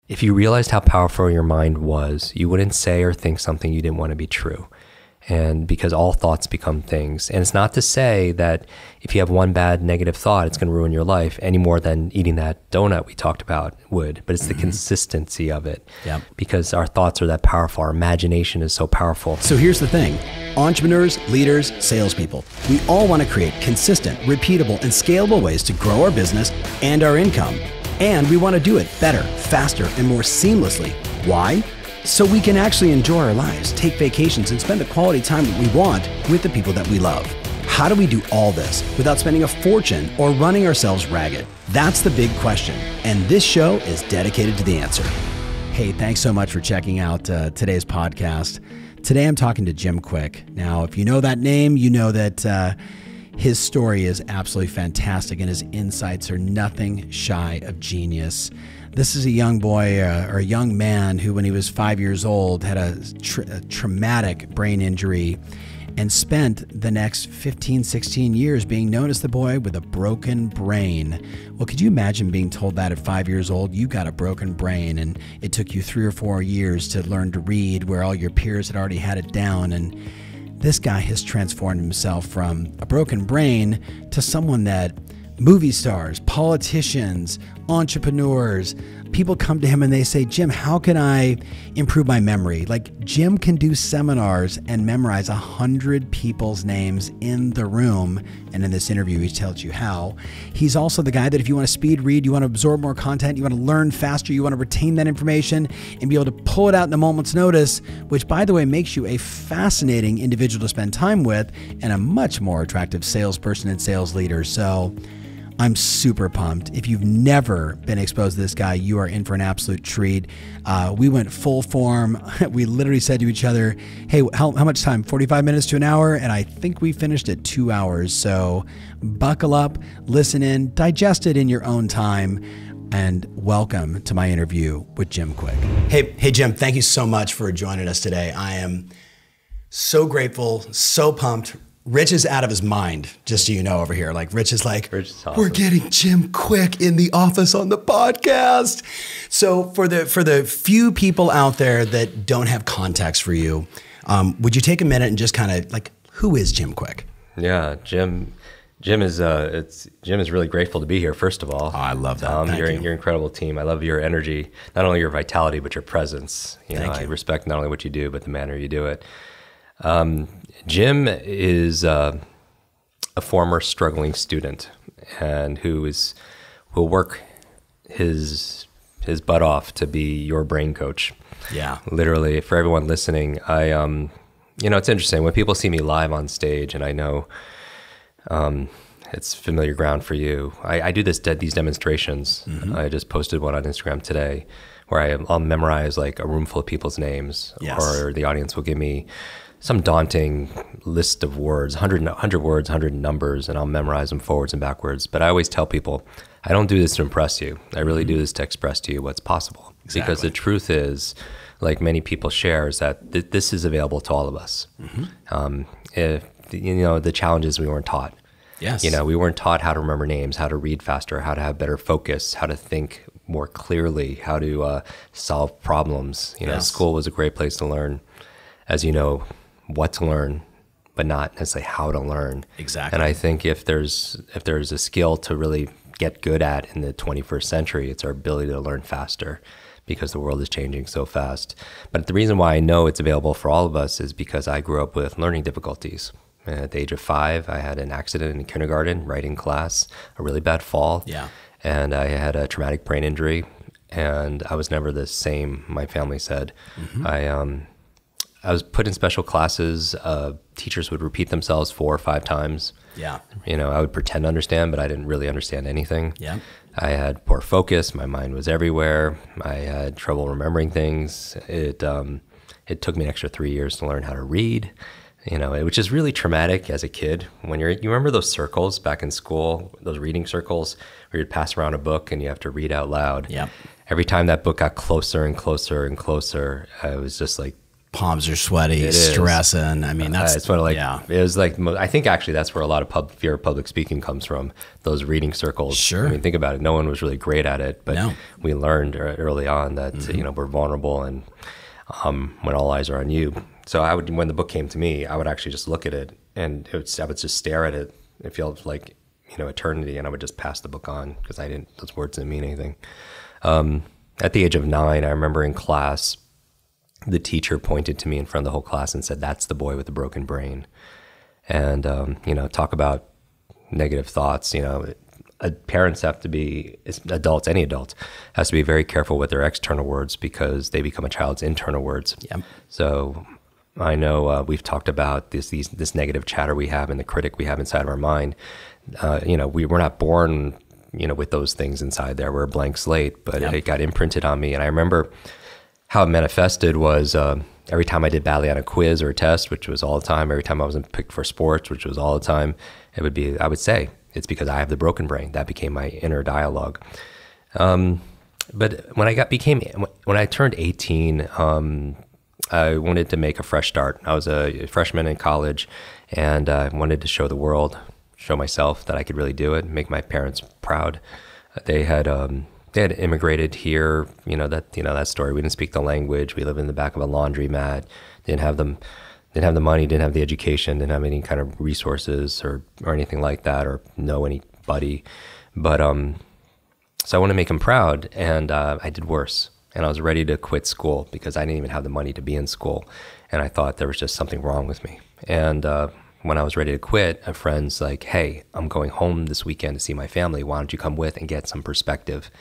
If you realized how powerful your mind was, you wouldn't say or think something you didn't want to be true. And because all thoughts become things. And it's not to say that if you have one bad negative thought, it's going to ruin your life any more than eating that donut we talked about would. But it's the consistency of it. Yep. Because our thoughts are that powerful. Our imagination is so powerful. So here's the thing. Entrepreneurs, leaders, salespeople, we all want to create consistent, repeatable, and scalable ways to grow our business and our income. And we want to do it better, faster, and more seamlessly. Why? So we can actually enjoy our lives, take vacations, and spend the quality time that we want with the people that we love. How do we do all this without spending a fortune or running ourselves ragged? That's the big question, and this show is dedicated to the answer. Hey, thanks so much for checking out today's podcast. Today I'm talking to Jim Kwik. Now, if you know that name, you know that his story is absolutely fantastic and his insights are nothing shy of genius. This is a young boy or a young man who, when he was 5 years old, had a traumatic brain injury and spent the next 15, 16 years being known as the boy with a broken brain. Well, could you imagine being told that at 5 years old, you got a broken brain, and it took you 3 or 4 years to learn to read where all your peers had already had it down? And this guy has transformed himself from a broken brain to someone that movie stars, politicians, entrepreneurs, people come to him and they say, Jim, how can I improve my memory? Like, Jim can do seminars and memorize 100 people's names in the room. And in this interview, he tells you how. He's also the guy that if you want to speed read, you want to absorb more content, you want to learn faster, you want to retain that information and be able to pull it out in a moment's notice, which, by the way, makes you a fascinating individual to spend time with and a much more attractive salesperson and sales leader. So I'm super pumped. If you've never been exposed to this guy, you are in for an absolute treat. We went full form. We literally said to each other, hey, how much time? 45 minutes to an hour? And I think we finished at 2 hours. So buckle up, listen in, digest it in your own time, and welcome to my interview with Jim Kwik. Hey, Jim, thank you so much for joining us today. I am so grateful, so pumped. Rich is out of his mind, just so you know over here. Like, Rich is like, awesome. We're getting Jim Kwik in the office on the podcast. So for the few people out there that don't have context for you, would you take a minute and just kind of like, who is Jim Kwik? Yeah, Jim is really grateful to be here, first of all. Oh, I love that. Thank you're you. an incredible team. I love your energy, not only your vitality, but your presence. Thank you. I respect not only what you do, but the manner you do it. Jim is a former struggling student and who will work his butt off to be your brain coach. Yeah. Literally, for everyone listening, it's interesting when people see me live on stage, and I know it's familiar ground for you. I do these demonstrations. Mm-hmm. I just posted one on Instagram today where I'll memorize like a room full of people's names. Yes. Or the audience will give me some daunting list of words, 100 words, 100 numbers, and I'll memorize them forwards and backwards. But I always tell people, I don't do this to impress you. I really do this to express to you what's possible. Exactly. Because the truth is, like many people share, is that this is available to all of us. Mm-hmm. The challenge is we weren't taught. Yes. We weren't taught how to remember names, how to read faster, how to have better focus, how to think more clearly, how to solve problems. Yes. School was a great place to learn, as you know, what to learn, but not necessarily how to learn. Exactly. And I think if there's a skill to really get good at in the 21st century, it's our ability to learn faster, because the world is changing so fast. But the reason why I know it's available for all of us is because I grew up with learning difficulties. And at the age of 5, I had an accident in kindergarten, writing class, a really bad fall. Yeah. And I had a traumatic brain injury, and I was never the same, my family said. Mm-hmm. I was put in special classes. Teachers would repeat themselves 4 or 5 times. Yeah. I would pretend to understand, but I didn't really understand anything. Yeah. I had poor focus. My mind was everywhere. I had trouble remembering things. It took me an extra 3 years to learn how to read, which is really traumatic as a kid. When you remember those circles back in school, those reading circles where you'd pass around a book and you have to read out loud. Yeah. Every time that book got closer and closer and closer, I was just like palms are sweaty, stressing. I mean, that's it's what it was like. I think actually that's where a lot of fear of public speaking comes from. Those reading circles. Sure. I mean, think about it. No one was really great at it, but we learned early on that we're vulnerable, and when all eyes are on you. So when the book came to me, I would actually just look at it, and I would just stare at it. It felt like eternity, and I would just pass the book on because those words didn't mean anything. At the age of 9, I remember in class, the teacher pointed to me in front of the whole class and said, "That's the boy with the broken brain." And, talk about negative thoughts. Parents have to be, adults, any adult, has to be very careful with their external words because they become a child's internal words. Yep. So I know we've talked about this negative chatter we have and the critic we have inside of our mind. We're not born, with those things inside there. We're a blank slate, but it got imprinted on me. And I remember how it manifested was every time I did badly on a quiz or a test, which was all the time, every time I wasn't picked for sports, which was all the time, I would say, it's because I have the broken brain. That became my inner dialogue. But when I turned 18, I wanted to make a fresh start. I was a freshman in college, and I wanted to show the world, show myself that I could really do it, make my parents proud. They had immigrated here, that story. We didn't speak the language. We lived in the back of a laundromat. Didn't have the money, didn't have the education, didn't have any kind of resources or anything like that, or know anybody. But so I want to make them proud, and I did worse. And I was ready to quit school because I didn't even have the money to be in school, and I thought there was just something wrong with me. And when I was ready to quit, a friend's like, "Hey, I'm going home this weekend to see my family. Why don't you come with and get some perspective?"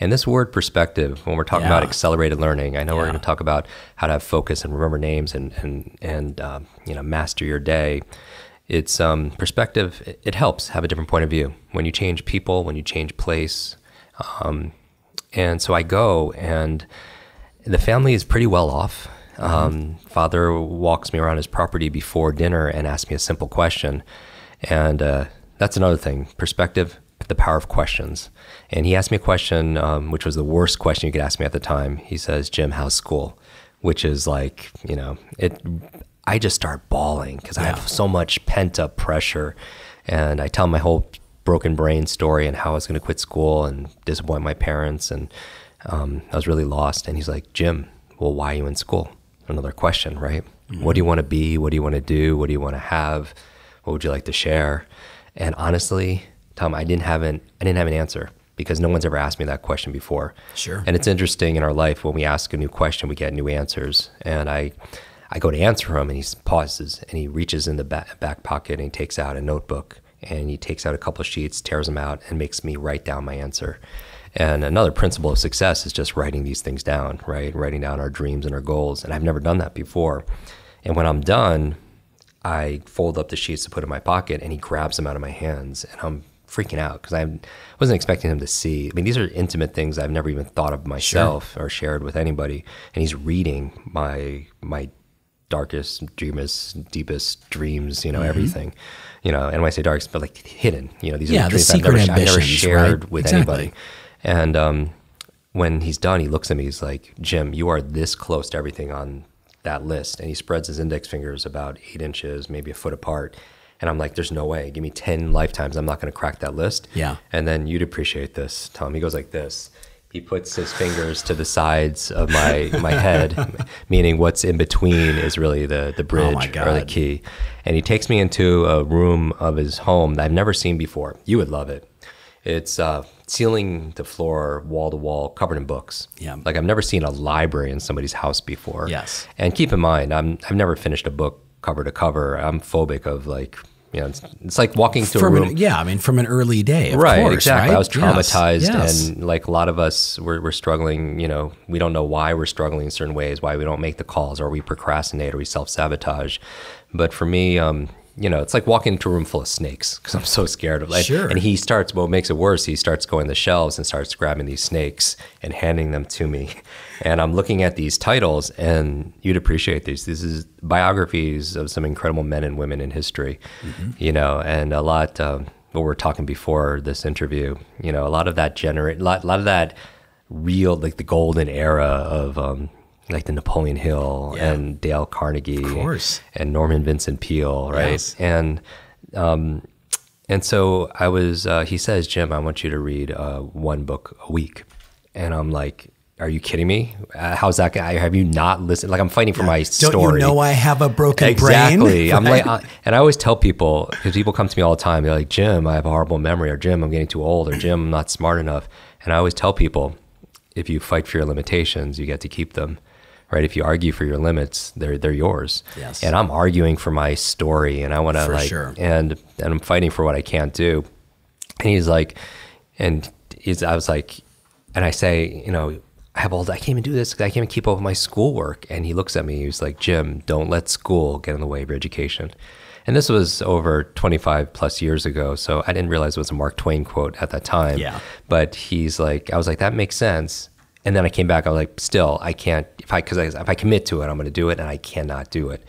And this word perspective, when we're talking about accelerated learning, I know we're going to talk about how to have focus and remember names and master your day. It's perspective. It helps have a different point of view when you change people, when you change place. And so I go, and the family is pretty well off. Father walks me around his property before dinner and asks me a simple question. And that's another thing, perspective, the power of questions. And he asked me a question, which was the worst question you could ask me at the time. He says, "Jim, how's school?" Which is like, I just start bawling because I have so much pent up pressure. And I tell him my whole broken brain story and how I was going to quit school and disappoint my parents. And I was really lost. And he's like, "Jim, well, why are you in school?" Another question, right? Mm-hmm. What do you want to be? What do you want to do? What do you want to have? What would you like to share? And honestly, Tom, I didn't have an answer because no one's ever asked me that question before. Sure. And it's interesting in our life when we ask a new question, we get new answers. And I go to answer him, and he pauses, and he reaches in the back pocket, and he takes out a notebook, and he takes out a couple of sheets, tears them out, and makes me write down my answer. And another principle of success is just writing these things down, right? Writing down our dreams and our goals. And I've never done that before. And when I'm done, I fold up the sheets to put in my pocket, and he grabs them out of my hands, and I'm freaking out because I wasn't expecting him to see. I mean, these are intimate things I've never even thought of myself or shared with anybody. And he's reading my darkest, deepest dreams, everything. And when I say darkest, but like hidden, these are the dreams I've never shared with anybody. And when he's done, he looks at me, he's like, "Jim, you are this close to everything on that list." And he spreads his index fingers about 8 inches, maybe a foot apart. And I'm like, "There's no way. Give me 10 lifetimes. I'm not going to crack that list." Yeah. And then you'd appreciate this, Tom. He goes like this. He puts his fingers to the sides of my head, meaning what's in between is really the bridge or the key. And he takes me into a room of his home that I've never seen before. You would love it. It's ceiling to floor, wall to wall, covered in books. Yeah. Like I've never seen a library in somebody's house before. Yes. And keep in mind, I've never finished a book cover to cover. I'm phobic of like, it's like walking to a room. From an early day, of right, course, exactly. Right? I was traumatized, and like a lot of us, we're struggling. We don't know why we're struggling in certain ways, why we don't make the calls, or we procrastinate, or we self-sabotage. But for me, it's like walking into a room full of snakes because I'm so scared of it. Sure. And what makes it worse, he starts going to the shelves and starts grabbing these snakes and handing them to me. And I'm looking at these titles, and you'd appreciate these. This is biographies of some incredible men and women in history, and a lot, what we were talking before this interview, a lot of that real, like the golden era of, like the Napoleon Hill and Dale Carnegie, of course, and Norman Vincent Peale, right? Yes. And so I was, he says, Jim, I want you to read one book a week. And I'm like, are you kidding me? How's that? Have you not listened? Like, I'm fighting for my story. Don't you know I have a broken brain? Exactly. I'm like, and I always tell people, because people come to me all the time, they're like, Jim, I have a horrible memory, or Jim, I'm getting too old, or Jim, I'm not smart enough. And I always tell people, if you fight for your limitations, you get to keep them. Right? If you argue for your limits, they're yours. Yes. And I'm arguing for my story, and I want to and I'm fighting for what I can't do. And he's like, I was like, and I say, I can't even do this because I can't even keep up with my schoolwork. And he looks at me, he's like, Jim, don't let school get in the way of your education. And this was over 25 plus years ago, so I didn't realize it was a Mark Twain quote at that time. Yeah. But he's like, I was like, that makes sense. And then I came back, I was like, still, I can't, if I commit to it, I'm going to do it, and I cannot do it.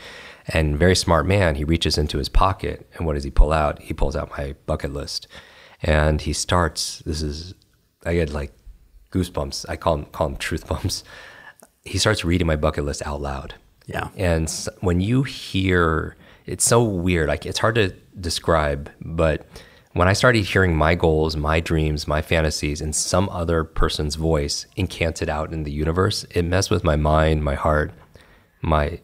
And very smart man, he reaches into his pocket, and what does he pull out? He pulls out my bucket list. And he starts, I get like goosebumps. I call them truth bumps. He starts reading my bucket list out loud. Yeah. And when you hear, it's so weird. Like, it's hard to describe, but when I started hearing my goals, my dreams, my fantasies in some other person's voice incanted out in the universe, it messed with my mind, my heart, my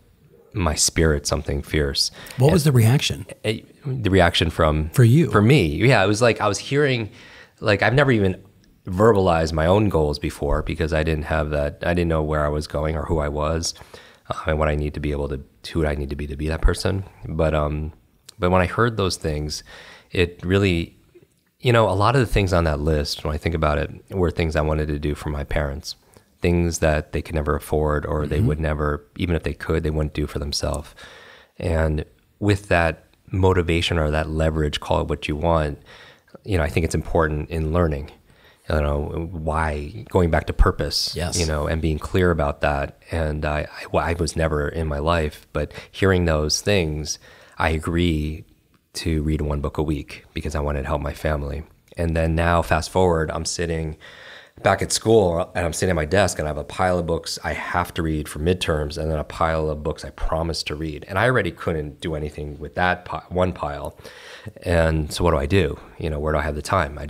spirit, something fierce. What was the reaction? The reaction for you? For me. Yeah, it was like I was hearing, like, I've never even verbalized my own goals before because I didn't have that. I didn't know where I was going or who I was, and what I need to be able to, who I need to be that person. But when I heard those things, it really, a lot of the things on that list, when I think about it, were things I wanted to do for my parents, things that they could never afford, or they would never, even if they could, they wouldn't do for themselves. And with that motivation or that leverage, call it what you want, I think it's important in learning, why, going back to purpose, yes, and being clear about that. And I was never in my life, but hearing those things, I agree to read one book a week because I wanted to help my family. And then now, fast forward, I'm sitting back at school and I'm sitting at my desk and I have a pile of books I have to read for midterms, and then a pile of books I promised to read. And I already couldn't do anything with that one pile. And so what do? Where do I have the time? I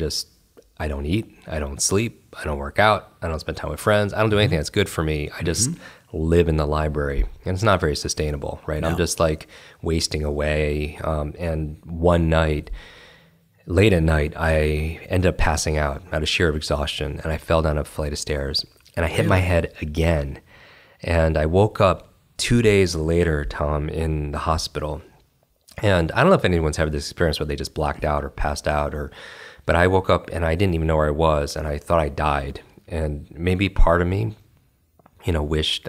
don't eat, I don't sleep, I don't work out, I don't spend time with friends, I don't do anything that's good for me. I just live in the library, and it's not very sustainable, right? No. I'm just like wasting away. And one night, late at night, I ended up passing out of sheer exhaustion, and I fell down a flight of stairs, and I hit my head again. And I woke up 2 days later, Tom, in the hospital. And I don't know if anyone's had this experience where they just blacked out or passed out, but I woke up and I didn't even know where I was, and I thought I died. And maybe part of me, wished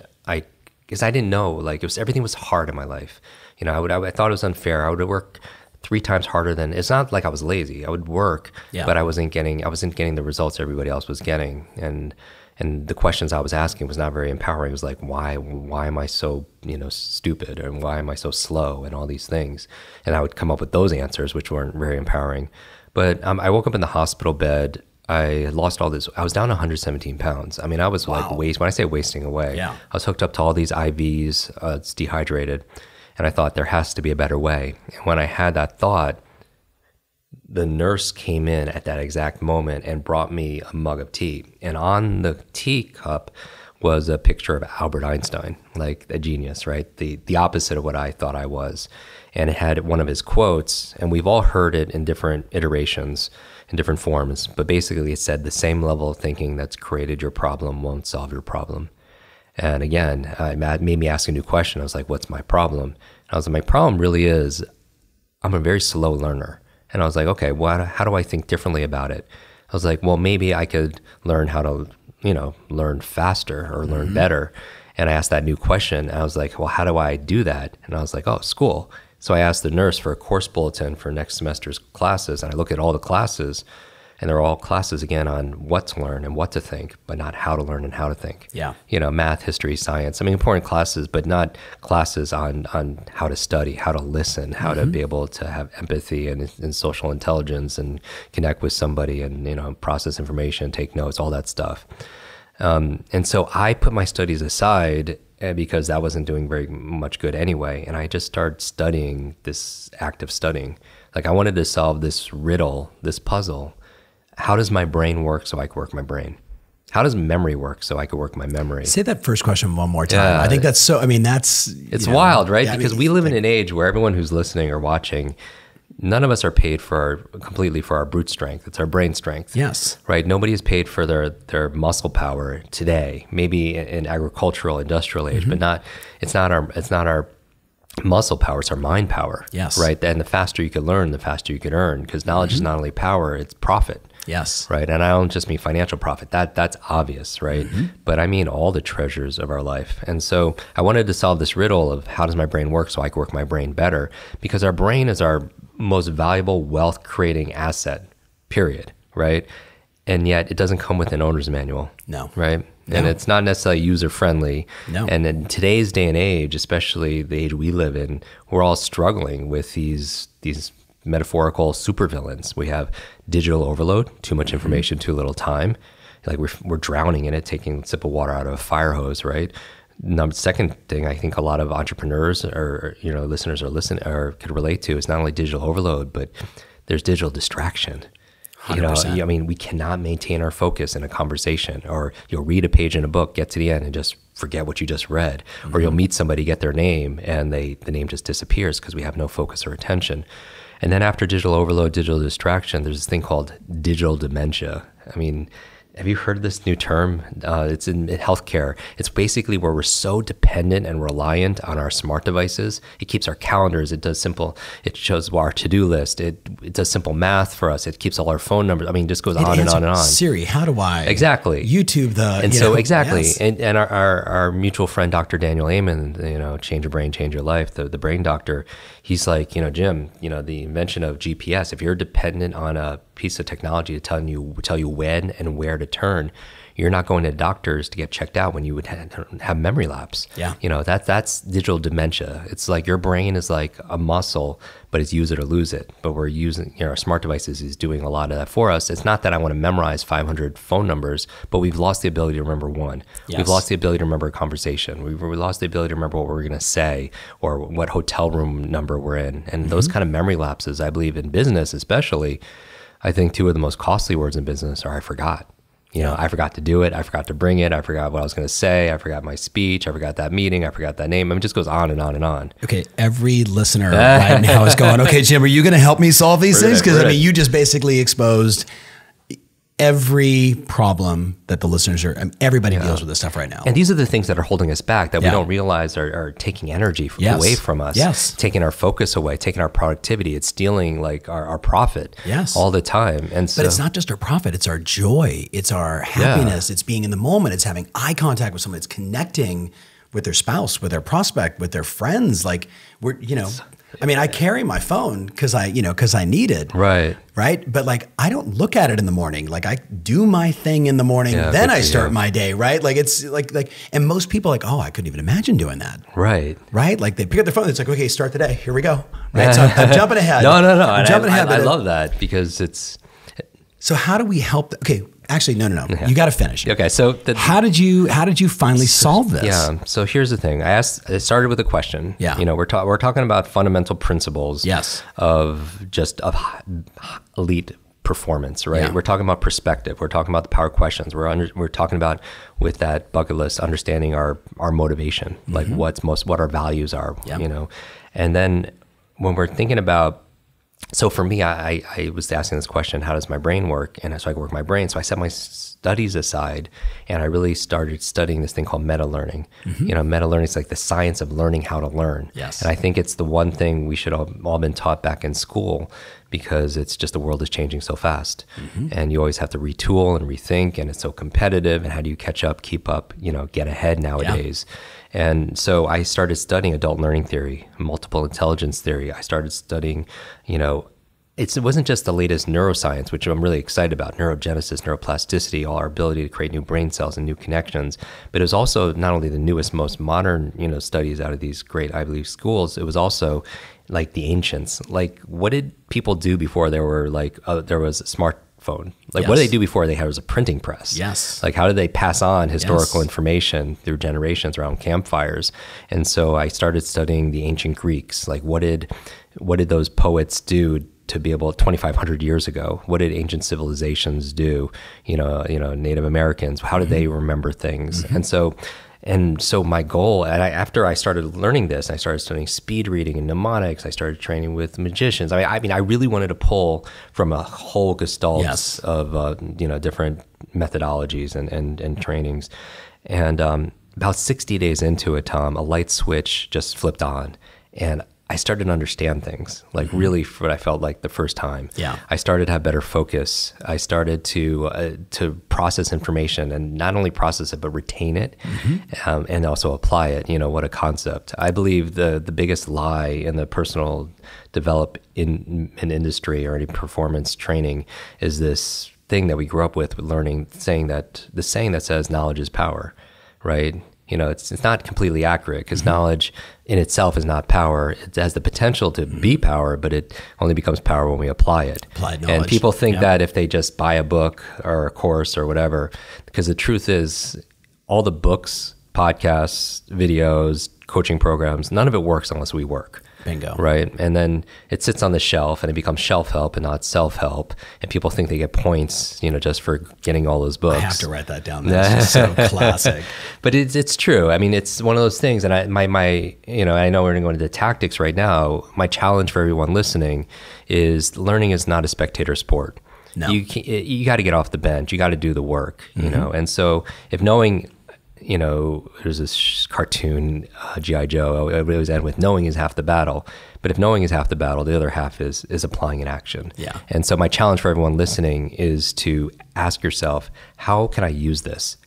because I didn't know, like, everything was hard in my life. I thought it was unfair. I would work 3 times harder than, it's not like I was lazy. I would work, but I wasn't getting the results everybody else was getting. And the questions I was asking was not very empowering. It was like, why am I so, stupid, and why am I so slow, and all these things. And I would come up with those answers, which weren't very empowering. But I woke up in the hospital bed. I lost all this. I was down 117 pounds. I mean, I was like when I say wasting away, I was hooked up to all these IVs. It's dehydrated. And I thought there has to be a better way. And when I had that thought, the nurse came in at that exact moment and brought me a mug of tea. And on the teacup was a picture of Albert Einstein, like a genius, right? The opposite of what I thought I was. And it had one of his quotes, and we've all heard it in different iterations, in different forms, but basically it said, the same level of thinking that's created your problem won't solve your problem. And again, it made me ask a new question. I was like, what's my problem? And I was like, my problem really is I'm a very slow learner. And I was like, okay, how do I think differently about it? I was like, well, maybe I could learn how to, learn faster or learn better. And I asked that new question. And I was like, well, how do I do that? And I was like, oh, school. So I asked the nurse for a course bulletin for next semester's classes, and I look at all the classes, and they're all classes, again, on what to learn and what to think, but not how to learn and how to think. Yeah. Math, history, science. I mean, important classes, but not classes on how to study, how to listen, how to be able to have empathy and social intelligence and connect with somebody and, process information, take notes, all that stuff. And so I put my studies aside, because that wasn't doing very much good anyway. And I just started studying this active studying. Like I wanted to solve this riddle, this puzzle. How does my brain work so I can work my brain? How does memory work so I could work my memory? Say that first question one more time. Yeah. I think that's so, I mean, it's wild, right? Yeah, because we live in an age where everyone who's listening or watching, none of us are paid completely for our brute strength. It's our brain strength. Yes. Right? Nobody is paid for their muscle power today, maybe in agricultural, industrial age, but it's not our muscle power, it's our mind power. Yes. Right? And the faster you can learn, the faster you can earn, because knowledge is not only power, it's profit. Yes. Right. And I don't just mean financial profit. That's obvious, right? But I mean all the treasures of our life. And so I wanted to solve this riddle of how does my brain work so I can work my brain better? Because our brain is our most valuable wealth creating asset, period. Right. And yet it doesn't come with an owner's manual. No. Right. No. And it's not necessarily user friendly. No. And in today's day and age, especially the age we live in, we're all struggling with these metaphorical supervillains. We have digital overload, too much information, too little time. Like we're drowning in it, taking a sip of water out of a fire hose, right? Second thing, I think a lot of entrepreneurs or listeners could relate to is not only digital overload, but there's digital distraction. 100%. I mean, we cannot maintain our focus in a conversation, or you'll read a page in a book, get to the end and just forget what you just read, or you'll meet somebody, get their name, and the name just disappears because we have no focus or attention. And then after digital overload, digital distraction, there's this thing called digital dementia. I mean, have you heard this new term? It's in healthcare. It's basically where we're so dependent and reliant on our smart devices. It keeps our calendars. It shows our to-do list. It does simple math for us. It keeps all our phone numbers. I mean, it just goes on and on and on. Siri, how do I exactly YouTube the? And so exactly. Yes. And our mutual friend, Dr. Daniel Amen, Change Your Brain, Change Your Life, the brain doctor. He's like, Jim, the invention of GPS. If you're dependent on a piece of technology to tell you when and where to turn, you're not going to doctors to get checked out when you would have memory lapse. Yeah. That's digital dementia. It's like your brain is like a muscle, but it's use it or lose it. But we're using, our smart devices is doing a lot of that for us. It's not that I want to memorize 500 phone numbers, but we've lost the ability to remember one. Yes. We've lost the ability to remember a conversation. We've lost the ability to remember what we're going to say or what hotel room number we're in. And those kind of memory lapses, I believe in business especially, I think two of the most costly words in business are I forgot. I forgot to do it. I forgot to bring it. I forgot what I was going to say. I forgot my speech. I forgot that meeting. I forgot that name. I mean, it just goes on and on and on. Okay. Every listener right now is going, okay, Jim, are you going to help me solve these things? Because you just basically exposed every problem that the listeners everybody deals with this stuff right now. And these are the things that are holding us back that we don't realize are taking energy away from us, taking our focus away, taking our productivity. It's stealing like our profit all the time. And so, but it's not just our profit, it's our joy, it's our happiness, it's being in the moment, it's having eye contact with someone, it's connecting with their spouse, with their prospect, with their friends. Like I carry my phone because I need it. Right. Right. But like, I don't look at it in the morning. Like I do my thing in the morning, then I start my day. Right. Like it's like, and most people are like, oh, I couldn't even imagine doing that. Right. Right. Like they pick up their phone. It's like, okay, start the day. Here we go. Right. So I'm jumping ahead. No. I'm jumping ahead. I love that because it's. So how do we help? Okay. Actually, no. You got to finish. Okay, so how did you finally solve this? Yeah. So here's the thing. I started with a question. Yeah. We're talking about fundamental principles. Yes. Of elite performance, right? Yeah. We're talking about perspective. We're talking about the power questions. We're talking about with that bucket list, understanding our motivation, like what our values are. And then when we're thinking about. So for me, I was asking this question, how does my brain work? And so I can work my brain. So I set my studies aside and I really started studying this thing called meta learning. Meta learning is like the science of learning how to learn. Yes. And I think it's the one thing we should all been taught back in school because it's just the world is changing so fast. And you always have to retool and rethink and it's so competitive. And how do you catch up, keep up, get ahead nowadays? Yeah. And so I started studying adult learning theory, multiple intelligence theory. I started studying, it wasn't just the latest neuroscience, which I'm really excited about, neurogenesis, neuroplasticity, all our ability to create new brain cells and new connections. But it was also not only the newest, most modern, studies out of these great Ivy League schools. It was also like the ancients. Like, what did people do before there were there was smart smartphone. Like what did they do before they had was a printing press? Yes. Like how did they pass on historical information through generations around campfires? And so I started studying the ancient Greeks. Like what did those poets do to be able 2,500 years ago? What did ancient civilizations do? Native Americans, how did they remember things? And so my goal, after I started learning this, I started studying speed reading and mnemonics. I started training with magicians. I mean, I really wanted to pull from a whole gestalt of different methodologies and trainings. And about 60 days into it, Tom, a light switch just flipped on, and I started to understand things, like really for what I felt like the first time. Yeah. I started to have better focus. I started to process information, and not only process it, but retain it, and also apply it. What a concept. I believe the biggest lie in the personal develop in an industry or any performance training is this thing that we grew up with learning, saying that says knowledge is power, right? It's not completely accurate, because knowledge in itself is not power. It has the potential to be power, but it only becomes power when we apply it. Applied knowledge. And people think that if they just buy a book or a course or whatever, because the truth is all the books, podcasts, videos, coaching programs, none of it works unless we work. Bingo. Right. And then it sits on the shelf and it becomes shelf help and not self help. And people think they get points, just for getting all those books. I have to write that down. That's just so classic. But it's true. I mean, it's one of those things. And I know we're going to go into the tactics right now. My challenge for everyone listening is learning is not a spectator sport. No. You got to get off the bench. You got to do the work, And so if knowing, there's this cartoon, G.I. Joe, it always end with knowing is half the battle. But if knowing is half the battle, the other half is applying an action. Yeah. And so my challenge for everyone listening is to ask yourself, how can I use this?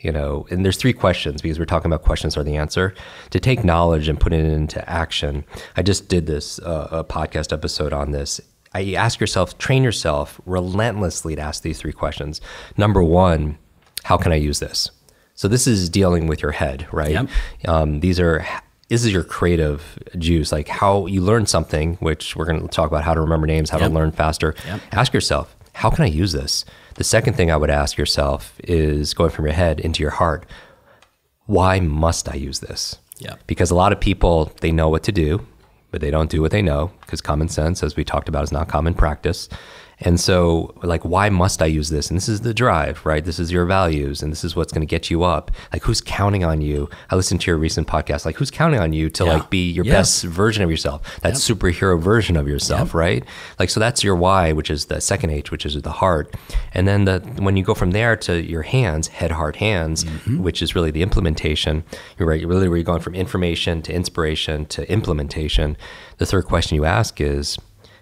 And there's 3 questions, because we're talking about questions are the answer. To take knowledge and put it into action. I just did this, a podcast episode on this. I ask yourself, train yourself relentlessly to ask these 3 questions. Number 1, how can I use this? So this is dealing with your head, right? Yep. This is your creative juice, like how you learn something, which we're going to talk about how to remember names, how to learn faster. Yep. Ask yourself, how can I use this? The second thing I would ask yourself is going from your head into your heart. Why must I use this? Yeah. Because a lot of people, they know what to do, but they don't do what they know, because common sense, as we talked about, is not common practice. And so, like, why must I use this? And this is the drive, right? This is your values, and this is what's going to get you up. Like, who's counting on you? I listened to your recent podcast. Like, who's counting on you to like be your best version of yourself? That superhero version of yourself, right? Like, so that's your why, which is the second H, which is the heart. And then when you go from there to your hands, head, heart, hands, which is really the implementation. You're right. Really, where you're going from information to inspiration to implementation. The third question you ask is,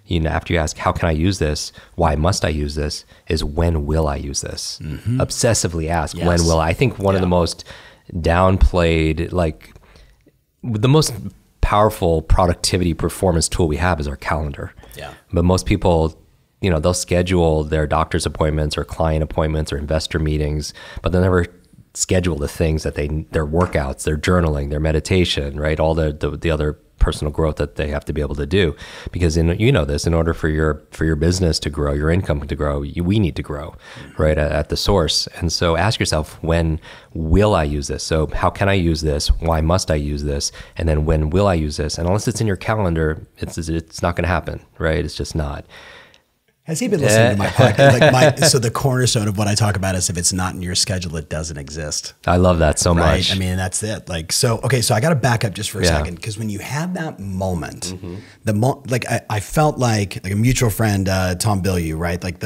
after you ask, how can I use this? Why must I use this? Is when will I use this? Obsessively ask, when will I? I think one of the most downplayed, like the most powerful productivity performance tool we have is our calendar. Yeah. But most people, they'll schedule their doctor's appointments or client appointments or investor meetings, but they'll never schedule the things that their workouts, their journaling, their meditation, right? All the other personal growth that they have to be able to do, because in order for your business to grow, your income to grow, we need to grow, right, at the source. And so ask yourself, when will I use this? So how can I use this? Why must I use this? And then when will I use this? And unless it's in your calendar, it's not going to happen, right? It's just not. Has he been listening to my podcast? So the cornerstone of what I talk about is if it's not in your schedule, it doesn't exist. I love that so much. I mean, that's it. So I got to back up just for a second, because when you have that moment, I felt like a mutual friend, Tom Bilyeu, right? Like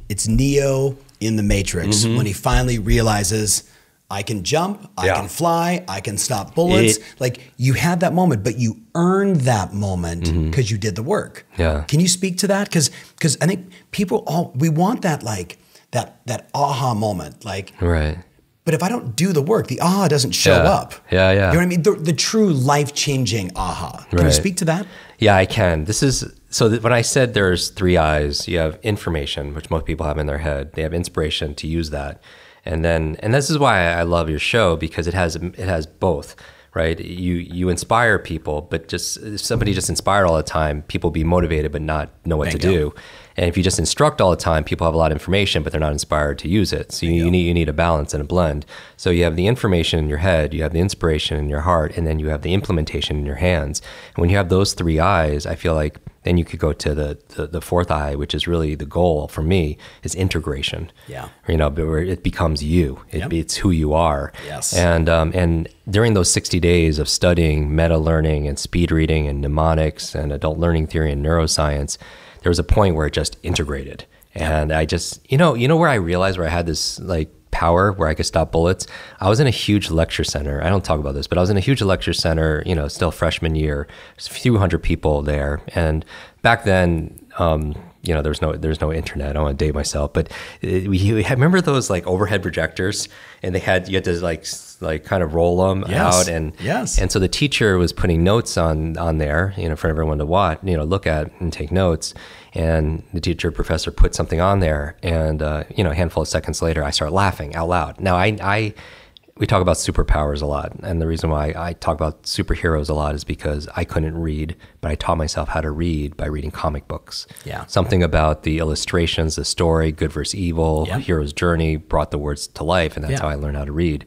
it's Neo in the Matrix when he finally realizes, I can jump, I can fly, I can stop bullets. Like you had that moment, but you earned that moment because you did the work. Yeah. Can you speak to that? Because I think people we want that that aha moment. Like, right. But if I don't do the work, the aha doesn't show up. Yeah. You know what I mean? The true life-changing aha. Can you speak to that? Yeah, I can. When I said there's 3 I's, you have information, which most people have in their head. They have inspiration to use that. And this is why I love your show, because it has both, right? You inspire people, but just if somebody just inspired all the time, people be motivated but not know what to do. And if you just instruct all the time, people have a lot of information, but they're not inspired to use it. So you need a balance and a blend. So you have the information in your head, you have the inspiration in your heart, and then you have the implementation in your hands. And when you have those three eyes, I feel like then you could go to the fourth eye, which is really the goal for me, is integration. Yeah. Where it becomes you. It's who you are. Yes. And during those 60 days of studying meta learning and speed reading and mnemonics and adult learning theory and neuroscience, there was a point where it just integrated. And I just, where I realized where I had this like power where I could stop bullets. I was in a huge lecture center. I don't talk about this, but I was in a huge lecture center, still freshman year, there's a few hundred people there. And back then, there's no internet. I don't want to date myself, but we had, remember those like overhead projectors, and you had to like kind of roll them out, and so the teacher was putting notes on there, for everyone to watch, look at and take notes. And the professor put something on there, and a handful of seconds later, I start laughing out loud. Now we talk about superpowers a lot, and the reason why I talk about superheroes a lot is because I couldn't read, but I taught myself how to read by reading comic books. Yeah. Something Something about the illustrations, the story, good versus evil, hero's journey brought the words to life, and that's how I learned how to read.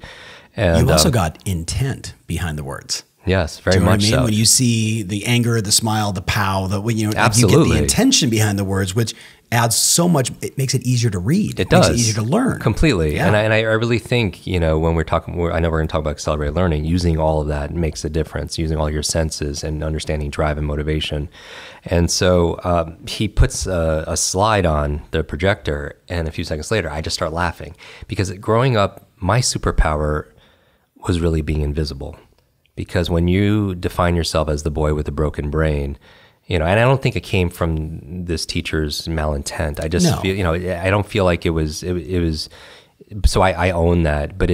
And you also got intent behind the words. Yes, very much so. When you see the anger, the smile, the pow, you get Absolutely. the intention behind the words, which adds so much. It makes it easier to read. It does. Makes it easier to learn. Completely. Yeah. And I really think, when we're talking, I know we're going to talk about accelerated learning, using all of that makes a difference, using all your senses and understanding drive and motivation. And so he puts a slide on the projector, and a few seconds later, I just start laughing, because growing up, my superpower was really being invisible. Because when you define yourself as the boy with the broken brain, and I don't think it came from this teacher's malintent. I just feel, I don't feel like it was. So I own that, but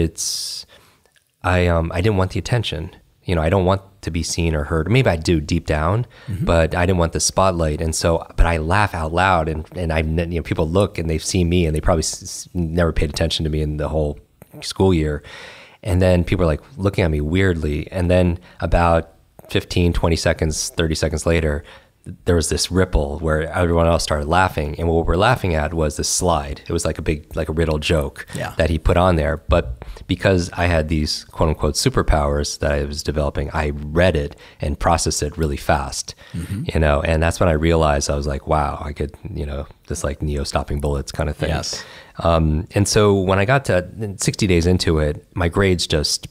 I didn't want the attention. I don't want to be seen or heard. Maybe I do deep down, but I didn't want the spotlight. And so, but I laugh out loud, and people look and they see me, and they probably never paid attention to me in the whole school year. And then people are like looking at me weirdly. And then about 15, 20 seconds, 30 seconds later, there was this ripple where everyone else started laughing. And what we're laughing at was this slide. It was like a riddle joke that he put on there. But because I had these quote unquote superpowers that I was developing, I read it and processed it really fast, and that's when I realized, I was like, wow, I could, this like Neo stopping bullets kind of thing. Yes. And so when I got to 60 days into it, my grades just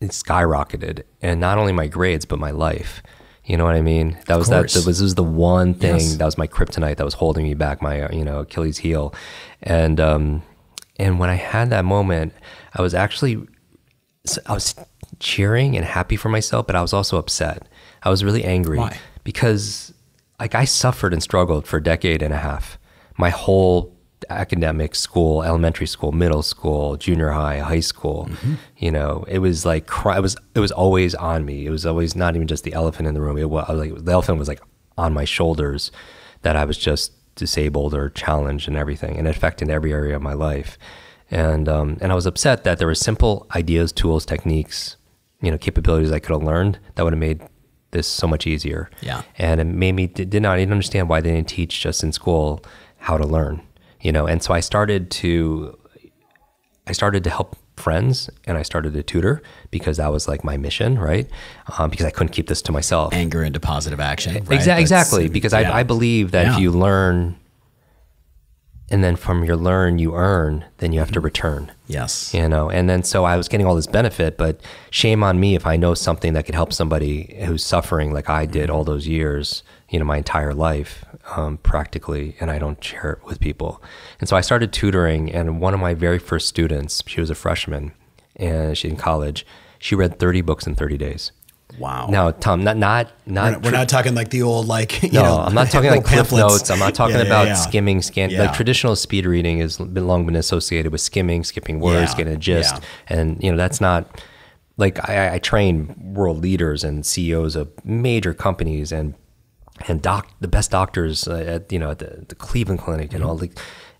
skyrocketed, and not only my grades, but my life. You know what I mean? That was this was the one thing that was my kryptonite that was holding me back, my Achilles heel. And when I had that moment, I was cheering and happy for myself, but I was also upset. I was really angry. Why? Because I suffered and struggled for a decade and a half. My whole academic school, elementary school, middle school, junior high, high school, it was like it was always on me. It was always not even just the elephant in the room. The elephant was like on my shoulders, that I was just disabled or challenged and everything, and it affected every area of my life. And I was upset that there were simple ideas, tools, techniques, capabilities I could have learned that would have made this so much easier. Yeah. And it made me didn't understand why they didn't teach just in school how to learn. And so I started to help friends, and I started to tutor, because that was like my mission, right? Because I couldn't keep this to myself. Anger into positive action. Right? Exactly. Because I believe that if you learn, and then from your learn you earn, then you have to return. Yes. And then so I was getting all this benefit, but shame on me if I know something that could help somebody who's suffering like I did all those years, my entire life, practically, and I don't share it with people. And so I started tutoring, and one of my very first students, she was a freshman, and she's in college. She read 30 books in 30 days. Wow. Now, Tom, we're not talking like the old, I'm not talking like Cliff Notes. I'm not talking about skimming, Yeah. Like traditional speed reading has long been associated with skimming words, getting a gist. Yeah. And, that's not, like, I train world leaders and CEOs of major companies and the best doctors at the Cleveland Clinic and all,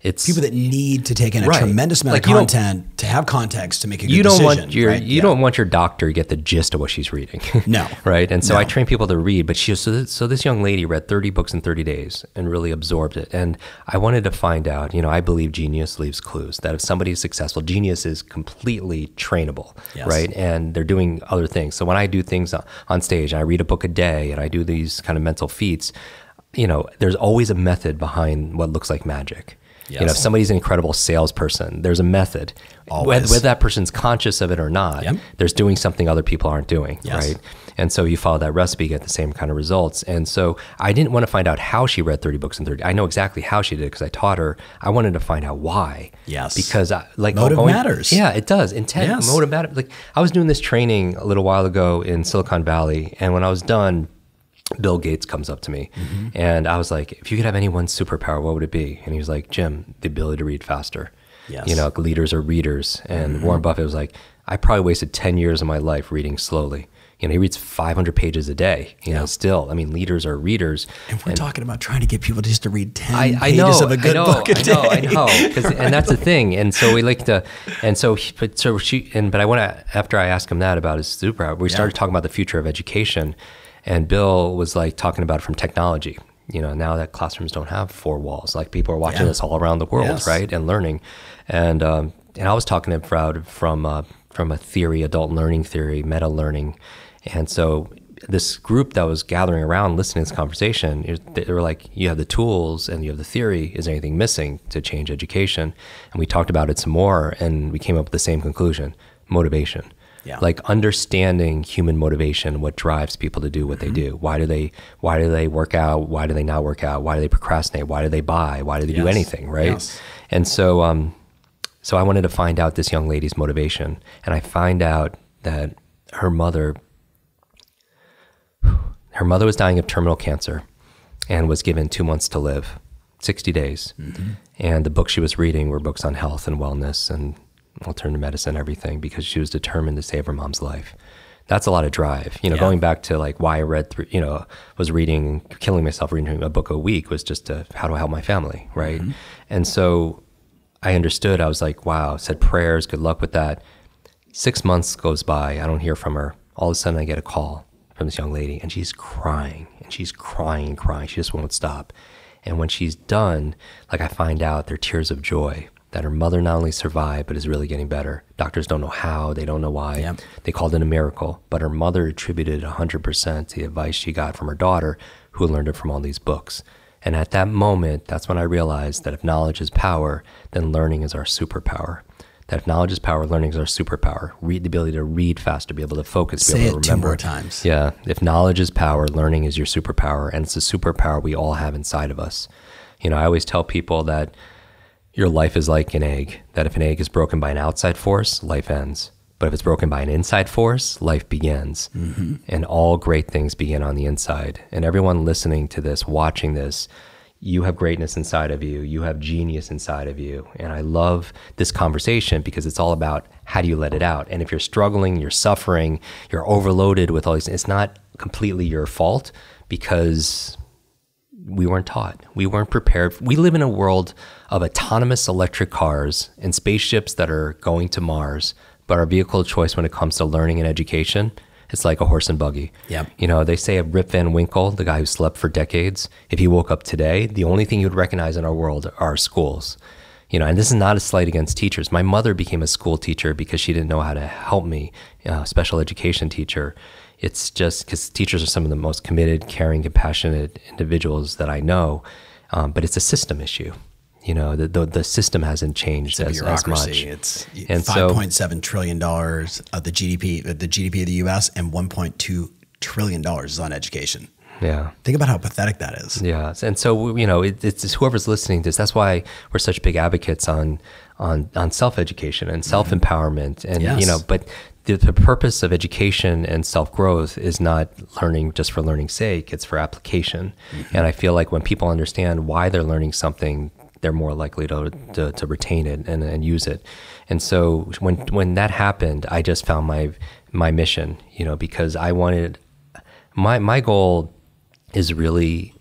it's people that need to take in a Right. tremendous amount Like, of content to have context to make a good you don't decision. want your right? you don't want your doctor to get the gist of what she's reading. No. Right. And so No. I train people to read, but so this young lady read 30 books in 30 days and really absorbed it. And I wanted to find out, I believe genius leaves clues, that if somebody is successful, genius is completely trainable. Yes. Right. And they're doing other things. So when I do things on stage, and I read a book a day and I do these kind of mental feats, there's always a method behind what looks like magic. Yes. If somebody's an incredible salesperson, there's a method. Always. Whether that person's conscious of it or not, Yep. there's doing something other people aren't doing, Yes. right? And so you follow that recipe, get the same kind of results. And so I didn't want to find out how she read 30 books in 30. I know exactly how she did because I taught her. I wanted to find out why. Yes. Because Motive matters. Yeah, it does. Intent, Yes. motive matters. Like I was doing this training a little while ago in Silicon Valley, and when I was done, Bill Gates comes up to me and I was like, if you could have any one superpower, what would it be? And he was like, Jim, the ability to read faster. Yes. Leaders are readers. And Warren Buffett was like, I probably wasted 10 years of my life reading slowly. He reads 500 pages a day, still. I mean, leaders are readers. And we're talking about trying to get people just to read 10 I pages know, of a good book a day. I know. And that's the thing. And so we like to, but I want to, after I asked him that about his superpower, we started talking about the future of education. And Bill was like talking about it from technology. Now that classrooms don't have four walls, like people are watching this all around the world, right? And learning. And I was talking about from a theory, adult learning theory, meta learning. And so this group that was gathering around listening to this conversation, they were like, you have the tools and you have the theory. Is there anything missing to change education? And we talked about it some more and we came up with the same conclusion: motivation. Yeah. Like understanding human motivation, what drives people to do what they do. Why do they work out? Why do they not work out? Why do they procrastinate? Why do they buy? Why do they do anything? Right. Yes. And so I wanted to find out this young lady's motivation, and I find out that her mother was dying of terminal cancer and was given 2 months to live, 60 days. And the books she was reading were books on health and wellness and alternative medicine, everything, because she was determined to save her mom's life. That's a lot of drive. Going back to like why I read through, was reading, killing myself reading a book a week was just how do I help my family, right? And so I understood. I was like, wow, said prayers, good luck with that. 6 months goes by, I don't hear from her. All of a sudden I get a call from this young lady and she's crying and she's crying and crying. She just won't stop. And when she's done, like I find out they're tears of joy that her mother not only survived, but is really getting better. Doctors don't know how, they don't know why. Yep. They called it a miracle, but her mother attributed 100% to the advice she got from her daughter, who learned it from all these books. And at that moment, that's when I realized that if knowledge is power, then learning is our superpower. That if knowledge is power, learning is our superpower. Read the ability to read faster, be able to focus, be able to remember. Say it 2 more times. Yeah. If knowledge is power, learning is your superpower. And it's a superpower we all have inside of us. I always tell people that your life is like an egg, that if an egg is broken by an outside force, life ends. But if it's broken by an inside force, life begins. And all great things begin on the inside. And everyone listening to this, watching this, you have greatness inside of you. You have genius inside of you. And I love this conversation because it's all about how do you let it out? And if you're struggling, you're suffering, you're overloaded with all these, it's not completely your fault because we weren't taught. We weren't prepared. We live in a world of autonomous electric cars and spaceships that are going to Mars, but our vehicle of choice when it comes to learning and education, it's like a horse and buggy. Yep. They say of Rip Van Winkle, the guy who slept for decades, if he woke up today, the only thing he would recognize in our world are schools. And this is not a slight against teachers. My mother became a school teacher because she didn't know how to help me, special education teacher. It's just because teachers are some of the most committed, caring, compassionate individuals that I know, but it's a system issue. The system hasn't changed as much. It's and $5.7 trillion of the GDP of the U.S. and $1.2 trillion is on education. Yeah. Think about how pathetic that is. Yeah. And so, it's whoever's listening to this, that's why we're such big advocates on self-education and self-empowerment. And, but the purpose of education and self-growth is not learning just for learning's sake. It's for application. And I feel like when people understand why they're learning something, they're more likely to retain it and use it. And so when that happened, I just found my mission, because I wanted, my goal is really,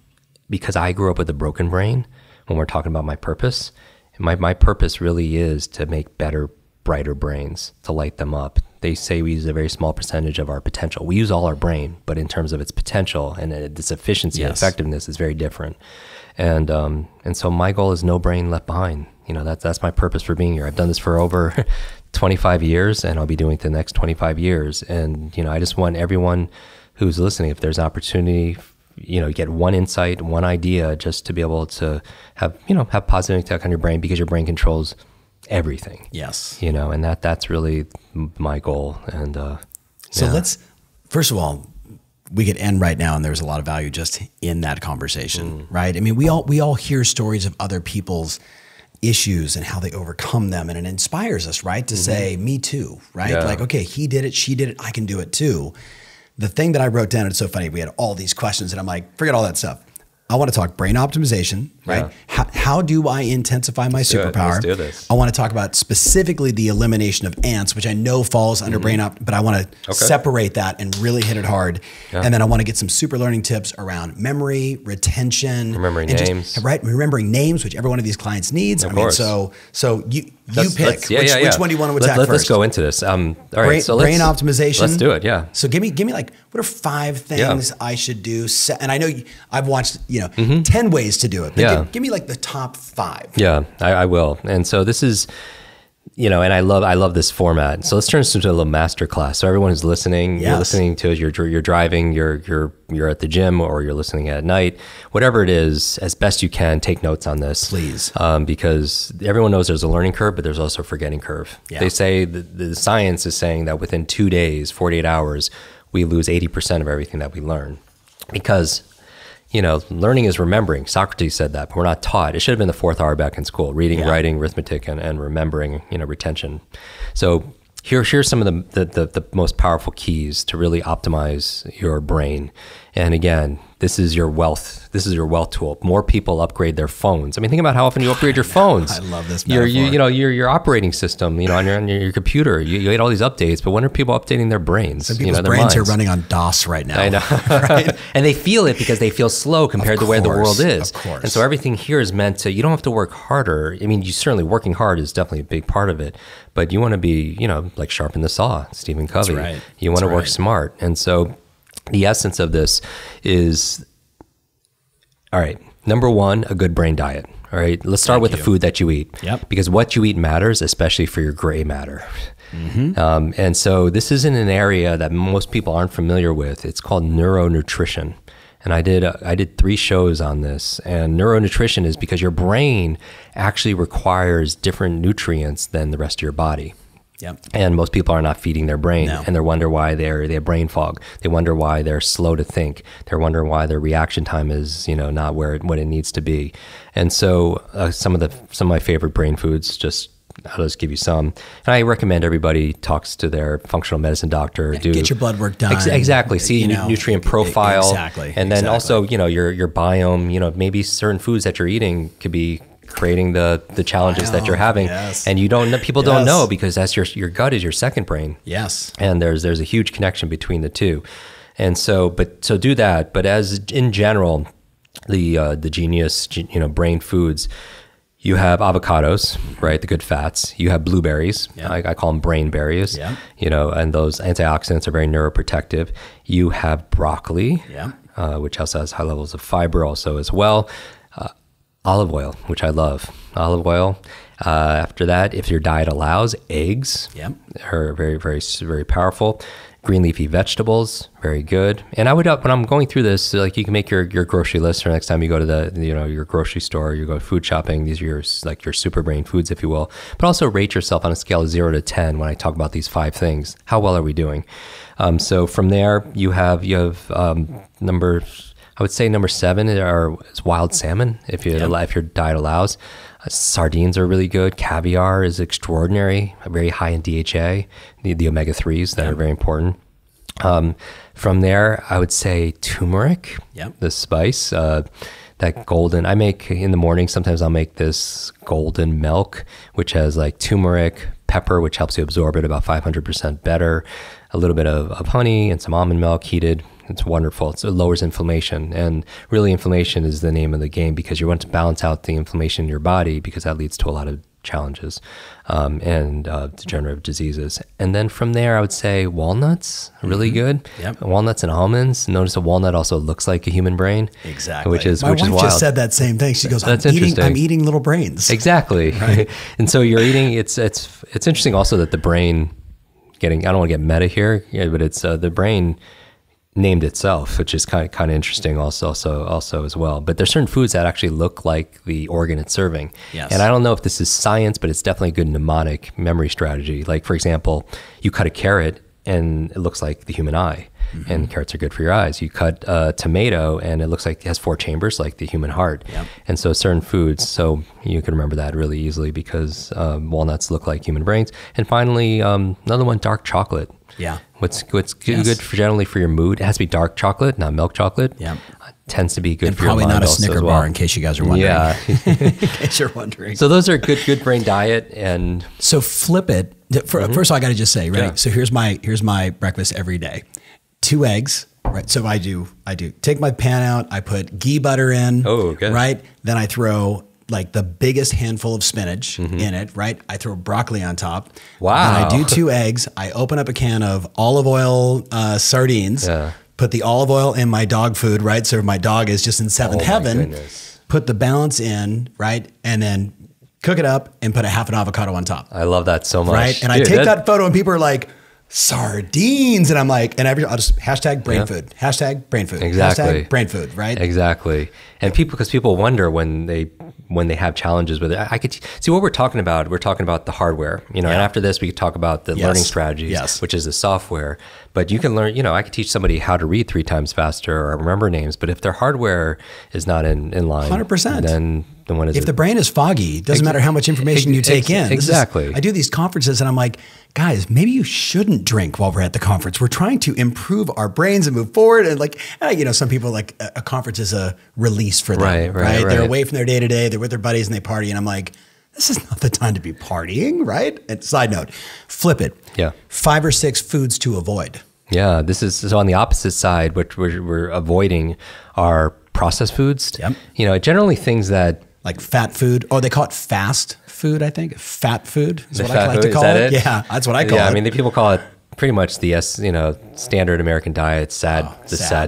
because I grew up with a broken brain when we're talking about my purpose. My purpose really is to make better, brighter brains, to light them up. They say we use a very small percentage of our potential. We use all our brain, but in terms of its potential and its efficiency and effectiveness is very different. And so my goal is no brain left behind. That's my purpose for being here. I've done this for over 25 years, and I'll be doing it the next 25 years. And, I just want everyone who's listening, if there's an opportunity, get one insight, one idea, just to be able to have positive impact on your brain, because your brain controls everything. Yes. And that's really my goal. And so let's, first of all, we could end right now, and there's a lot of value just in that conversation, right? I mean, we all hear stories of other people's issues and how they overcome them, and it inspires us, right? To say, me too, right? Yeah. Like, okay, he did it, she did it, I can do it too. The thing that I wrote down, it's so funny, we had all these questions, and I'm like, forget all that stuff. I want to talk brain optimization, right? Yeah. How do I intensify my superpower? Let's do this. I want to talk about specifically the elimination of ants, which I know falls under brain opt, but I want to separate that and really hit it hard. Yeah. And then I want to get some super learning tips around memory, retention, remembering names, right? Remembering names, which every one of these clients needs. Of course. So you pick which one do you want to attack first? Let's go into this. All right, so brain optimization. Let's do it. Yeah. So give me like, what are 5 things I should do? And I know I've watched 10 ways to do it. But give me like the top 5. Yeah, I will. And so this is, and I love this format. So let's turn this into a little master class. So everyone who's listening, you're listening to as you're driving, you're at the gym, or you're listening at night, whatever it is, as best you can, take notes on this, please, because everyone knows there's a learning curve, but there's also a forgetting curve. Yeah. They say the science is saying that within 2 days, 48 hours, we lose 80% of everything that we learn, because learning is remembering. Socrates said that, but we're not taught. It should have been the 4th hour back in school: reading, writing, arithmetic, and remembering, retention. So here's some of the most powerful keys to really optimize your brain. And again, this is your wealth. This is your wealth tool. More people upgrade their phones. I mean, think about how often you upgrade your phones. I love this metaphor. Your operating system, on your computer. You get all these updates, but when are people updating their brains? Some people's brains are running on DOS right now. I know, right? And they feel it because they feel slow compared to where the world is. Of course. And so everything here is meant to. You don't have to work harder. I mean, working hard is definitely a big part of it, but you want to be, like sharpen the saw, Stephen Covey. That's right. You want to work smart, and so the essence of this is, all right, number 1, a good brain diet. All right, let's start with the food that you eat. Yep. Because what you eat matters, especially for your gray matter. And so this is in an area that most people aren't familiar with. It's called neuronutrition. And I did 3 shows on this. And neuronutrition is because your brain actually requires different nutrients than the rest of your body. Yep. And most people are not feeding their brain, and they wonder why they have brain fog. They wonder why they're slow to think. They wonder why their reaction time is, not what it needs to be. And so some of my favorite brain foods, I'll just give you some. And I recommend everybody talks to their functional medicine doctor. Get your blood work done. Exactly. See nutrient profile. Exactly. And then also, your biome. Maybe certain foods that you're eating could be creating the challenges that you're having. Yes. And people don't know, because that's your gut is your second brain. Yes. And there's a huge connection between the two. And so do that. But as in general, the genius, brain foods, you have avocados, right? The good fats. You have blueberries. Yeah. I call them brain berries. Yeah. And those antioxidants are very neuroprotective. You have broccoli, which also has high levels of fiber also as well. Olive oil, which I love. Olive oil. After that, if your diet allows, eggs are very, very, very powerful. Green leafy vegetables, very good. And I would, when I'm going through this, you can make your grocery list for next time you go to your grocery store, you go food shopping. These are your super brain foods, if you will. But also rate yourself on a scale of 0 to 10 when I talk about these 5 things. How well are we doing? So from there, you have I would say number 7 is wild salmon, if your diet allows. Sardines are really good. Caviar is extraordinary, very high in DHA, the omega-3s that are very important. From there, I would say turmeric, the spice, that golden. I make in the morning, sometimes I'll make this golden milk, which has turmeric, pepper, which helps you absorb it about 500% better, a little bit of honey and some almond milk heated. It's wonderful. It lowers inflammation, and really inflammation is the name of the game, because you want to balance out the inflammation in your body, because that leads to a lot of challenges and degenerative diseases. And then from there, I would say walnuts are really good. Yep. Walnuts and almonds. Notice a walnut also looks like a human brain. Exactly. Which is My wife wild. just said that same thing. She goes, That's I'm interesting. eating little brains. Exactly. Right. And so you're eating, it's interesting also that the brain I don't want to get meta here, but it's the brain named itself, which is kind of interesting also as well. But there's certain foods that actually look like the organ it's serving. Yes. And I don't know if this is science, but it's definitely a good mnemonic memory strategy. Like, for example, you cut a carrot and it looks like the human eye. Mm-hmm. And carrots are good for your eyes. You cut a tomato and it looks like it has 4 chambers like the human heart. Yep. And so certain foods, so you can remember that really easily, because walnuts look like human brains. And finally, another one, dark chocolate. Yeah. What's good generally for your mood? It has to be dark chocolate, not milk chocolate. Yeah. Tends to be good and for your mind. Probably not a also Snicker as well. bar, in case you guys are wondering. Yeah. In case you're wondering. So those are good brain diet. And so flip it. First of all, I got to just say, right? Yeah. So here's my breakfast every day. 2 eggs. Right. So I do take my pan out. I put ghee butter in. Oh, good. Right. Then I throw like the biggest handful of spinach in it. Right. I throw broccoli on top. Wow. Then I do 2 eggs. I open up a can of olive oil sardines. Yeah. Put the olive oil in my dog food. Right. So my dog is just in seventh heaven. Goodness. Put the balance in. Right. And then cook it up and put a half an avocado on top. I love that so much. Right. And I take that photo and people are like, sardines, and I'm like, I'll just hashtag brain food, hashtag brain food, Exactly. hashtag brain food, right? Exactly. And because people wonder when they have challenges with it. I could see what we're talking about. We're talking about the hardware, and after this we could talk about the learning strategies, which is the software. But you can learn, I could teach somebody how to read 3 times faster or remember names, but if their hardware is not in line, 100%. then what is it? If the brain is foggy, it doesn't matter how much information you take in. Exactly. I do these conferences and I'm like, guys, maybe you shouldn't drink while we're at the conference. We're trying to improve our brains and move forward. And some people like a conference is a release for them, right? They're away from their day to day. They're with their buddies and they party. And I'm like, this is not the time to be partying, right? And side note, flip it. Yeah. 5 or 6 foods to avoid. Yeah. This is so on the opposite side, what we're avoiding are processed foods. Yep. Generally things that, like fat food. Oh, they call it fast food, I think. Fat food is what I like to food, call is that it. it. Yeah, that's what I call it. Yeah, I mean, the people call it pretty much the standard American diet, sad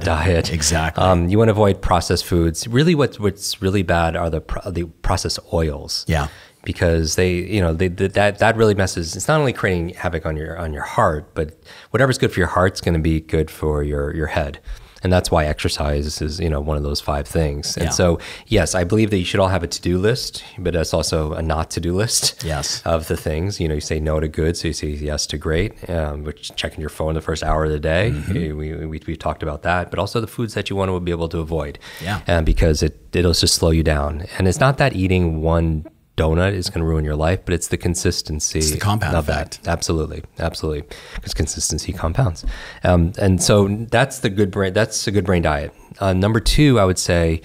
diet. Exactly. You want to avoid processed foods. Really, what's really bad are the processed oils. Yeah. Because that really messes. It's not only creating havoc on your heart, but whatever's good for your heart's going to be good for your head. And that's why exercise is, one of those 5 things. And so, yes, I believe that you should all have a to-do list, but that's also a not to-do list of the things. You say no to good, so you say yes to great, which checking your phone the first hour of the day. Mm-hmm. We've talked about that, but also the foods that you want to be able to avoid. Yeah. Because it'll just slow you down. And it's not that eating one donut is going to ruin your life, but it's the consistency. It's the compound effect. Absolutely. Because consistency compounds. And so that's a good brain diet. Number 2, I would say,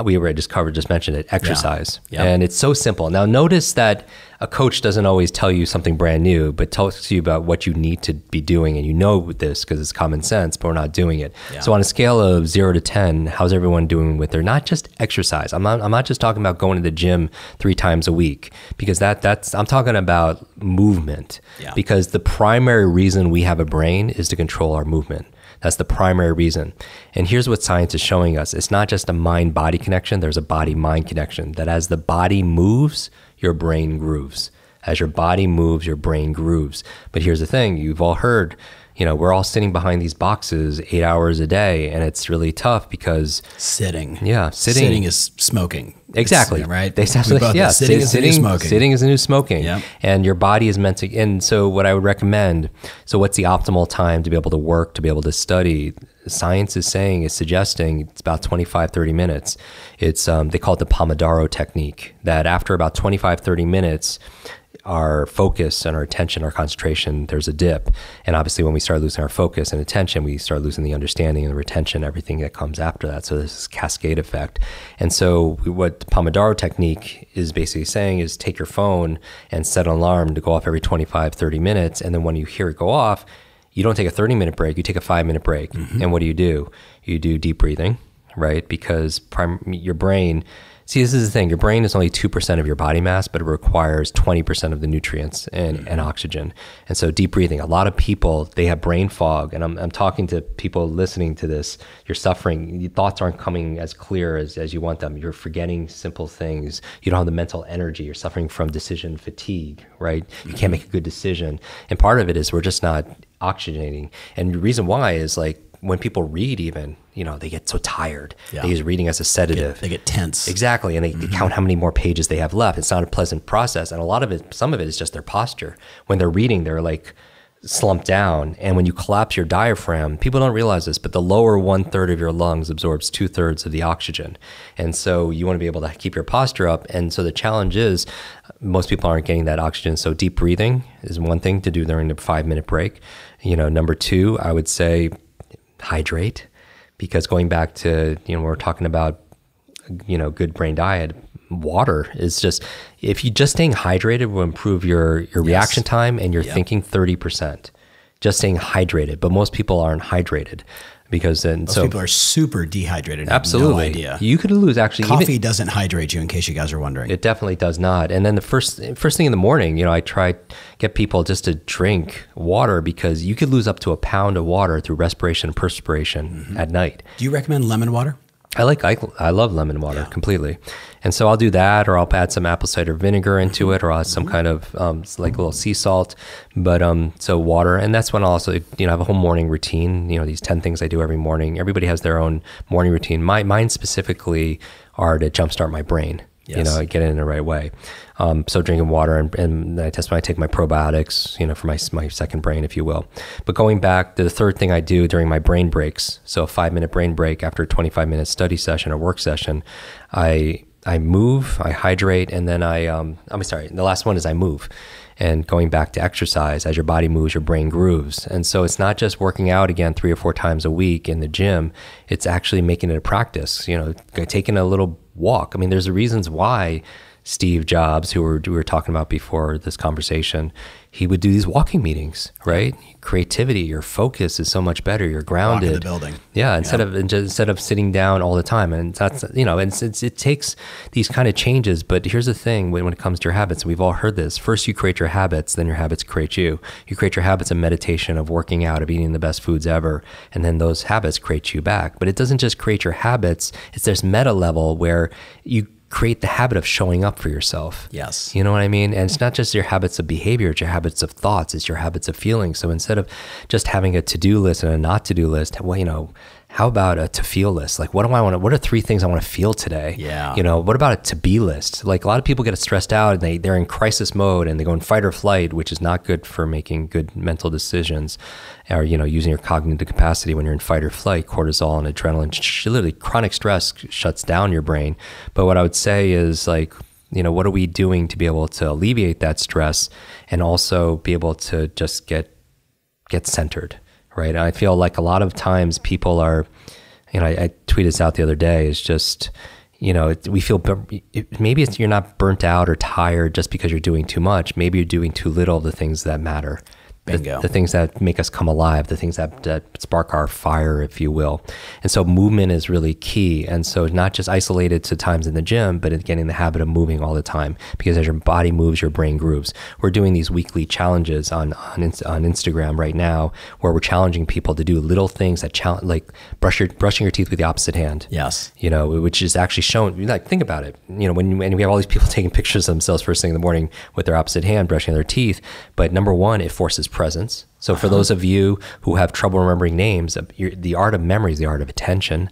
we already just mentioned it, exercise. Yeah. And it's so simple. Now notice that a coach doesn't always tell you something brand new, but tells you about what you need to be doing. And you know this because it's common sense, but we're not doing it. Yeah. So on a scale of 0 to 10, how's everyone doing with their, not just exercise. I'm not just talking about going to the gym 3 times a week, because I'm talking about movement. Yeah. Because the primary reason we have a brain is to control our movement. That's the primary reason. And here's what science is showing us. It's not just a mind-body connection. There's a body-mind connection, that as the body moves, your brain grooves. As your body moves, your brain grooves. But here's the thing. You've all heard, we're all sitting behind these boxes 8 hours a day, and it's really tough because... Sitting. Yeah, sitting is smoking. Exactly. Right? Sitting is the new smoking. Sitting is the new smoking. Yep. And your body is meant to... And so what I would recommend, what's the optimal time to be able to work, to be able to study? Science is suggesting it's about 25, 30 minutes. It's they call it the Pomodoro Technique, that after about 25, 30 minutes, our focus and our attention, our concentration, there's a dip. And obviously when we start losing our focus and attention, we start losing the understanding and the retention, everything that comes after that. So this is cascade effect. And so what the Pomodoro Technique is basically saying is take your phone and set an alarm to go off every 25, 30 minutes. And then when you hear it go off, you don't take a 30-minute break, you take a 5-minute break. And what do? You do deep breathing, right? Because your brain, see, this is the thing, your brain is only 2% of your body mass, but it requires 20% of the nutrients and oxygen. And so deep breathing, a lot of people, they have brain fog, and I'm talking to people listening to this, you're suffering, your thoughts aren't coming as clear as you want them. You're forgetting simple things. You don't have the mental energy. You're suffering from decision fatigue, right? You can't make a good decision. And part of it is we're just not oxygenating. And the reason why is like, when people read even, they get so tired. They use reading as a sedative. They get tense. Exactly. And they count how many more pages they have left. It's not a pleasant process. And some of it is just their posture. When they're reading, they're like slumped down. And when you collapse your diaphragm, people don't realize this, but the lower 1/3 of your lungs absorbs 2/3 of the oxygen. And so you want to be able to keep your posture up. And so the challenge is most people aren't getting that oxygen. So deep breathing is one thing to do during the 5-minute break. Number 2, I would say, hydrate, because going back to, we're talking about, good brain diet, water is just, if you just staying hydrated will improve your reaction time and your thinking 30%, just staying hydrated. But most people aren't hydrated because most people are super dehydrated. Absolutely. No idea. You could lose actually. Coffee doesn't hydrate you, in case you guys are wondering. It definitely does not. And then the first thing in the morning, I try get people just to drink water, because you could lose up to a pound of water through respiration and perspiration at night. Do you recommend lemon water? I love lemon water completely. And so I'll do that, or I'll add some apple cider vinegar into it, or I'll add some kind of like a little sea salt. But so water, and that's when I'll also have a whole morning routine. These 10 things I do every morning. Everybody has their own morning routine. Mine specifically are to jumpstart my brain. Yes. Get it in the right way. So drinking water, and that's when I take my probiotics, for my second brain, if you will. But going back to the third thing I do during my brain breaks, so a 5-minute brain break after a 25-minute study session or work session, I move, I hydrate, and then the last one is I move. And going back to exercise, as your body moves, your brain grooves. And so it's not just working out again 3 or 4 times a week in the gym, it's actually making it a practice, taking a little walk. I mean, there's the reasons why Steve Jobs, who we were talking about before this conversation, he would do these walking meetings, right? Creativity, your focus is so much better. You're grounded. Walk in the building. Yeah, instead of sitting down all the time. And that's, it takes these kind of changes. But here's the thing, when it comes to your habits, we've all heard this. First, you create your habits, then your habits create you. You create your habits of meditation, of working out, of eating the best foods ever, and then those habits create you back. But it doesn't just create your habits. It's this meta level where you create the habit of showing up for yourself. Yes. You know what I mean? And it's not just your habits of behavior, it's your habits of thoughts, it's your habits of feeling. So instead of just having a to-do list and a not to-do list, well, how about a to-feel list? Like, what are 3 things I want to feel today? Yeah. What about a to-be list? Like, a lot of people get stressed out and they're in crisis mode and they go in fight or flight, which is not good for making good mental decisions, or, using your cognitive capacity when you're in fight or flight. Cortisol and adrenaline, literally chronic stress shuts down your brain. But what I would say is, like, what are we doing to be able to alleviate that stress and also be able to just get centered? Right. And I feel like a lot of times people are, I tweeted this out the other day, is just, we feel, maybe you're not burnt out or tired just because you're doing too much. Maybe you're doing too little of the things that matter. The things that make us come alive, the things that spark our fire, if you will. And so movement is really key. And so not just isolated to times in the gym, but getting the habit of moving all the time, because as your body moves, your brain grooves. We're doing these weekly challenges on Instagram right now, where we're challenging people to do little things that like brushing your teeth with the opposite hand. Yes. Which is actually shown, like, think about it. When we have all these people taking pictures of themselves first thing in the morning with their opposite hand, brushing their teeth. But number one, it forces presence. So for those of you who have trouble remembering names, the art of memory is the art of attention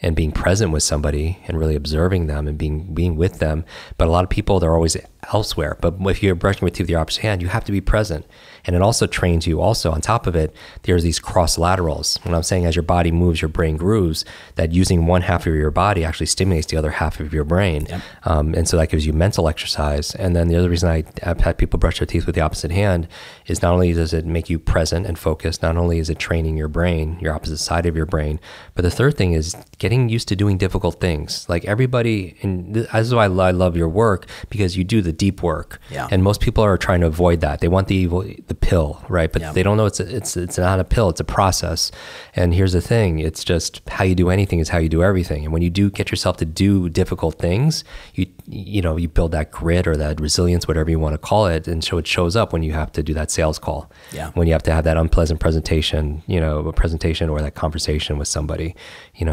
and being present with somebody and really observing them and being with them. But a lot of people, they're always elsewhere. But if you're brushing your teeth with your opposite hand, you have to be present. And it also trains you also, on top of it, there's these cross laterals. When I'm saying as your body moves, your brain grooves, that using one half of your body actually stimulates the other half of your brain. Yep. And so that gives you mental exercise. And then the other reason I've had people brush their teeth with the opposite hand is not only does it make you present and focused, not only is it training your brain, your opposite side of your brain, but the third thing is getting used to doing difficult things. Like everybody, and this is why I love your work, because you do the deep work. Yeah. And most people are trying to avoid that. They want the pill, right? But they don't know it's not a pill, it's a process. And here's the thing, it's just how you do anything is how you do everything. And when you do get yourself to do difficult things, you build that grit or that resilience, whatever you want to call it. And so it shows up when you have to do that sales call. Yeah. When you have to have that unpleasant presentation, a presentation or that conversation with somebody,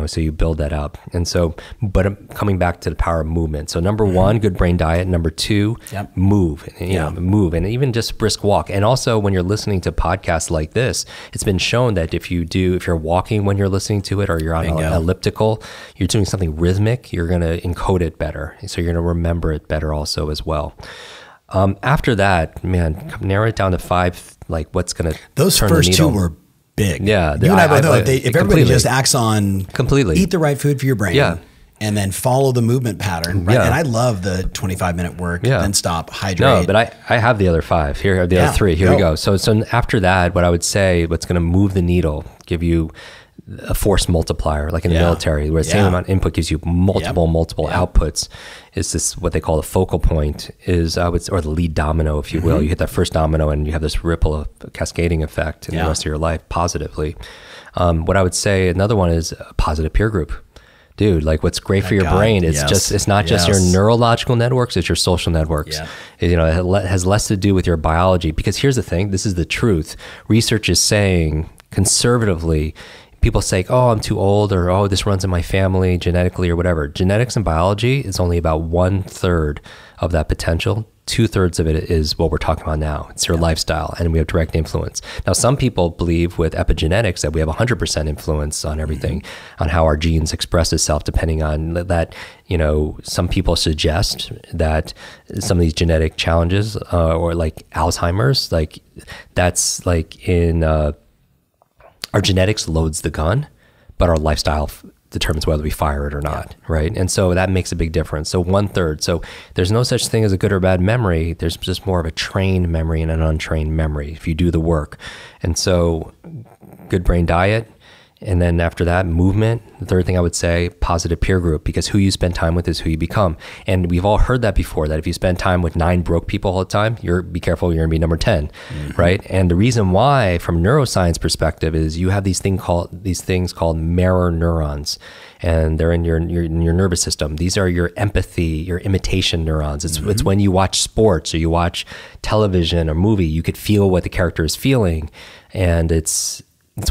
so you build that up. And so, but coming back to the power of movement. So number one, good brain diet. Number two, move, move, and even just brisk walk. And also when you're listening to podcasts like this, it's been shown that if you're walking when you're listening to it, or you're on an elliptical, you're doing something rhythmic, you're going to encode it better. So you're going to remember it better also as well. After that, man, narrow it down to 5, like what's going to those turn first the needle. 2 were big. Yeah. You and I both know if everybody just acts on completely eat the right food for your brain. Yeah. And then follow the movement pattern, right? Yeah. And I love the 25-minute work, then stop, hydrate. No, but I have the other 5. Here are the other 3. Here we go. So after that, what I would say, what's going to move the needle, give you a force multiplier, like in the military, where the same amount of input gives you multiple outputs, is this what they call the focal point, or the lead domino, if you will. You hit that first domino and you have this ripple of cascading effect in the rest of your life positively. What I would say, another one is a positive peer group. Dude, like what's great for your brain, it's not just your neurological networks, it's your social networks. It has less to do with your biology, because here's the thing, this is the truth. Research is saying conservatively, people say, oh, I'm too old, or oh, this runs in my family genetically or whatever. Genetics and biology is only about 1/3 of that potential. 2/3 of it is what we're talking about now. It's your lifestyle, and we have direct influence. Now, some people believe with epigenetics that we have 100% influence on everything, on how our genes express itself, depending on that. Some people suggest that some of these genetic challenges, or like Alzheimer's, like that's like in our genetics loads the gun, but our lifestyle determines whether we fire it or not, right? And so that makes a big difference. So 1/3. So there's no such thing as a good or bad memory. There's just more of a trained memory and an untrained memory if you do the work. And so good brain diet. And then after that, movement. The third thing I would say, positive peer group, because who you spend time with is who you become. And we've all heard that before, that if you spend time with 9 broke people all the time, be careful, you're gonna be number 10, right? And the reason why, from neuroscience perspective, is you have these things called mirror neurons, and they're in your nervous system. These are your empathy, your imitation neurons. It's when you watch sports or you watch television or movie, you could feel what the character is feeling, and it's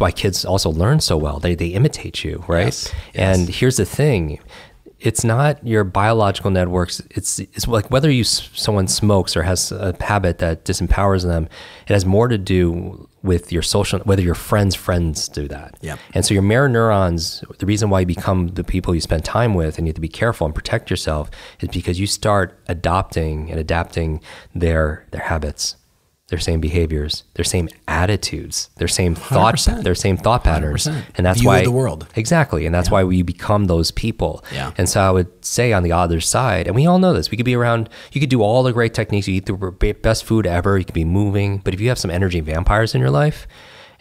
why kids also learn so well. They imitate you, right? Yes. And here's the thing. It's not your biological networks. It's like whether someone smokes or has a habit that disempowers them, it has more to do with your social, whether your friends do that. Yep. And so your mirror neurons, the reason why you become the people you spend time with and you have to be careful and protect yourself is because you start adopting and adapting their habits, their same behaviors, their same attitudes, their same thought patterns. 100%. And that's why the world. Exactly. And that's why we become those people. Yeah. And so I would say on the other side, and we all know this, we could be around, you could do all the great techniques, you eat the best food ever, you could be moving, but if you have some energy vampires in your life,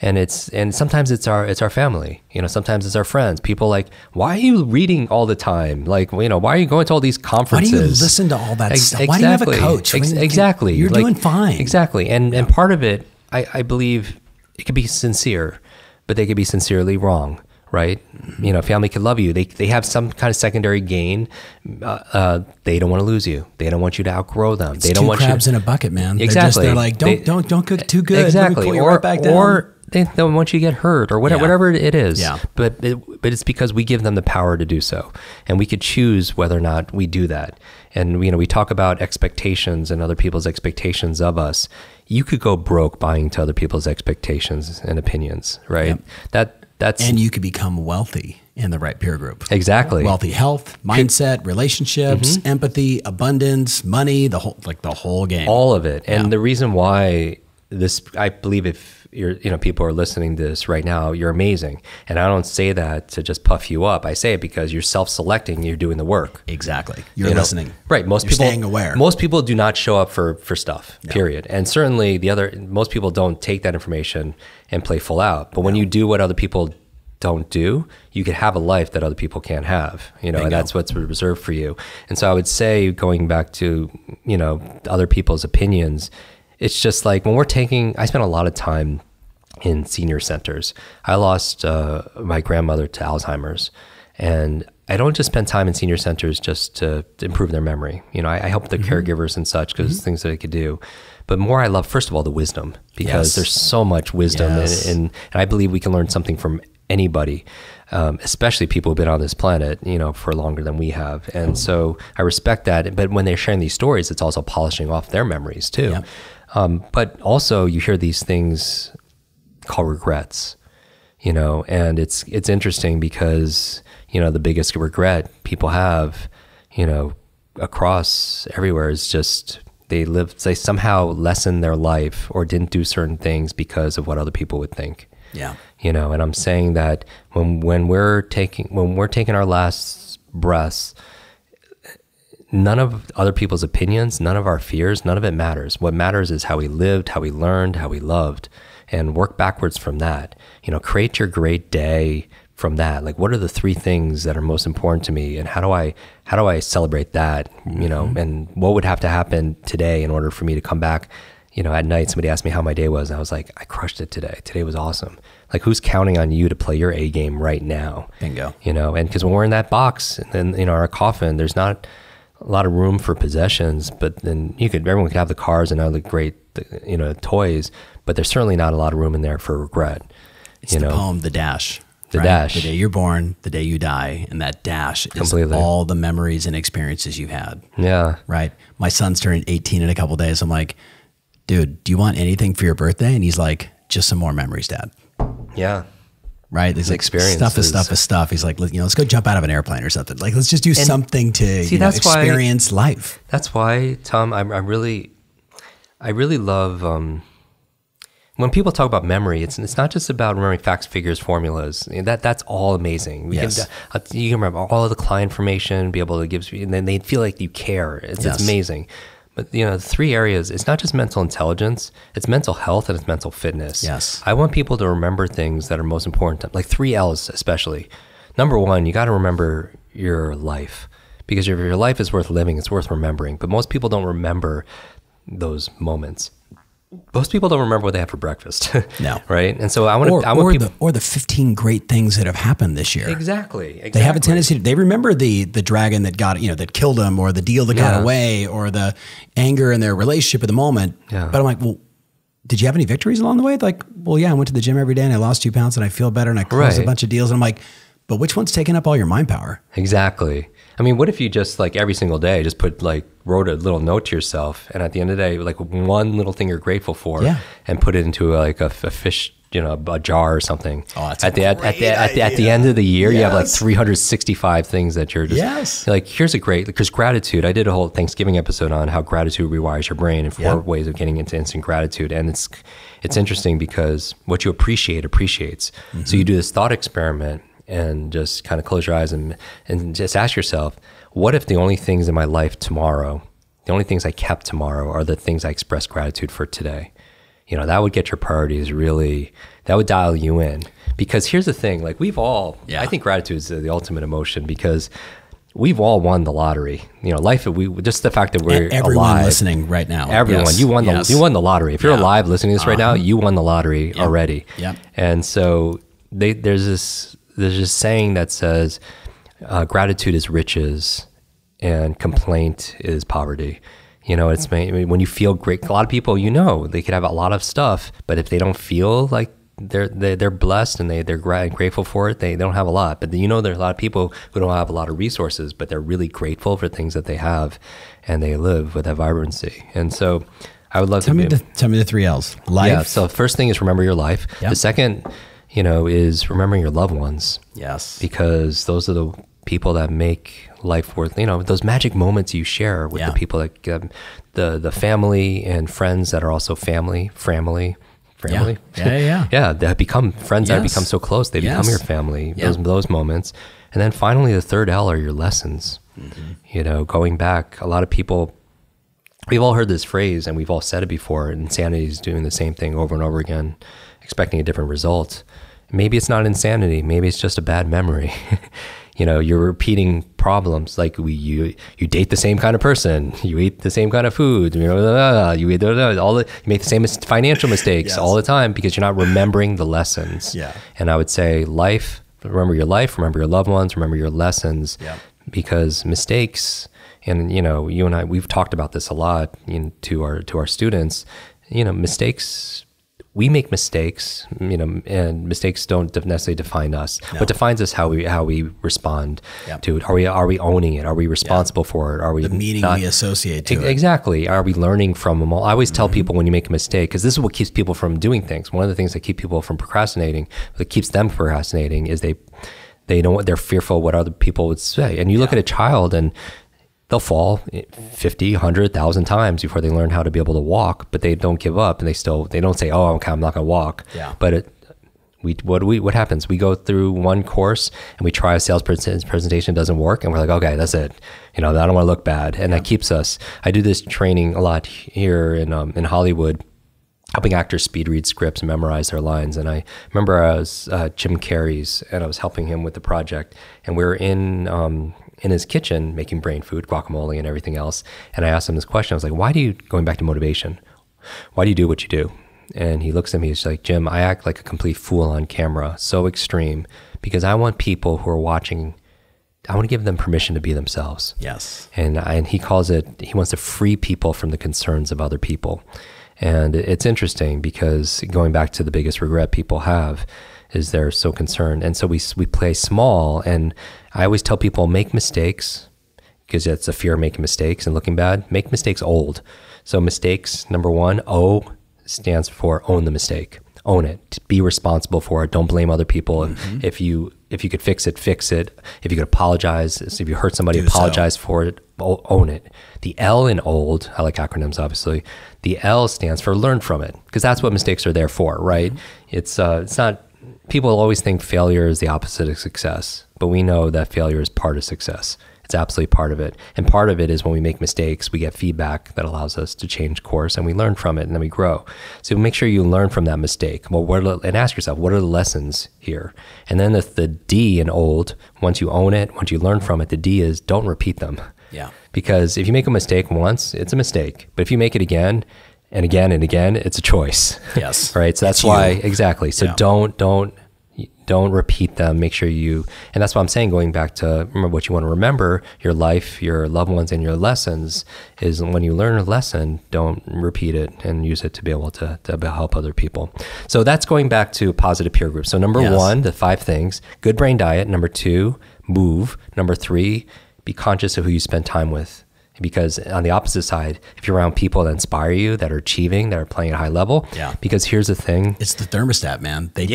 and sometimes it's our family, sometimes it's our friends. People like, why are you reading all the time? Like, why are you going to all these conferences? Why do you listen to all that stuff? Why do you have a coach? Exactly. You're doing fine. Exactly. And part of it, I believe it could be sincere, but they could be sincerely wrong, right? Family could love you. They have some kind of secondary gain. They don't want to lose you. They don't want you to outgrow them. They don't want crabs in a bucket, man. Exactly. They're like, don't cook too good. Exactly. Let me pull you right back down. Or they don't want you to get hurt or whatever it is. Yeah. But it's because we give them the power to do so. And we could choose whether or not we do that. And we talk about expectations and other people's expectations of us. You could go broke buying to other people's expectations and opinions, right? Yep. And you could become wealthy in the right peer group. Exactly. Wealthy health, mindset, relationships, empathy, abundance, money, the whole game. All of it. And the reason why I believe if people are listening to this right now, you're amazing. And I don't say that to just puff you up. I say it because you're self-selecting, you're doing the work. Exactly. You're listening. Right. You're staying aware. Most people do not show up for stuff, period. And certainly most people don't take that information and play full out. But when you do what other people don't do, you could have a life that other people can't have, and that's what's reserved for you. And so I would say, going back to, other people's opinions, it's just like I spent a lot of time in senior centers. I lost my grandmother to Alzheimer's, and I don't just spend time in senior centers just to improve their memory. I help the caregivers and such, because things that I could do. But more, I love, first of all, the wisdom, because there's so much wisdom, and I believe we can learn something from anybody, especially people who've been on this planet, for longer than we have. And so I respect that. But when they're sharing these stories, it's also polishing off their memories too. But also you hear these things called regrets, and it's interesting because, the biggest regret people have, across everywhere is just they somehow lessened their life or didn't do certain things because of what other people would think. Yeah. And I'm saying that when we're taking our last breaths, none of other people's opinions, none of our fears, none of it matters. What matters is how we lived, how we learned, how we loved, and work backwards from that. Create your great day from that. Like, what are the 3 things that are most important to me, and how do I celebrate that? And what would have to happen today in order for me to come back? At night, somebody asked me how my day was, and I was like, I crushed it today. Today was awesome. Like, who's counting on you to play your A game right now? Bingo. And because when we're in that box, and then, our coffin, there's not a lot of room for possessions, but then everyone could have the cars and all the great, toys, but there's certainly not a lot of room in there for regret. It's the poem, The Dash. The dash. The day you're born, the day you die, and that dash is all the memories and experiences you had. Yeah. Right. My son's turning 18 in a couple of days. I'm like, dude, do you want anything for your birthday? And he's like, just some more memories, Dad. Yeah. Right. There's like stuff is stuff. He's like, let's go jump out of an airplane or something. Like, let's just do something to experience life. That's why, Tom, I really love, when people talk about memory, it's not just about remembering facts, figures, formulas. That's all amazing. You can remember all of the client information, be able to give, and then they feel like you care. It's amazing. But the 3 areas, it's not just mental intelligence, it's mental health and it's mental fitness. Yes. I want people to remember things that are most important, like 3 L's especially. Number 1, you got to remember your life, because if your life is worth living, it's worth remembering. But most people don't remember those moments. Most people don't remember what they had for breakfast. No. Right? And so I want people, the 15 great things that have happened this year. Exactly. They have a tendency they remember the dragon that got, that killed them, or the deal that got away, or the anger in their relationship at the moment. Yeah. But I'm like, well, did you have any victories along the way? Like, well, yeah, I went to the gym every day and I lost 2 pounds and I feel better and I closed a bunch of deals. And I'm like, but which one's taking up all your mind power? Exactly. I mean, what if you just every single day just wrote a little note to yourself, and at the end of the day, one little thing you're grateful for, and put it into a fish, a jar or something. Oh, that's at the end of the year, you have 365 things that you're just here's because gratitude. I did a whole Thanksgiving episode on how gratitude rewires your brain and 4 ways of getting into instant gratitude, and it's interesting because what you appreciate appreciates. Mm-hmm. So you do this thought experiment and just kind of close your eyes and just ask yourself, what if the only things in my life tomorrow, the only things I kept tomorrow are the things I express gratitude for today? That would get your priorities that would dial you in. Because here's the thing, we've all, I think gratitude is the ultimate emotion, because we've all won the lottery. Life, just the fact that we're everyone alive. Listening right now. Everyone, you won the lottery. If you're alive listening to this right now, you won the lottery already. Yep. And so there's this saying that says, gratitude is riches and complaint is poverty. It's when you feel great. A lot of people, they could have a lot of stuff, but if they don't feel like they're blessed and they're grateful for it, they don't have a lot. But there's a lot of people who don't have a lot of resources, but they're really grateful for things that they have, and they live with that vibrancy. And so I would love tell me the 3 L's. Life. Yeah. So the first thing is remember your life. Yep. The second, is remembering your loved ones. Yes. Because those are the people that make life worth, those magic moments you share with the people that, the family and friends that are also family. Yeah. That become friends that become so close. They become your family, those moments. And then finally, the 3rd L are your lessons. Mm-hmm. Going back, a lot of people, we've all heard this phrase and we've all said it before, insanity is doing the same thing over and over again, expecting a different result. Maybe it's not insanity. Maybe it's just a bad memory. You know, you're repeating problems like you date the same kind of person, you eat the same kind of food, you know, you make the same financial mistakes all the time because you're not remembering the lessons. Yeah. And I would say remember your life, remember your loved ones, remember your lessons, because mistakes, and you know, you and I, we've talked about this a lot to our students. You know, mistakes. We make mistakes, you know, and mistakes don't necessarily define us. No. What defines us how we respond to it. Are we owning it? Are we responsible for it? Are we the meaning we associate to it? Exactly. Are we learning from them all? I always tell people when you make a mistake, because this is what keeps people from doing things. One of the things that keep people from procrastinating, that keeps them procrastinating, is they don't, they're fearful of what other people would say. And you look at a child and they'll fall 50, 100, 1,000 times before they learn how to be able to walk, but they don't give up, and they don't say, "Oh, okay, I'm not going to walk." Yeah. But what happens? We go through one course and we try a sales presentation, doesn't work, and we're like, "Okay, that's it. You know, I don't want to look bad," and that keeps us. I do this training a lot here in Hollywood, helping actors speed read scripts and memorize their lines. And I remember I was Jim Carrey's, and I was helping him with the project, and we were in his kitchen making brain food, guacamole and everything else. And I asked him this question. I was like, going back to motivation, why do you do what you do? And he looks at me, he's like, Jim, I act like a complete fool on camera, so extreme, because I want people who are watching, I want to give them permission to be themselves. Yes. And he calls it, he wants to free people from the concerns of other people. And it's interesting because going back to the biggest regret people have is they're so concerned. And so we play small, and I always tell people, make mistakes, because it's a fear of making mistakes and looking bad. Make mistakes old. So mistakes, number one, O stands for own the mistake. Own it. Be responsible for it. Don't blame other people. Mm-hmm. If you could fix it, fix it. If you could apologize, if you hurt somebody, apologize for it. Own it. The L in old, I like acronyms, obviously. The L stands for learn from it, because that's what mistakes are there for, right? Mm-hmm. It's not. People always think failure is the opposite of success, but we know that failure is part of success. It's absolutely part of it. And part of it is when we make mistakes, we get feedback that allows us to change course, and we learn from it, and then we grow. So make sure you learn from that mistake. Well, and ask yourself, what are the lessons here? And then the D in old, once you own it, once you learn from it, the D is don't repeat them. Yeah. Because if you make a mistake once, it's a mistake. But if you make it again and again and again, it's a choice. Yes. Right? So that's why, exactly. So don't repeat them. Make sure and that's what I'm saying, going back to remember what you want to remember, your life, your loved ones, and your lessons, is when you learn a lesson, don't repeat it and use it to be able to help other people. So that's going back to positive peer groups. So number one, the 5 things, good brain diet. Number 2, move. Number 3, be conscious of who you spend time with. Because on the opposite side, if you're around people that inspire you, that are achieving, that are playing at a high level, because here's the thing. It's the thermostat, man. Right?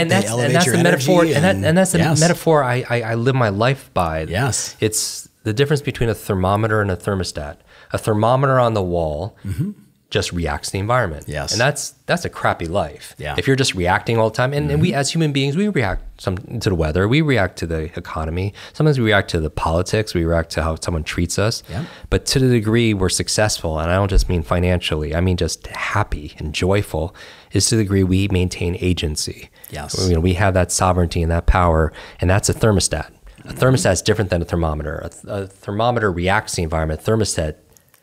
And that's the metaphor. And that's the metaphor I live my life by. Yes. It's the difference between a thermometer and a thermostat. A thermometer on the wall just reacts to the environment. Yes. And that's a crappy life. Yeah. If you're just reacting all the time, and we as human beings, we react to the weather, we react to the economy. Sometimes we react to the politics, we react to how someone treats us. Yeah. But to the degree we're successful, and I don't just mean financially, I mean just happy and joyful, is to the degree we maintain agency. Yes. We have that sovereignty and that power, and that's a thermostat. A thermostat is different than a thermometer. A thermometer reacts to the environment. A thermostat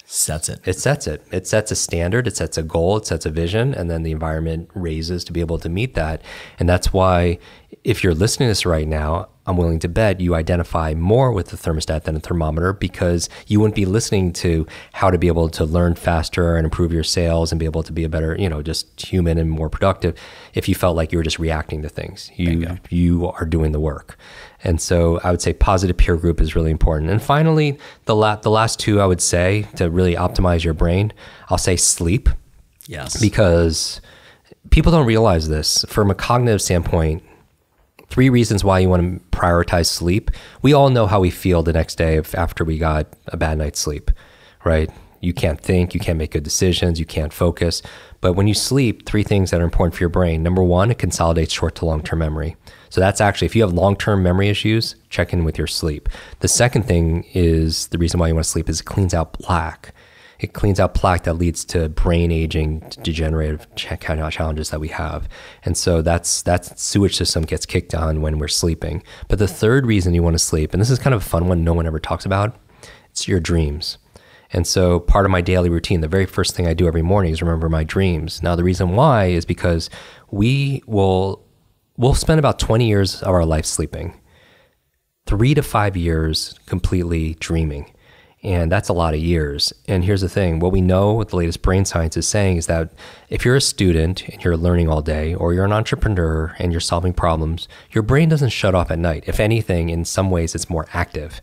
sets it. It sets it. It sets a standard. It sets a goal. It sets a vision, and then the environment raises to be able to meet that. And that's why, if you're listening to this right now, I'm willing to bet you identify more with the thermostat than a thermometer, because you wouldn't be listening to how to be able to learn faster and improve your sales and be able to be a better, just human and more productive if you felt like you were just reacting to things. You are doing the work. And so I would say positive peer group is really important. And finally, the last 2 I would say to really optimize your brain, I'll say sleep. Yes. Because people don't realize this. From a cognitive standpoint, 3 reasons why you want to prioritize sleep. We all know how we feel the next day after we got a bad night's sleep, right? You can't think, you can't make good decisions, you can't focus. But when you sleep, 3 things that are important for your brain. Number 1, it consolidates short to long-term memory. So that's actually, if you have long-term memory issues, check in with your sleep. The second thing is, the reason why you want to sleep is it cleans out plaque. It cleans out plaque that leads to brain aging, degenerative challenges that we have. And so that sewage system gets kicked on when we're sleeping. But the third reason you want to sleep, and this is kind of a fun one no one ever talks about, it's your dreams. And so part of my daily routine, the very first thing I do every morning is remember my dreams. Now, the reason why is because we'll spend about 20 years of our life sleeping, 3 to 5 years completely dreaming. And that's a lot of years. And here's the thing, what we know, what the latest brain science is saying is that if you're a student and you're learning all day, or you're an entrepreneur and you're solving problems, your brain doesn't shut off at night. If anything, in some ways, it's more active.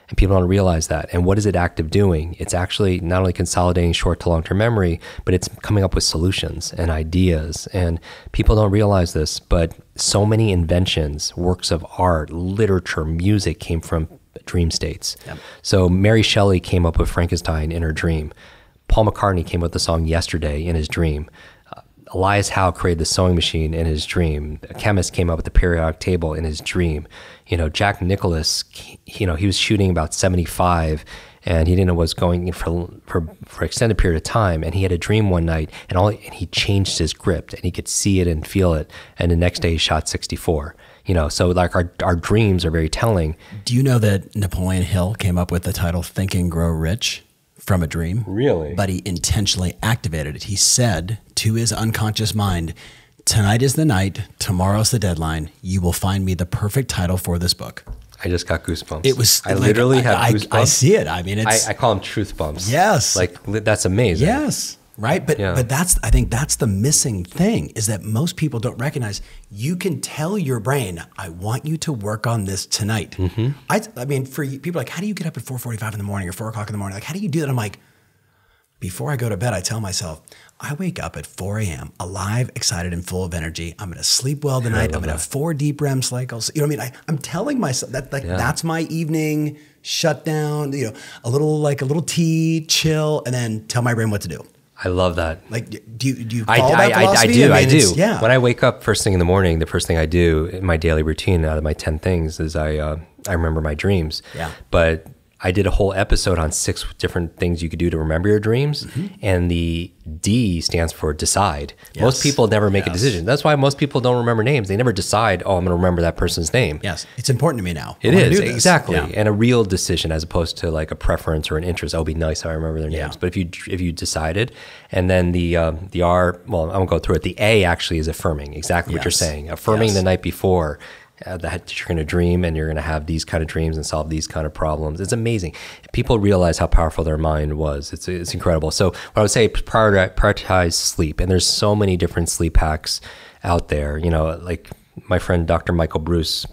And people don't realize that. And what is it active doing? It's actually not only consolidating short to long-term memory, but it's coming up with solutions and ideas. And people don't realize this, but so many inventions, works of art, literature, music came from dream states. Yep. So Mary Shelley came up with Frankenstein in her dream. Paul McCartney came up with the song Yesterday in his dream. Elias Howe created the sewing machine in his dream. A chemist came up with the periodic table in his dream. Jack Nicklaus, he was shooting about 75 and he didn't know what was going for extended period of time. And he had a dream one night and he changed his grip and he could see it and feel it. And the next day he shot 64. So like our dreams are very telling. Do you know that Napoleon Hill came up with the title Think and Grow Rich from a dream? Really? But he intentionally activated it. He said to his unconscious mind, tonight is the night, tomorrow's the deadline. You will find me the perfect title for this book. I just got goosebumps. It was. I literally have goosebumps. I see it. I mean, I call them truth bumps. Yes. Like that's amazing. Yes. Right. But I think that's the missing thing is that most people don't recognize you can tell your brain, I want you to work on this tonight. Mm-hmm. I mean, for people like, how do you get up at 4:45 in the morning or 4 o'clock in the morning? Like, how do you do that? I'm like, before I go to bed, I tell myself, I wake up at 4 a.m. alive, excited, and full of energy. I'm going to sleep well tonight. I'm going to have 4 deep REM cycles. You know what I mean? I'm telling myself that that's my evening shutdown, a little tea, chill, and then tell my brain what to do. I love that. Like, do you follow that philosophy? I do. Yeah. When I wake up first thing in the morning, the first thing I do in my daily routine out of my 10 things is I remember my dreams. Yeah. But I did a whole episode on 6 different things you could do to remember your dreams. Mm-hmm. And the D stands for decide. Yes. Most people never make a decision. That's why most people don't remember names. They never decide, I'm going to remember that person's name. Yes. It's important to me now. It is, exactly. Yeah. And a real decision as opposed to like a preference or an interest. Oh, it'd be nice if I remember their names. But if you decided, and then the R, well, I won't go through it. The A actually is affirming, exactly what you're saying. Affirming the night before. That you're going to dream and you're going to have these kind of dreams and solve these kind of problems. It's amazing. People realize how powerful their mind was. It's incredible. So what I would say, prioritize sleep. And there's so many different sleep hacks out there. Like my friend, Dr. Michael Bruce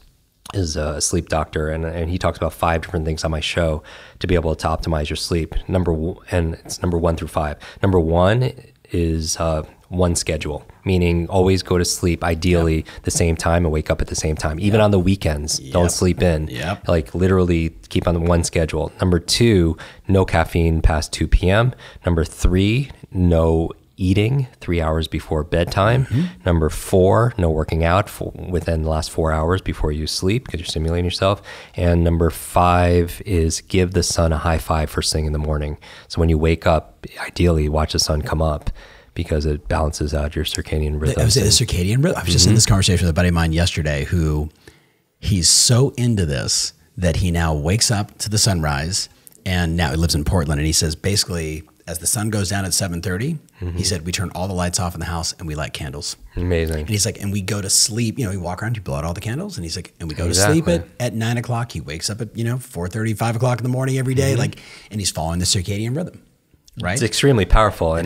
is a sleep doctor and he talks about 5 different things on my show to be able to optimize your sleep. And it's number 1 through 5. Number 1 is one schedule, meaning always go to sleep ideally the same time and wake up at the same time. Even on the weekends, don't sleep in. Like literally keep on the one schedule. Number 2, no caffeine past 2 p.m. Number 3, no eating 3 hours before bedtime. Mm-hmm. Number 4, no working out within the last 4 hours before you sleep because you're stimulating yourself. And number 5 is give the sun a high five first thing in the morning. So when you wake up, ideally watch the sun come up, because it balances out your circadian rhythm. The circadian rhythm. I was just in this conversation with a buddy of mine yesterday who he's so into this that he now wakes up to the sunrise, and now he lives in Portland, and he says basically as the sun goes down at 7:30, he said we turn all the lights off in the house and we light candles. Amazing. And he's like, and we go to sleep, we walk around, you blow out all the candles, and he's like, and we go to sleep at 9 o'clock. He wakes up at 4:30, 5 o'clock in the morning every day, and he's following the circadian rhythm, right? It's extremely powerful.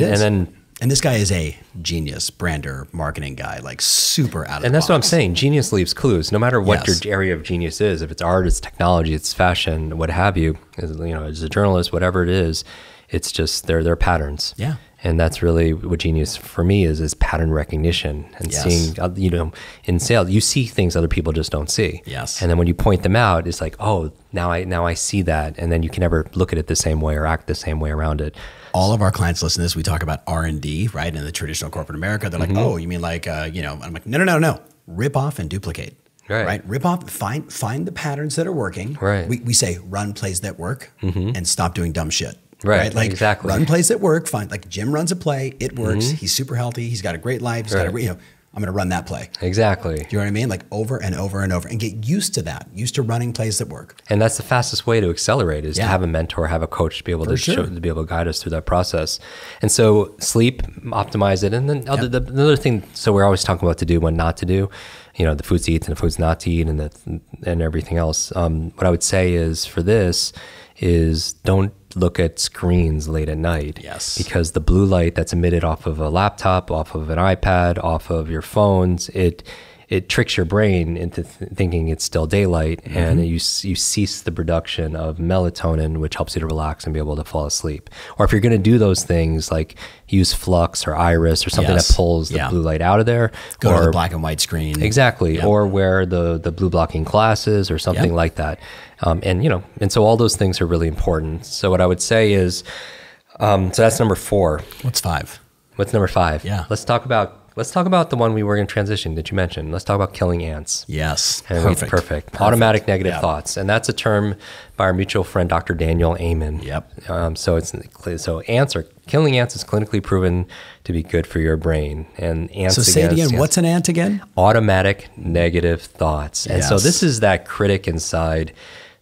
And this guy is a genius brander, marketing guy, like super out of the box. And that's what I'm saying. Genius leaves clues. No matter what your area of genius is, if it's art, it's technology, it's fashion, what have you, as a journalist, whatever it is, it's just they're patterns. Yeah. And that's really what genius for me is pattern recognition and seeing, in sales, you see things other people just don't see. Yes. And then when you point them out, it's like, oh, now I see that. And then you can never look at it the same way or act the same way around it. All of our clients listen to this. We talk about R&D, right? In the traditional corporate America, they're like, oh, you mean like, I'm like, no. Rip off and duplicate. Right. Rip off, find the patterns that are working. Right. We say run plays that work and stop doing dumb shit. Right, Like exactly. run plays that work, fine. Like Jim runs a play, it works. He's super healthy. He's got a great life. He's got a, I'm going to run that play. Exactly. Do you know what I mean? Like over and over and over, and get used to that, used to running plays that work. And that's the fastest way to accelerate is to have a mentor, have a coach to be able to be able to guide us through that process. And so sleep, optimize it. And then the other thing, so we're always talking about to do, what not to do, the foods to eat and the foods not to eat and everything else. What I would say is for this is don't look at screens late at night. Yes. Because the blue light that's emitted off of a laptop, off of an iPad, off of your phones, it tricks your brain into thinking it's still daylight, and you cease the production of melatonin, which helps you to relax and be able to fall asleep. Or if you're going to do those things, like use Flux or Iris or something that pulls the blue light out of there. Go to the black and white screen. Exactly. Yep. Or wear the blue blocking glasses or something like that. And so all those things are really important. So what I would say is, so that's number 4. What's 5? What's number 5? Yeah. Let's talk about the one we were going to transition that you mentioned. Let's talk about killing ants. Yes. Perfect. Automatic negative thoughts. And that's a term by our mutual friend, Dr. Daniel Amen. Yep. So killing ants is clinically proven to be good for your brain. And ants. So say it again. What's an ant again? Automatic negative thoughts. And so this is that critic inside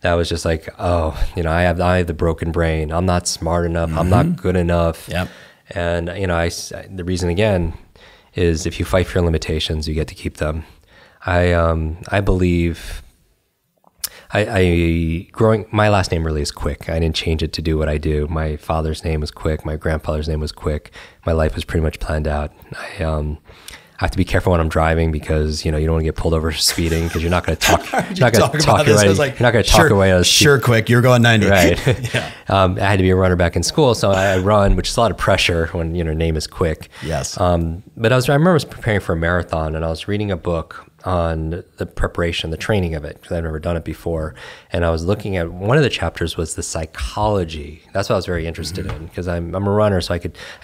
that was just like, I have the broken brain. I'm not smart enough. I'm not good enough. Yep. And the reason again is if you fight for your limitations, you get to keep them. I believe my last name really is Kwik. I didn't change it to do what I do. My father's name was Kwik. My grandfather's name was Kwik. My life was pretty much planned out. I have to be careful when I'm driving because you don't want to get pulled over speeding because you're not going to talk. You're not going to talk your way. You're not going to talk away. Sure, Kwik. You're going 90. Right. I had to be a runner back in school, so I run, which is a lot of pressure when name is Kwik. Yes. But I remember I was preparing for a marathon, and I was reading a book on the preparation, the training of it, because I've never done it before. And I was looking at one of the chapters was the psychology. That's what I was very interested in because I'm a runner, so I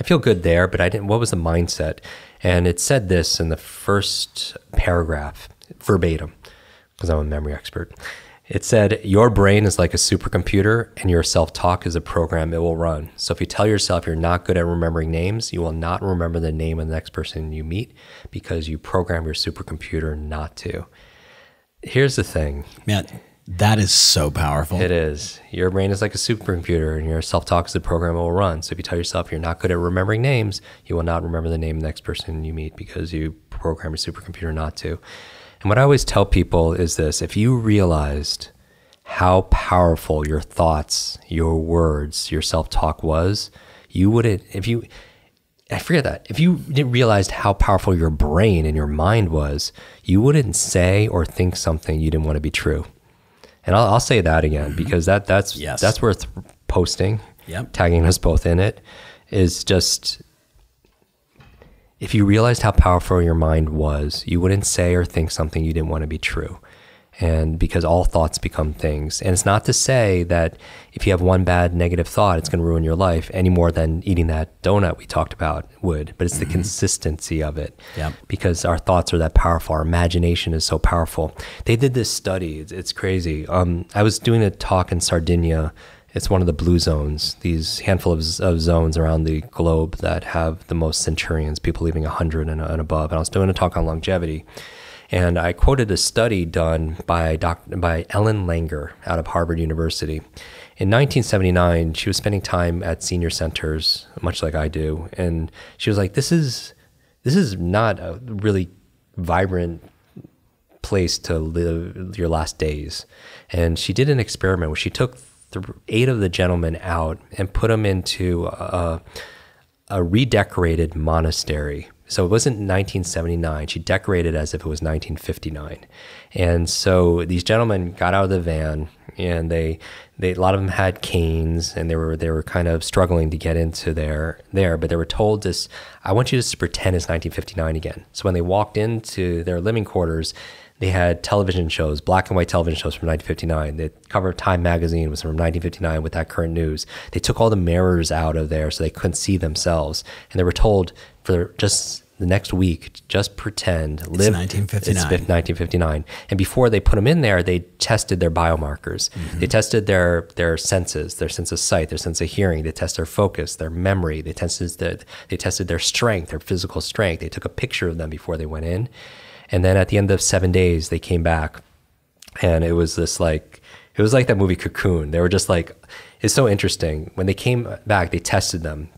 feel good there, but what was the mindset? And it said this in the first paragraph, verbatim, because I'm a memory expert. It said, your brain is like a supercomputer and your self-talk is a program it will run. So if you tell yourself you're not good at remembering names, you will not remember the name of the next person you meet because you program your supercomputer not to. Here's the thing. Man, that is so powerful. It is. Your brain is like a supercomputer and your self-talk is the program it will run. So if you tell yourself you're not good at remembering names, you will not remember the name of the next person you meet because you program your supercomputer not to. And what I always tell people is this: if you realized how powerful your thoughts, your words, your self-talk was, you wouldn't, if you didn't realize how powerful your brain and your mind was, you wouldn't say or think something you didn't want to be true. And I'll say that again because that's worth posting, tagging us both in it, is just, if you realized how powerful your mind was, you wouldn't say or think something you didn't want to be true. And because all thoughts become things. And it's not to say that if you have one bad negative thought, it's going to ruin your life any more than eating that donut we talked about would. But it's the consistency of it. Because our thoughts are that powerful. Our imagination is so powerful. They did this study. It's crazy. I was doing a talk in Sardinia. It's one of the blue zones, these handful of zones around the globe that have the most centurions, people living 100 and above. And I was doing a talk on longevity. And I quoted a study done by Ellen Langer out of Harvard University. In 1979, she was spending time at senior centers, much like I do. And she was like, this is not a really vibrant place to live your last days. And she did an experiment where she took 8 of the gentlemen out and put them into a redecorated monastery. So it wasn't 1979. She decorated as if it was 1959. And so these gentlemen got out of the van and they a lot of them had canes and they were kind of struggling to get into there, but they were told this, I want you to pretend it's 1959 again. So when they walked into their living quarters, they had television shows, black and white television shows from 1959. The cover of Time magazine was from 1959 with that current news. They took all the mirrors out of there so they couldn't see themselves. And they were told for just the next week, just pretend, live. It's 1959. It's 1959. And before they put them in there, they tested their biomarkers. They tested their senses, their sense of sight, their sense of hearing. They tested their focus, their memory. They tested their strength, their physical strength. They took a picture of them before they went in. And then at the end of 7 days, they came back. And it was like that movie Cocoon. They were just like, it's so interesting. When they came back, they tested them.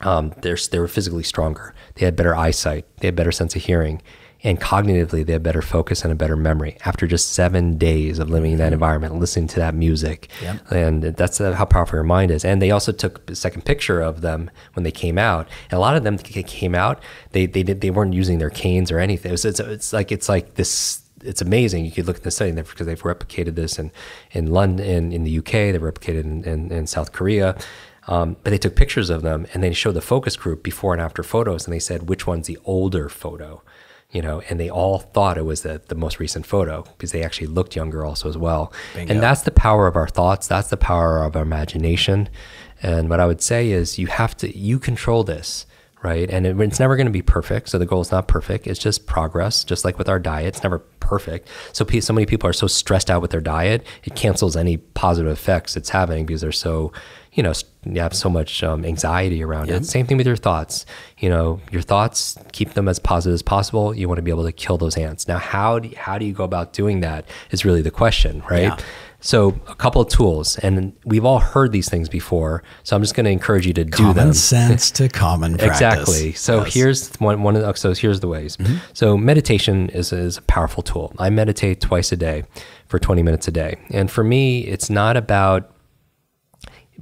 They were physically stronger. They had better eyesight. They had better sense of hearing. And cognitively, they had better focus and a better memory after just 7 days of living in that environment, listening to that music. Yep. And that's how powerful your mind is. And they also took a second picture of them when they came out. And a lot of them came out, they weren't using their canes or anything. It's like this. It's amazing. You could look at the study because they've replicated this in London, in the UK. They replicated in South Korea. But they took pictures of them and they showed the focus group before and after photos, and they said which one's the older photo, and they all thought it was the most recent photo because they actually looked younger also as well. Bingo. And that's the power of our thoughts. That's the power of our imagination. And what I would say is you control this. Right. And it's never going to be perfect. So the goal is not perfect. It's just progress, just like with our diet. It's never perfect. So many people are so stressed out with their diet, it cancels any positive effects it's having because they're so, you have so much anxiety around it. Same thing with your thoughts. Your thoughts, keep them as positive as possible. You want to be able to kill those ants. Now, how do you go about doing that is really the question, right? Yeah. So a couple of tools, and we've all heard these things before. So I'm just going to encourage you to do them. Common sense to common practice. Exactly. So here's here's the ways. So meditation is a powerful tool. I meditate twice a day for 20 minutes a day. And for me, it's not about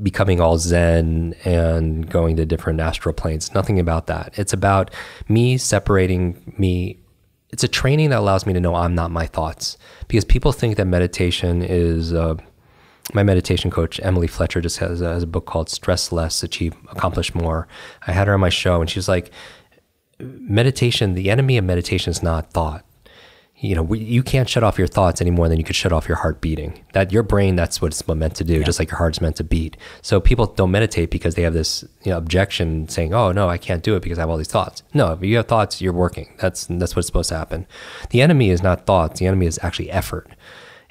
becoming all Zen and going to different astral planes. Nothing about that. It's about me separating me. It's a training that allows me to know I'm not my thoughts, because people think that meditation is, my meditation coach, Emily Fletcher, just has a book called Stress Less, Accomplish More. I had her on my show and she's like, meditation, the enemy of meditation is not thought. You can't shut off your thoughts any more than you could shut off your heart beating. That your brain, that's what it's meant to do, just like your heart's meant to beat. So people don't meditate because they have this objection saying, oh no, I can't do it because I have all these thoughts. No, if you have thoughts, you're working. That's what's supposed to happen. The enemy is not thoughts. The enemy is actually effort.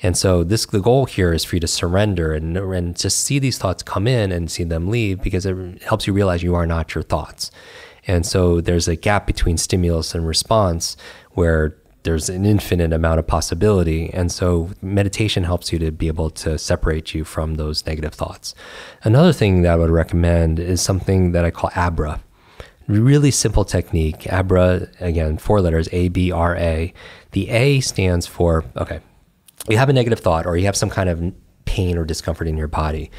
And so the goal here is for you to surrender and just see these thoughts come in and see them leave, because it helps you realize you are not your thoughts. And so there's a gap between stimulus and response where there's an infinite amount of possibility. And so meditation helps you to be able to separate you from those negative thoughts. Another thing that I would recommend is something that I call ABRA. Really simple technique. ABRA, again, 4 letters, A-B-R-A. The A stands for, okay, you have a negative thought or you have some kind of pain or discomfort in your body.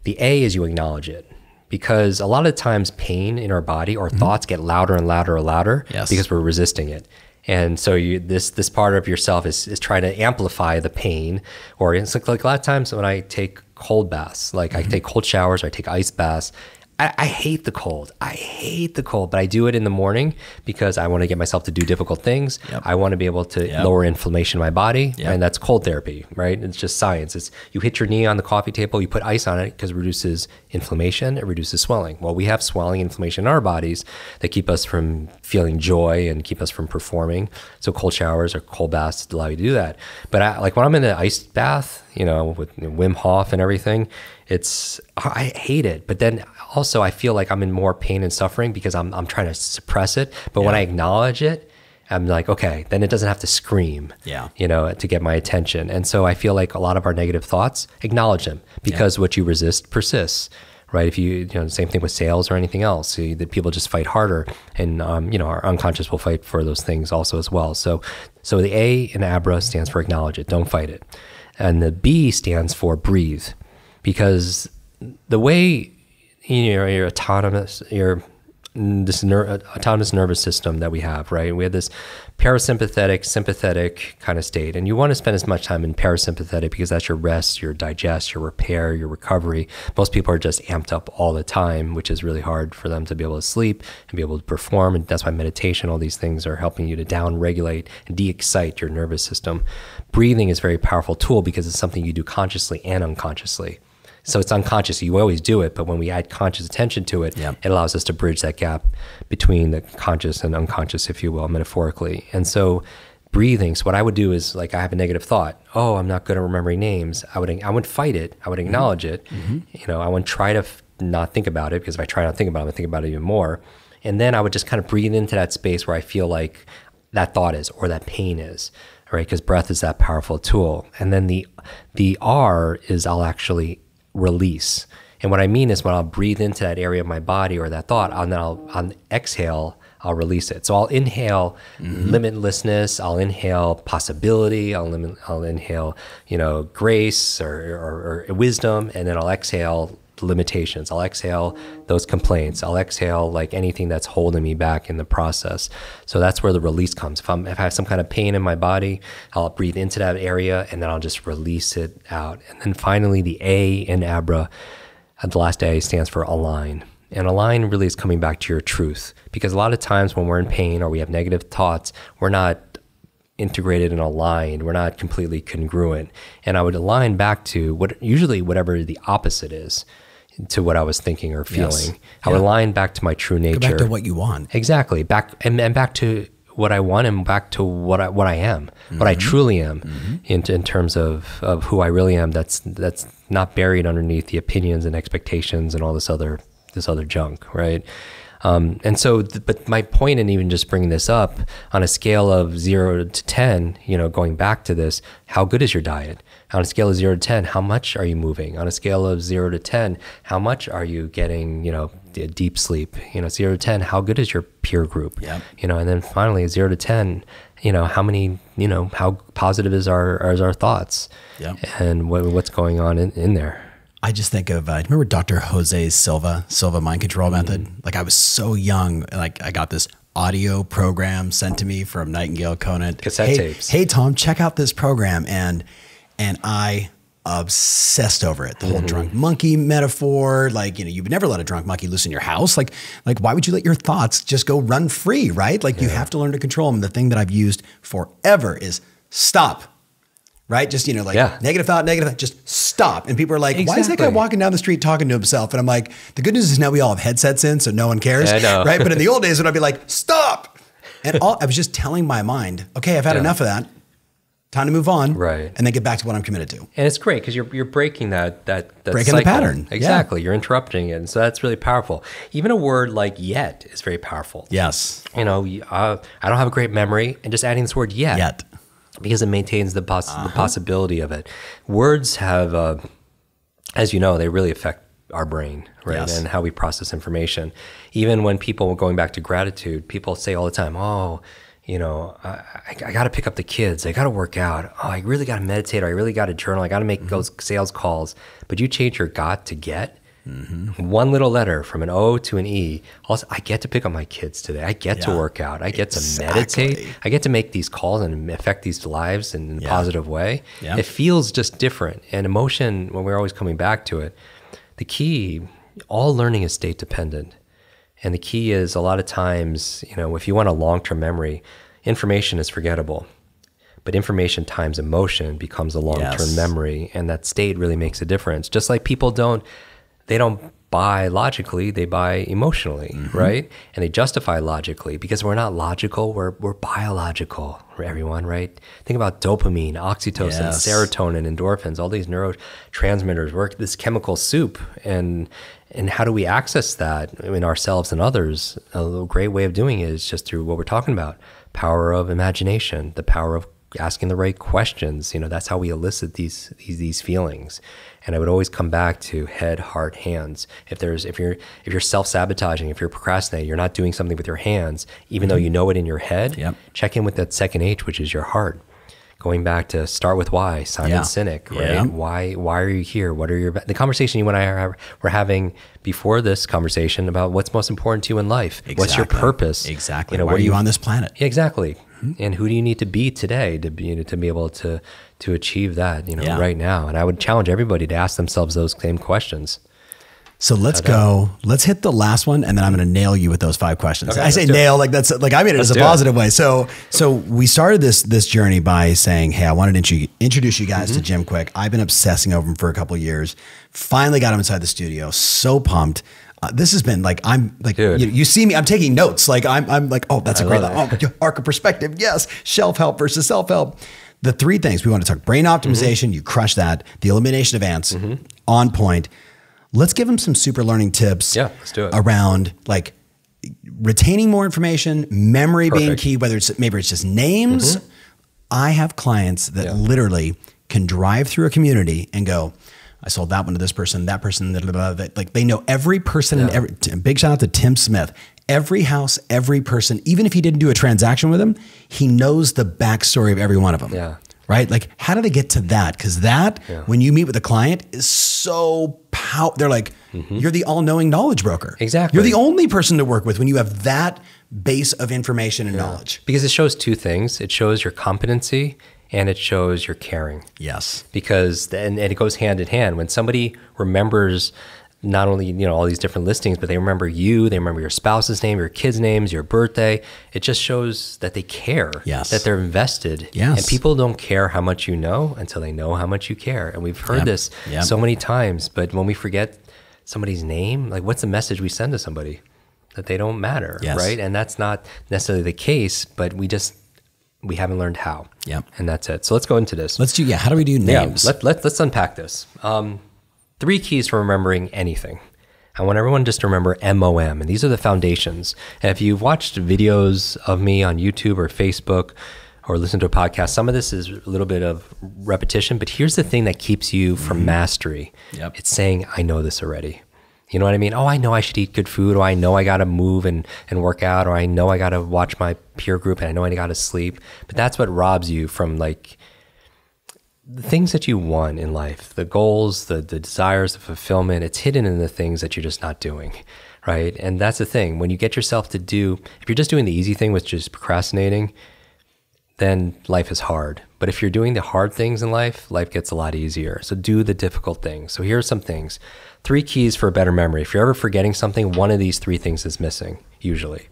The A is you acknowledge it. Because a lot of times pain in our body or thoughts get louder and louder and louder because we're resisting it. And so this part of yourself is trying to amplify the pain. Or it's like a lot of times when I take cold baths, like I take cold showers or I take ice baths, I hate the cold. I hate the cold, but I do it in the morning because I want to get myself to do difficult things. I want to be able to lower inflammation in my body, and that's cold therapy, right? It's just science. It's you hit your knee on the coffee table, you put ice on it because it reduces inflammation, it reduces swelling. Well, we have swelling, inflammation in our bodies that keep us from feeling joy and keep us from performing. So cold showers or cold baths allow you to do that. But like when I'm in an ice bath, with Wim Hof and everything, I hate it. But then also I feel like I'm in more pain and suffering because I'm trying to suppress it. But when I acknowledge it, I'm like, okay, then it doesn't have to scream, to get my attention. And so I feel like a lot of our negative thoughts, acknowledge them, because what you resist persists, right? If same thing with sales or anything else, that people just fight harder, and our unconscious will fight for those things also as well. So the A in ABRA stands for acknowledge it, don't fight it. And the B stands for breathe, because the way your autonomous nervous system that we have, right? We have this parasympathetic, sympathetic kind of state, and you want to spend as much time in parasympathetic because that's your rest, your digest, your repair, your recovery. Most people are just amped up all the time, which is really hard for them to be able to sleep and be able to perform. And that's why meditation, all these things are helping you to down-regulate and de-excite your nervous system. Breathing is a very powerful tool because it's something you do consciously and unconsciously. So it's unconscious. You always do it, but when we add conscious attention to it, Yep. it allows us to bridge that gap between the conscious and unconscious, if you will, metaphorically. And so breathing. So what I would do is, like, I have a negative thought. Oh, I'm not good at remembering names. I would fight it. I would acknowledge it. You know, I wouldn't try to not think about it, because if I try not to think about it, I'm gonna think about it even more. And then I would just kind of breathe into that space where I feel like that thought is, or that pain is, right? Because breath is that powerful tool. And then the R is, I'll actually release. And what I mean is, when I'll breathe into that area of my body or that thought, and then on exhale, I'll release it. So I'll inhale limitlessness, I'll inhale possibility, I'll inhale, you know, grace or wisdom, and then I'll exhale limitations. I'll exhale those complaints. I'll exhale like anything that's holding me back in the process. So that's where the release comes. If I have some kind of pain in my body, I'll breathe into that area and then I'll just release it out. And then finally, the A in ABRA, the last A, stands for align. And align really is coming back to your truth, because a lot of times when we're in pain or we have negative thoughts, we're not integrated and aligned. We're not completely congruent. And I would align back to usually whatever the opposite is to what I was thinking or feeling. Yes. I would align back to my true nature. Go back to what you want. Exactly. Back and back to what I want, and back to what I am, what I truly am, in terms of who I really am. That's not buried underneath the opinions and expectations and all this other junk, right? And so, but my point in even just bringing this up, on a scale of 0 to 10, you know, going back to this, how good is your diet? On a scale of 0 to 10, how much are you moving? On a scale of 0 to 10, how much are you getting, you know, deep sleep? You know, 0 to 10, how good is your peer group? Yep. You know, and then finally 0 to 10, you know, how many, you know, how positive is our thoughts? Yep. And what's going on in there? I just think of, remember Dr. Jose Silva mind control method? Like, I was so young, like I got this audio program sent to me from Nightingale Conant. Cassette tapes. Hey, Tom, check out this program. And I obsessed over it. The whole drunk monkey metaphor. Like, you know, you would never let a drunk monkey loose in your house. Like why would you let your thoughts just go run free, right? Like, you have to learn to control them. The thing that I've used forever is stop. Right? Just, you know, like negative thought, just stop. And people are like, why is that guy walking down the street talking to himself? And I'm like, the good news is now we all have headsets in, so no one cares. Yeah, I know. Right? But in the old days, when I'd be like, stop. And I was just telling my mind, okay, I've had enough of that. Time to move on. Right. And then get back to what I'm committed to. And it's great because you're breaking that breaking cycle. the pattern. Exactly. You're interrupting it. And so that's really powerful. Even a word like yet is very powerful. Yes. You know, I don't have a great memory, and just adding this word yet. Because it maintains the possibility of it. Words have, as you know, they really affect our brain, right? Yes. And how we process information. Even when people, going back to gratitude, people say all the time, oh, you know, I got to pick up the kids. I got to work out. Oh, I really got to meditate. Or I really got to journal. I got to make those sales calls. But you change your got to get. One little letter from an O to an E. Also, I get to pick up my kids today. I get to work out. I get to meditate. I get to make these calls and affect these lives in a positive way. It feels just different. And emotion, when we're always coming back to it, the key, all learning is state dependent. And the key is, a lot of times, you know, if you want a long-term memory, information is forgettable. But information times emotion becomes a long-term memory. And that state really makes a difference. Just like people don't buy logically, they buy emotionally, right? And they justify logically, because we're not logical, we're biological, everyone, right? Think about dopamine, oxytocin, serotonin, endorphins, all these neurotransmitters work this chemical soup. And how do we access that in ourselves and others? A great way of doing it is just through what we're talking about: power of imagination, the power of asking the right questions. You know, that's how we elicit these feelings. And I would always come back to head, heart, hands. If you're self-sabotaging, if you're procrastinating, you're not doing something with your hands, even though you know it in your head, check in with that second H, which is your heart. Going back to start with why, Simon Sinek, right? Why are you here? What are the conversation you and I were having before this conversation about what's most important to you in life? What's your purpose? Exactly. You know, why are you on this planet? Exactly. And who do you need to be today to be able to achieve that, you know, right now? And I would challenge everybody to ask themselves those same questions. So let's go. Let's hit the last one, and then I'm going to nail you with those 5 questions. Okay, I say nail like that's like I made it as a positive way. So we started this journey by saying, hey, I wanted to introduce you guys to Jim Kwik. I've been obsessing over him for a couple of years. Finally got him inside the studio. So pumped. This has been like, I'm like, you see me, I'm taking notes. Like I'm like, oh, that's a great arc of perspective. Yes. Shelf help versus self-help. The 3 things we want to talk: brain optimization. You crush that. The elimination of ants, on point. Let's give them some super learning tips. Yeah, let's do it. Around like retaining more information, memory being key, whether it's maybe it's just names. I have clients that literally can drive through a community and go, I sold that one to this person, that person, like they know every person and every, big shout out to Tim Smith. Every house, every person, even if he didn't do a transaction with them, he knows the backstory of every one of them. Yeah. Right? Like, how do they get to that? Because that, when you meet with a client, is so powerful. They're like, you're the all-knowing knowledge broker. Exactly. You're the only person to work with when you have that base of information and knowledge. Because it shows 2 things. It shows your competency and it shows your caring. Yes. Because, and it goes hand in hand. When somebody remembers not only, all these different listings, but they remember you, they remember your spouse's name, your kids' names, your birthday. It just shows that they care, that they're invested. Yes. And people don't care how much you know until they know how much you care. And we've heard this so many times, but when we forget somebody's name, like what's the message we send to somebody? That they don't matter, right? And that's not necessarily the case, but we haven't learned how. And that's it. So let's go into this. Let's do, how do we do names? Let's unpack this. 3 keys for remembering anything. I want everyone just to remember MOM, and these are the foundations. And if you've watched videos of me on YouTube or Facebook or listened to a podcast, some of this is a little bit of repetition, but here's the thing that keeps you from mastery. It's saying, I know this already. You know what I mean? Oh, I know I should eat good food, or I know I got to move and work out, or I know I got to watch my peer group, and I know I got to sleep. But that's what robs you from like the things that you want in life, the goals, the desires, the fulfillment. It's hidden in the things that you're just not doing, right? And that's the thing. When you get yourself to do, if you're just doing the easy thing, which is procrastinating, then life is hard. But if you're doing the hard things in life, life gets a lot easier. So do the difficult things. So here are some things. 3 keys for a better memory. If you're ever forgetting something, one of these 3 things is missing, usually.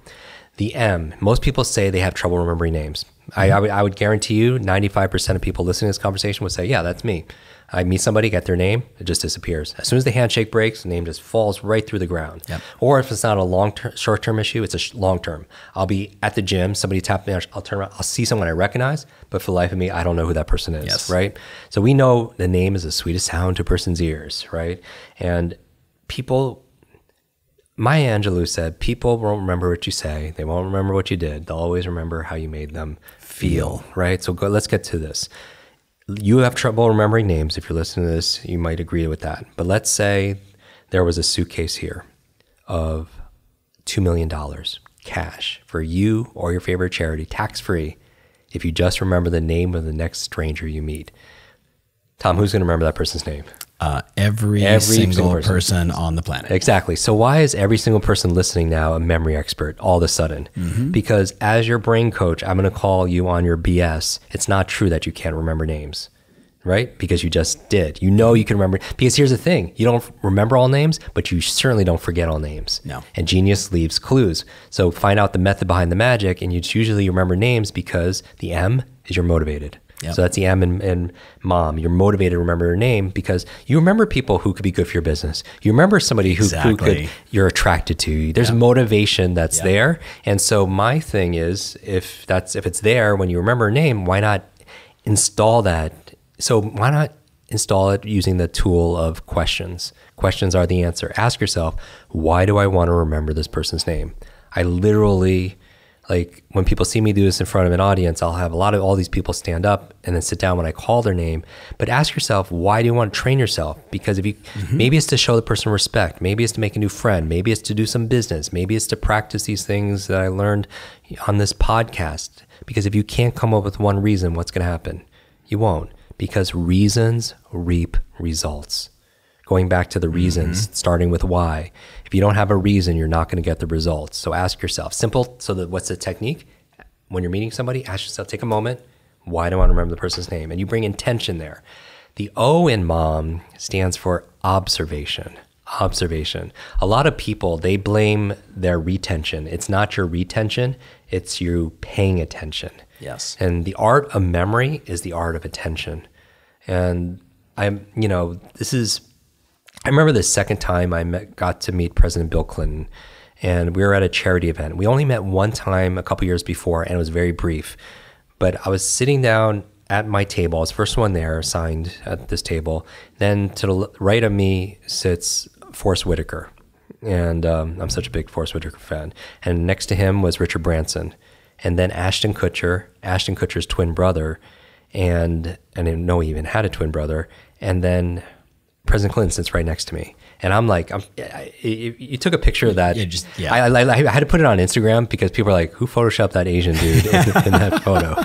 The M, most people say they have trouble remembering names. I would guarantee you 95% of people listening to this conversation would say, yeah, that's me. I meet somebody, get their name, it just disappears. As soon as the handshake breaks, the name just falls right through the ground. Or if it's not a short-term issue, it's a long-term. I'll be at the gym, somebody tapped me, I'll turn around, I'll see someone I recognize, but for the life of me, I don't know who that person is, right? So we know the name is the sweetest sound to a person's ears, right? And people, Maya Angelou said, people won't remember what you say, they won't remember what you did, they'll always remember how you made them feel, right? So let's get to this. You have trouble remembering names. If you're listening to this, you might agree with that. But let's say there was a suitcase here of $2 million cash for you or your favorite charity, tax-free, if you just remember the name of the next stranger you meet. Tom, who's going to remember that person's name? Every single person on the planet. Exactly. So why is every single person listening now a memory expert all of a sudden? Because as your brain coach, I'm going to call you on your BS. It's not true that you can't remember names, right? Because you just did. You know you can remember. Because here's the thing. You don't remember all names, but you certainly don't forget all names. No. And genius leaves clues. So find out the method behind the magic, and you usually remember names because the M is you're motivated. So that's the M in mom. You're motivated to remember your name because you remember people who could be good for your business. You remember somebody who could, you're attracted to. There's motivation that's there. And so my thing is, if it's there when you remember a name, why not install that? So why not install it using the tool of questions? Questions are the answer. Ask yourself, why do I want to remember this person's name? I literally, like when people see me do this in front of an audience, I'll have all these people stand up and then sit down when I call their name. But ask yourself, why do you want to train yourself? Because if you, maybe it's to show the person respect. Maybe it's to make a new friend. Maybe it's to do some business. Maybe it's to practice these things that I learned on this podcast. Because if you can't come up with one reason, what's going to happen? You won't. Because reasons reap results. Going back to the reasons, starting with why. If you don't have a reason, you're not going to get the results. So ask yourself, simple. So what's the technique? When you're meeting somebody, ask yourself, take a moment. Why do I want to remember the person's name? And you bring intention there. The O in mom stands for observation. observation. A lot of people, they blame their retention. It's not your retention, it's you paying attention. Yes. And the art of memory is the art of attention. And I remember the second time I got to meet President Bill Clinton, and we were at a charity event. We only met one time a couple years before, and it was very brief. But I was sitting down at my table. I was the first one there, assigned at this table. Then to the right of me sits Forrest Whitaker, and I'm such a big Forrest Whitaker fan. And next to him was Richard Branson, and then Ashton Kutcher, Ashton Kutcher's twin brother, and I didn't know he even had a twin brother. And then President Clinton sits right next to me. And I'm like, you took a picture of that. I had to put it on Instagram because people are like, who photoshopped that Asian dude in that photo?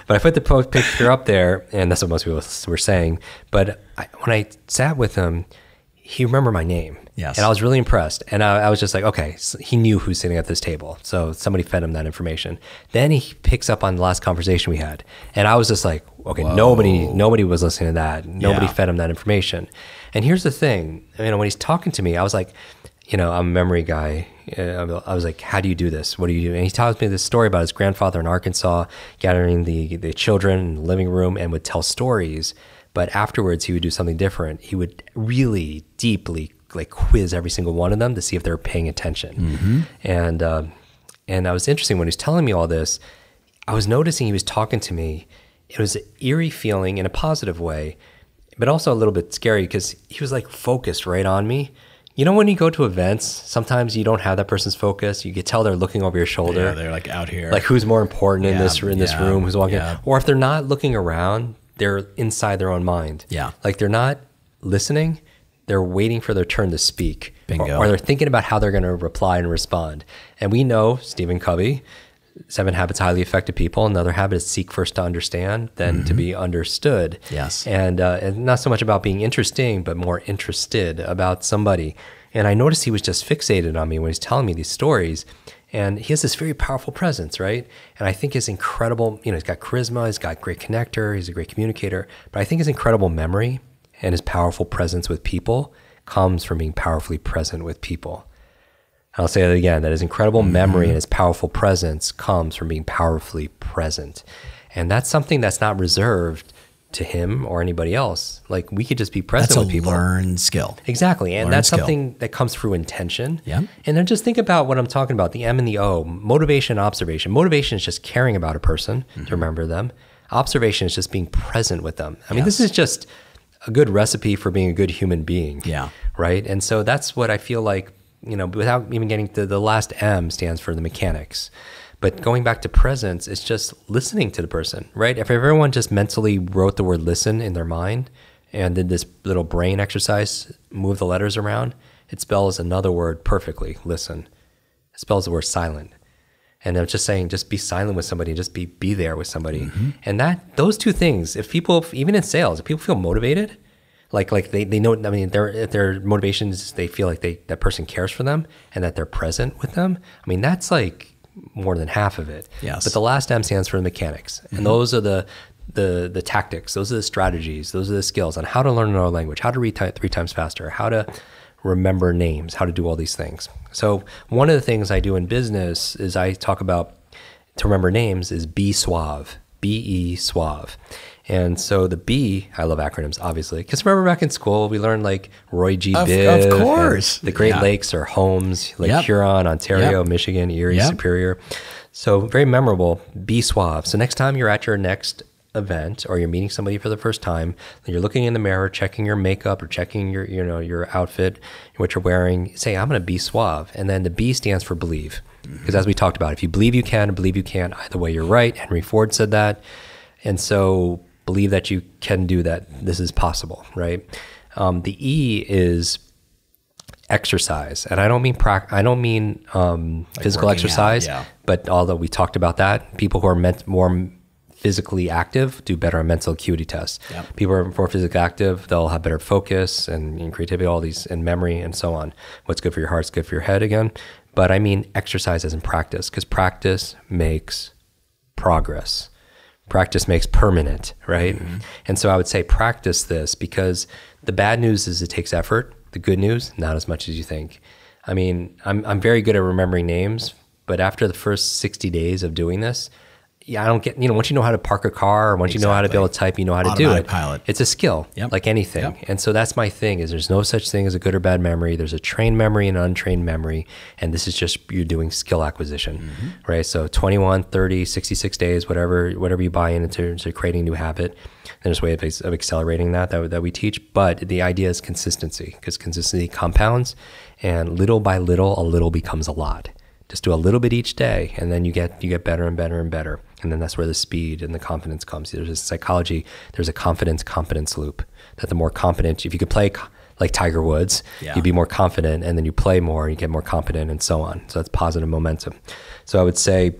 But I put the picture up there, and that's what most people were saying. But when I sat with him, he remembered my name. Yes. And I was really impressed. And I was just like, okay, so he knew who's sitting at this table. So somebody fed him that information. Then he picks up on the last conversation we had. And I was just like, okay, nobody was listening to that. Nobody fed him that information. And here's the thing, when he's talking to me, I was like, I'm a memory guy. I was like, how do you do this? What do you do? And he tells me this story about his grandfather in Arkansas gathering the children in the living room and would tell stories. But afterwards, he would do something different. He would really deeply quiz every single one of them to see if they were paying attention. Mm-hmm. And I was interesting when he was telling me all this. I was noticing he was talking to me. It was an eerie feeling in a positive way, but also a little bit scary because he was focused right on me. When you go to events, sometimes you don't have that person's focus. You can tell they're looking over your shoulder. Yeah, they're out here. Who's more important in this room? Who's walking? Yeah. Or if they're not looking around, they're inside their own mind. Yeah. They're not listening. They're waiting for their turn to speak. Bingo. Or they're thinking about how they're going to reply and respond. And we know Stephen Covey, 7 Habits of Highly Effective People. Another habit is seek first to understand, then to be understood. Yes. And not so much about being interesting, but more interested about somebody. And I noticed he was just fixated on me when he's telling me these stories. And he has this very powerful presence, right? And I think his incredible, he's got charisma, he's got great connector, he's a great communicator. But I think his incredible memory and his powerful presence with people comes from being powerfully present with people. I'll say that again, that his incredible memory and his powerful presence comes from being powerfully present. And that's something that's not reserved to him or anybody else. We could just be present with people. That's a learned skill. Exactly. And that's something that comes through intention. Yeah. And then just think about what I'm talking about, the M and the O, motivation and observation. Motivation is just caring about a person to remember them. Observation is just being present with them. I mean, this is just a good recipe for being a good human being. Yeah. Right? And so that's what I feel like, without even getting to the last M stands for the mechanics. But going back to presence, it's just listening to the person, right? If everyone just mentally wrote the word listen in their mind and did this little brain exercise, move the letters around, it spells another word perfectly, listen. It spells the word silent. And I'm just saying, just be silent with somebody, just be there with somebody. And those two things, if people, even in sales, if people feel motivated, they know, if their motivation is they feel like that person cares for them and that they're present with them, that's more than half of it. Yes. But the last M stands for the mechanics. And those are the tactics, those are the strategies, those are the skills on how to learn another language, how to read 3 times faster, how to remember names, how to do all these things. So one of the things I do in business is I talk about, to remember names, is be suave, B-E suave. And so the B, I love acronyms, obviously, because remember back in school, we learned Roy G. Biv. Of course. The Great Lakes are homes, Huron, Ontario, Michigan, Erie, Superior. So very memorable, be suave. So next time you're at your next event or you're meeting somebody for the first time, you're looking in the mirror, checking your makeup or checking your outfit, what you're wearing, say, I'm going to be suave. And then the B stands for believe. Because as we talked about, if you believe you can, believe you can't, either way you're right. Henry Ford said that. And so believe that you can do that. This is possible, right? The E is exercise, and I don't mean physical exercise, but although we talked about that, people who are more physically active do better on mental acuity tests. Yep. People who are more physically active, they'll have better focus and creativity, all these, and memory and so on. What's good for your heart is good for your head again. But I mean exercise as in practice, because practice makes progress. Practice makes permanent, right? Mm-hmm. And so I would say practice this, because the bad news is it takes effort. The The good news, not as much as you think. I mean, I'm very good at remembering names, but after the first 60 days of doing this, I don't get, once you know how to park a car, or once you know how to be able to type, you know how to do it. Pilot. It's a skill, like anything. Yep. And so that's my thing, is there's no such thing as a good or bad memory. There's a trained memory and an untrained memory. And this is just, you're doing skill acquisition, right? So 21, 30, 66 days, whatever you buy into creating a new habit. There's a way of accelerating that we teach. But the idea is consistency, because consistency compounds, and little by little, a little becomes a lot. Just do a little bit each day, and then you get better and better and better. And then that's where the speed and the confidence comes. There's a psychology, there's a confidence loop, that the more confident, if you could play like Tiger Woods, you'd be more confident, and then you play more and you get more confident, and so on. So that's positive momentum. So I would say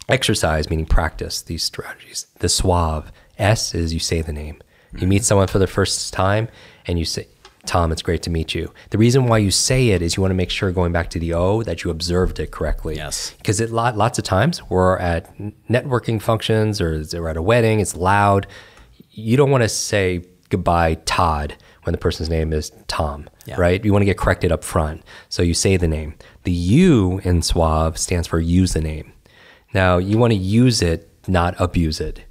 exercise, meaning practice these strategies. The suave, S is you say the name. You meet someone for the first time and you say, Tom, it's great to meet you. The reason why you say it is you want to make sure, going back to the O, that you observed it correctly. Yes. Because lots of times we're at networking functions, or we're at a wedding, it's loud. You don't want to say goodbye, Todd, when the person's name is Tom, right? You want to get corrected up front. So you say the name. The U in suave stands for use the name. Now, you want to use it, not abuse it.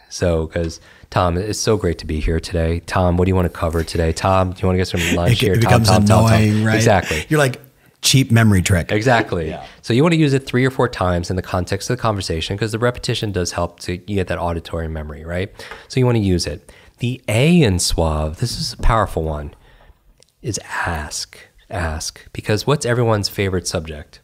So, because Tom, it's so great to be here today. Tom, what do you want to cover today? Tom, do you want to get some lunch here? It becomes annoying, right? Exactly. You're like, cheap memory trick. Exactly. So you want to use it 3 or 4 times in the context of the conversation, because the repetition does help to you get that auditory memory, right? So you want to use it. The A in suave, this is a powerful one, is ask. Ask. Because what's everyone's favorite subject?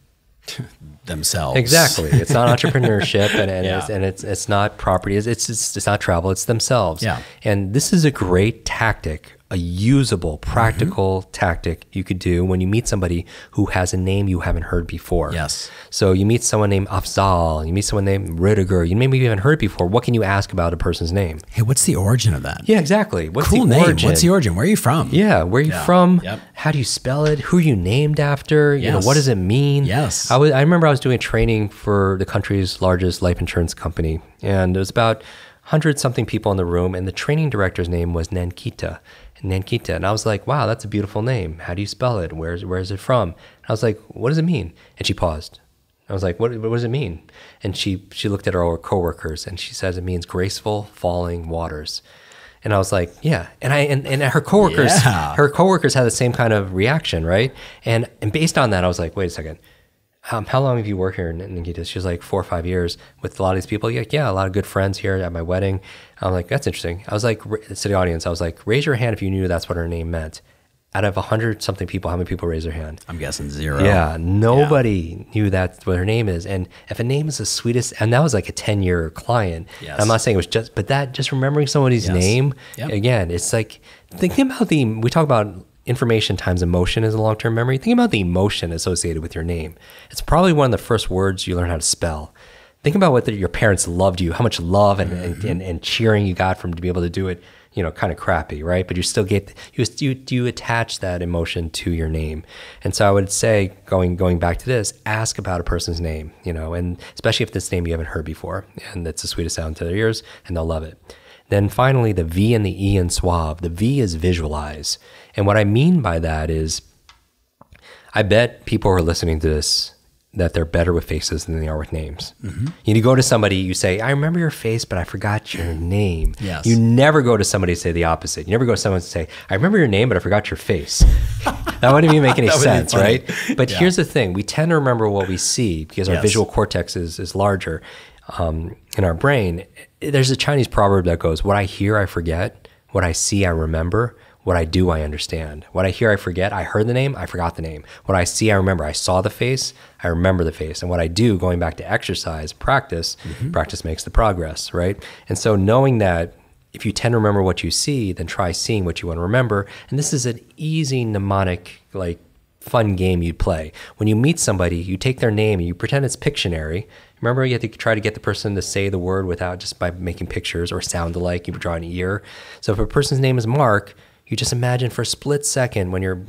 Themselves. Exactly. It's not entrepreneurship, and it's not property. It's not travel. It's themselves. Yeah. And this is a great tactic, a usable, practical tactic you could do when you meet somebody who has a name you haven't heard before. Yes. So you meet someone named Afzal, you meet someone named Rudiger, you maybe haven't heard before. What can you ask about a person's name? Hey, what's the origin of that? Yeah, exactly. What's cool the name. origin? What's the origin? Where are you from? Yeah, where are you from? Yep. How do you spell it? Who are you named after? You know, what does it mean? Yes. I remember I was doing a training for the country's largest life insurance company, and there was about 100-something people in the room, and the training director's name was Nankita. And I was like, wow, that's a beautiful name. How do you spell it? Where is it from? And I was like, what does it mean? And she paused. I was like, what does it mean? And she looked at our coworkers, and she says it means graceful falling waters. And I was like, yeah. And her coworkers had the same kind of reaction, right? And based on that, I was like, wait a second. How long have you worked here, Nikita? She was like 4 or 5 years with a lot of these people. Yeah, a lot of good friends here at my wedding. I'm like, that's interesting. I was like, to the audience, I was like, raise your hand if you knew that's what her name meant. Out of 100-something people, how many people raised their hand? I'm guessing 0. Yeah, nobody knew that's what her name is. And if a name is the sweetest, and that was like a 10-year client. Yes. I'm not saying it was just, but that just remembering somebody's name, again, it's like, thinking about we talk about information times emotion is a long-term memory. Think about the emotion associated with your name. It's probably one of the first words you learn how to spell. Think about whether your parents loved you, how much love and cheering you got from to be able to do it, kind of crappy, right? But you still you attach that emotion to your name. And so I would say, going back to this, ask about a person's name, and especially if this name you haven't heard before, and it's the sweetest sound to their ears, and they'll love it. Then finally, the V and the E in suave. The V is visualize. And what I mean by that is, I bet people who are listening to this that they're better with faces than they are with names. You go to somebody, you say, I remember your face, but I forgot your name. Yes. You never go to somebody and say the opposite. You never go to someone and say, I remember your name, but I forgot your face. That wouldn't even make any sense, right? But here's the thing. We tend to remember what we see because our visual cortex is larger in our brain. There's a Chinese proverb that goes, what I hear, I forget. What I see, I remember. What I do, I understand. What I hear, I forget. I heard the name, I forgot the name. What I see, I remember. I saw the face, I remember the face. And what I do, going back to exercise, practice makes the progress, right? And so knowing that if you tend to remember what you see, then try seeing what you want to remember. And this is an easy mnemonic, fun game you'd play. When you meet somebody, you take their name and you pretend it's Pictionary. Remember, you have to try to get the person to say the word without just by making pictures or sound alike. You draw an ear. So if a person's name is Mark, you just imagine for a split second when you're,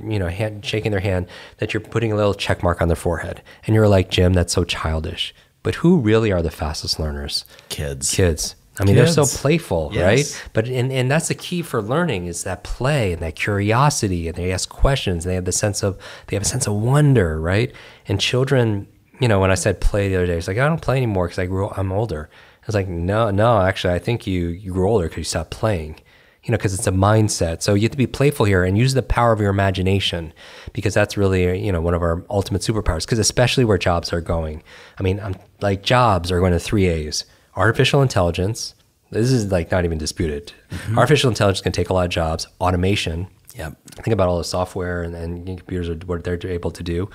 shaking their hand that you're putting a little check mark on their forehead. And you're like, Jim, that's so childish. But who really are the fastest learners? Kids. I mean, Kids. they're so playful, Yes. right? But and that's the key for learning is that play and that curiosity, and they ask questions. And they have a sense of wonder, right? And children, you know, when I said play the other day, it's like I don't play anymore because I'm older. I was like, no, actually, I think you grew older because you stopped playing. You know, because it's a mindset. So you have to be playful here and use the power of your imagination, because that's really, you know, one of our ultimate superpowers. Because especially where jobs are going. I mean, like jobs are going to 3 A's. Artificial intelligence. This is like not even disputed. Artificial intelligence can take a lot of jobs. Automation. Yep. Think about all the software and computers are what they're able to do.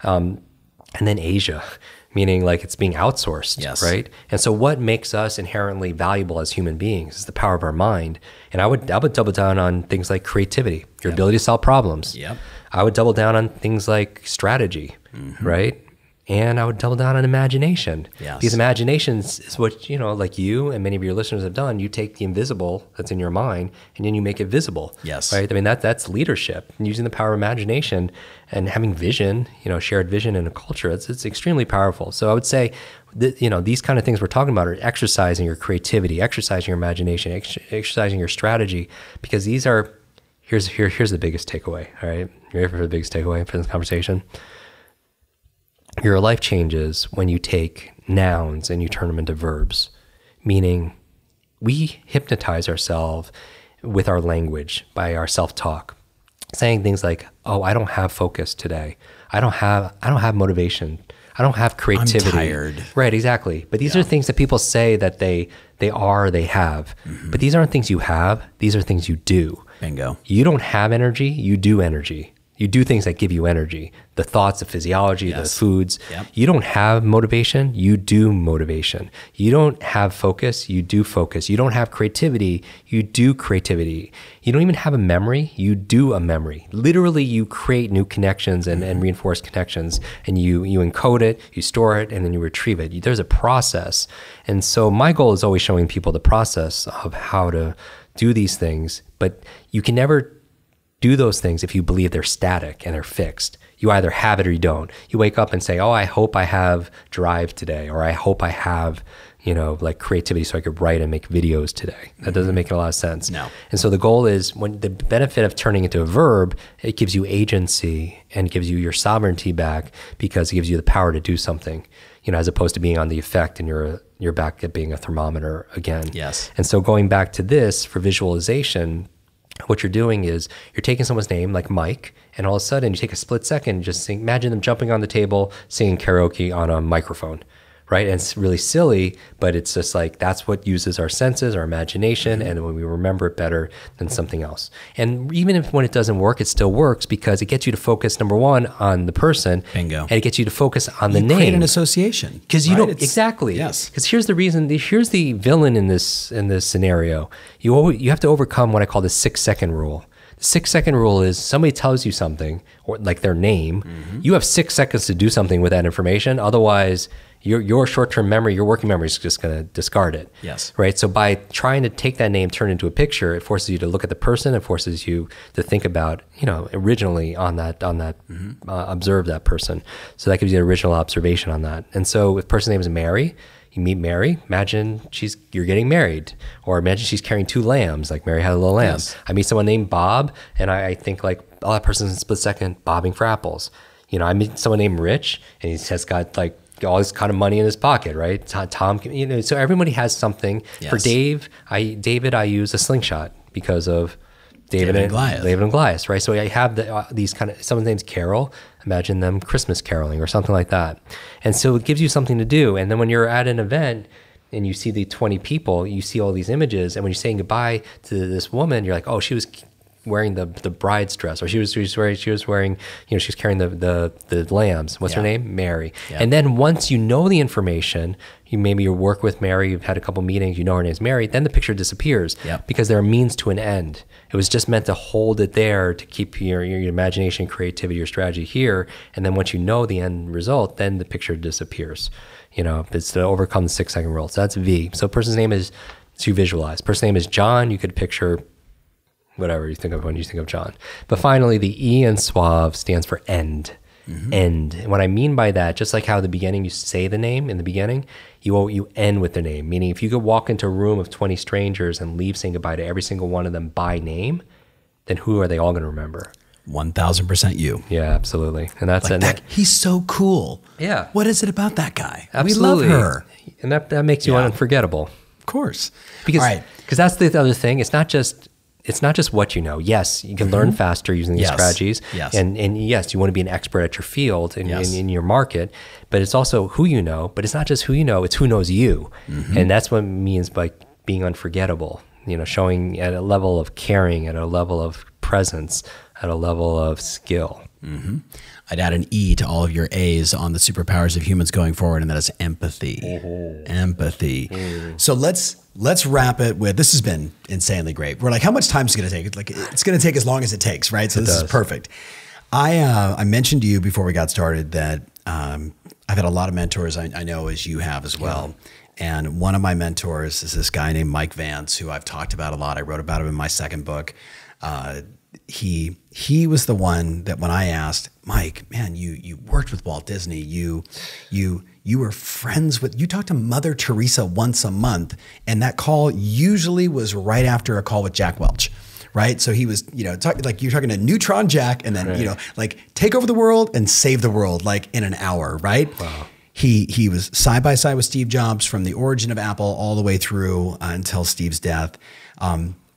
And then Asia, meaning like it's being outsourced, Yes. right? And so what makes us inherently valuable as human beings is the power of our mind. And I would double down on things like creativity, your ability to solve problems. Yep. I would double down on things like strategy, right? And I would double down on imagination. Yes. Because imagination is what, you know, like you and many of your listeners have done. You take the invisible that's in your mind and then you make it visible. Yes. Right? I mean, that's leadership, and using the power of imagination and having vision, you know, shared vision in a culture. It's extremely powerful. So I would say that, you know, these kind of things we're talking about are exercising your creativity, exercising your imagination, exercising your strategy, because these are, here's the biggest takeaway. All right. You ready for the biggest takeaway for this conversation? Your life changes when you take nouns and you turn them into verbs, meaning we hypnotize ourselves with our language by our self-talk, saying things like, "Oh, I don't have focus today. I don't have motivation. I don't have creativity. I'm tired." Right, exactly. But these are things that people say that they have. But these aren't things you have. These are things you do. Bingo. You don't have energy. You do energy. You do things that give you energy, the thoughts, the physiology, the foods. Yep. You don't have motivation, you do motivation. You don't have focus, you do focus. You don't have creativity, you do creativity. You don't even have a memory, you do a memory. Literally, you create new connections and reinforce connections, and you encode it, you store it, and then you retrieve it. There's a process. And so my goal is always showing people the process of how to do these things, but you can never do those things if you believe they're static and they're fixed. You either have it or you don't. You wake up and say, "Oh, I hope I have drive today," or "I hope I have, you know, like creativity so I could write and make videos today." That doesn't make a lot of sense. No. And so the goal is, when the benefit of turning into a verb, it gives you agency and gives you your sovereignty back, because it gives you the power to do something, you know, as opposed to being on the effect and you're back at being a thermometer again. Yes. And so going back to this for visualization, what you're doing is you're taking someone's name like Mike, and all of a sudden you take a split second and just imagine them jumping on the table, singing karaoke on a microphone, right? And it's really silly, but it's just like, that's what uses our senses, our imagination, and when we remember it better than something else. And even if when it doesn't work, it still works, because it gets you to focus, number one, on the person. Bingo. And it gets you to focus on the name. Create an association. Because you don't, exactly. Yes. Because here's the reason, here's the villain in this scenario. You have to overcome what I call the 6-second rule. The 6-second rule is somebody tells you something, or like their name, you have 6 seconds to do something with that information. Otherwise, your short-term memory, your working memory is just going to discard it. Yes. Right. So by trying to take that name, turn it into a picture, it forces you to look at the person. It forces you to think about, you know, originally on that, observe that person. So that gives you an original observation on that. And so if the person's name is Mary, you meet Mary, imagine you're getting married, or imagine she's carrying 2 lambs, like Mary had a little lamb. Yes. I meet someone named Bob, and I think like, oh, that person's in a split second bobbing for apples. You know, I meet someone named Rich, and he has got like all this kind of money in his pocket, right? Tom, you know, so everybody has something. Yes. For David, I use a slingshot because of David and Goliath, right? So I have these kind of, someone's name's Carol, imagine them Christmas caroling or something like that. And so it gives you something to do. And then when you're at an event and you see the 20 people, you see all these images, and when you're saying goodbye to this woman, you're like, oh, she was wearing the bride's dress, or she was wearing, you know, she's carrying the lambs. What's her name? Mary. Yeah. And then once you know the information, you work with Mary, you've had a couple meetings, you know her name's Mary, then the picture disappears because they're a means to an end. It was just meant to hold it there to keep your imagination, creativity, your strategy here. And then once you know the end result, then the picture disappears. You know, it's to overcome the 6-second rule. So that's V. So person's name is, to visualize. Person's name is John. You could picture whatever you think of when you think of John. But finally, the E in suave stands for end. end. And what I mean by that, just like how at the beginning you say the name in the beginning, you end with the name. Meaning if you could walk into a room of 20 strangers and leave saying goodbye to every single one of them by name, then who are they all going to remember? 1000% you. Yeah, absolutely. And that's like he's so cool. Yeah. What is it about that guy? Absolutely. We love her. And that makes you unforgettable. Of course. Because that's the other thing. It's not just what you know. Yes, you can learn faster using these strategies. Yes. And yes, you want to be an expert at your field and in your market, but it's also who you know, but it's not just who you know, it's who knows you. And that's what it means by being unforgettable, showing at a level of caring, at a level of presence, at a level of skill. I'd add an E to all of your A's on the superpowers of humans going forward, and that is empathy. Empathy. So let's wrap it with, this has been insanely great. We're like, how much time is it going to take? Like, it's going to take as long as it takes, right? So this is perfect. I mentioned to you before we got started that I've had a lot of mentors, I know as you have as well. And one of my mentors is this guy named Mike Vance, who I've talked about a lot. I wrote about him in my second book. He was the one that when I asked, Mike, man, you worked with Walt Disney, you were friends with, you talked to Mother Teresa once a month, and that call usually was right after a call with Jack Welch, right? So he was, like you're talking to Neutron Jack, and then like take over the world and save the world like in an hour, right? Wow. He was side by side with Steve Jobs from the origin of Apple all the way through until Steve's death.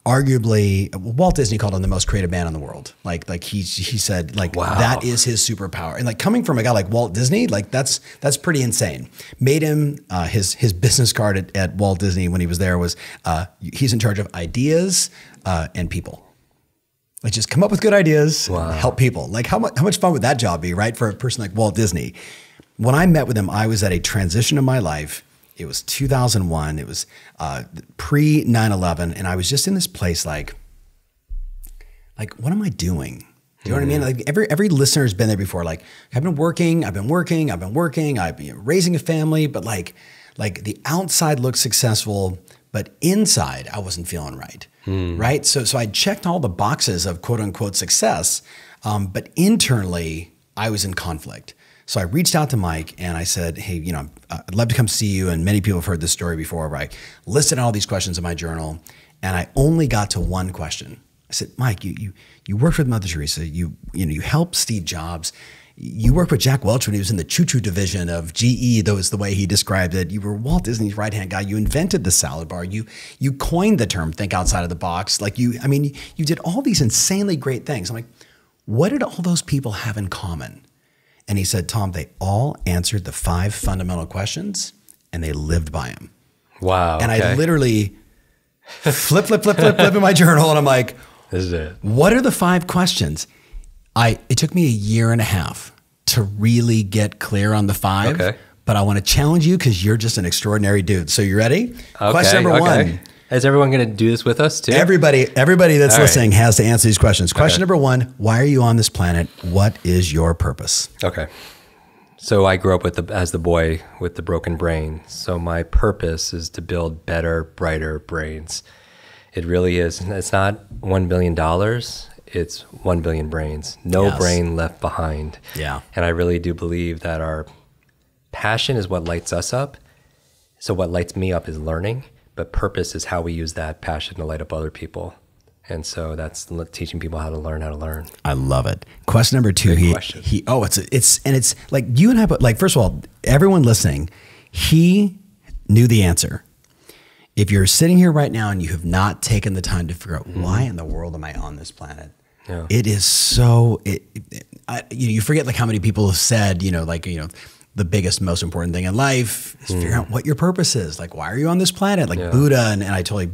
Arguably, Walt Disney called him the most creative man in the world. Like he said, like, wow, that is his superpower. And like coming from a guy like Walt Disney, like that's pretty insane. Made him his business card at Walt Disney when he was there was he's in charge of ideas and people. Like just come up with good ideas, help people. Like how much fun would that job be, right? For a person like Walt Disney. When I met with him, I was at a transition in my life. It was 2001. It was pre 9/11, and I was just in this place, like, what am I doing? Do you know what I mean? Like every listener has been there before. Like I've been working, I've been raising a family, but like the outside looked successful, but inside I wasn't feeling right. Right? So I checked all the boxes of quote unquote success, but internally I was in conflict. So I reached out to Mike and I said, hey, I'd love to come see you. And many people have heard this story before, where I listed all these questions in my journal and I only got to one question. I said, Mike, you worked with Mother Teresa. You helped Steve Jobs. You worked with Jack Welch when he was in the choo-choo division of GE. That was the way he described it. You were Walt Disney's right-hand guy. You invented the salad bar. You coined the term think outside of the box. Like you did all these insanely great things. I'm like, what did all those people have in common? And he said, Tom, they all answered the 5 fundamental questions and they lived by them. Wow. And I literally flip in my journal and I'm like, this is it. What are the 5 questions? It took me a year and a half to really get clear on the 5. Okay. But I want to challenge you because you're just an extraordinary dude. So you ready? Okay, question number 1. Is everyone going to do this with us too? Everybody that's listening has to answer these questions. Question number 1, why are you on this planet? What is your purpose? Okay. So I grew up as the boy with the broken brain. So my purpose is to build better, brighter brains. It really is. It's not $1 billion. It's 1 billion brains. No brain left behind. Yeah. And I really do believe that our passion is what lights us up. So what lights me up is learning. But purpose is how we use that passion to light up other people. And so that's teaching people how to learn. I love it. Question number 2. It's like you and I, but like, first of all, everyone listening, he knew the answer. If you're sitting here right now and you have not taken the time to figure out why in the world am I on this planet? Yeah. It is so, you forget like how many people have said, the biggest, most important thing in life is figuring out what your purpose is. Like, why are you on this planet? Like Buddha, and I totally,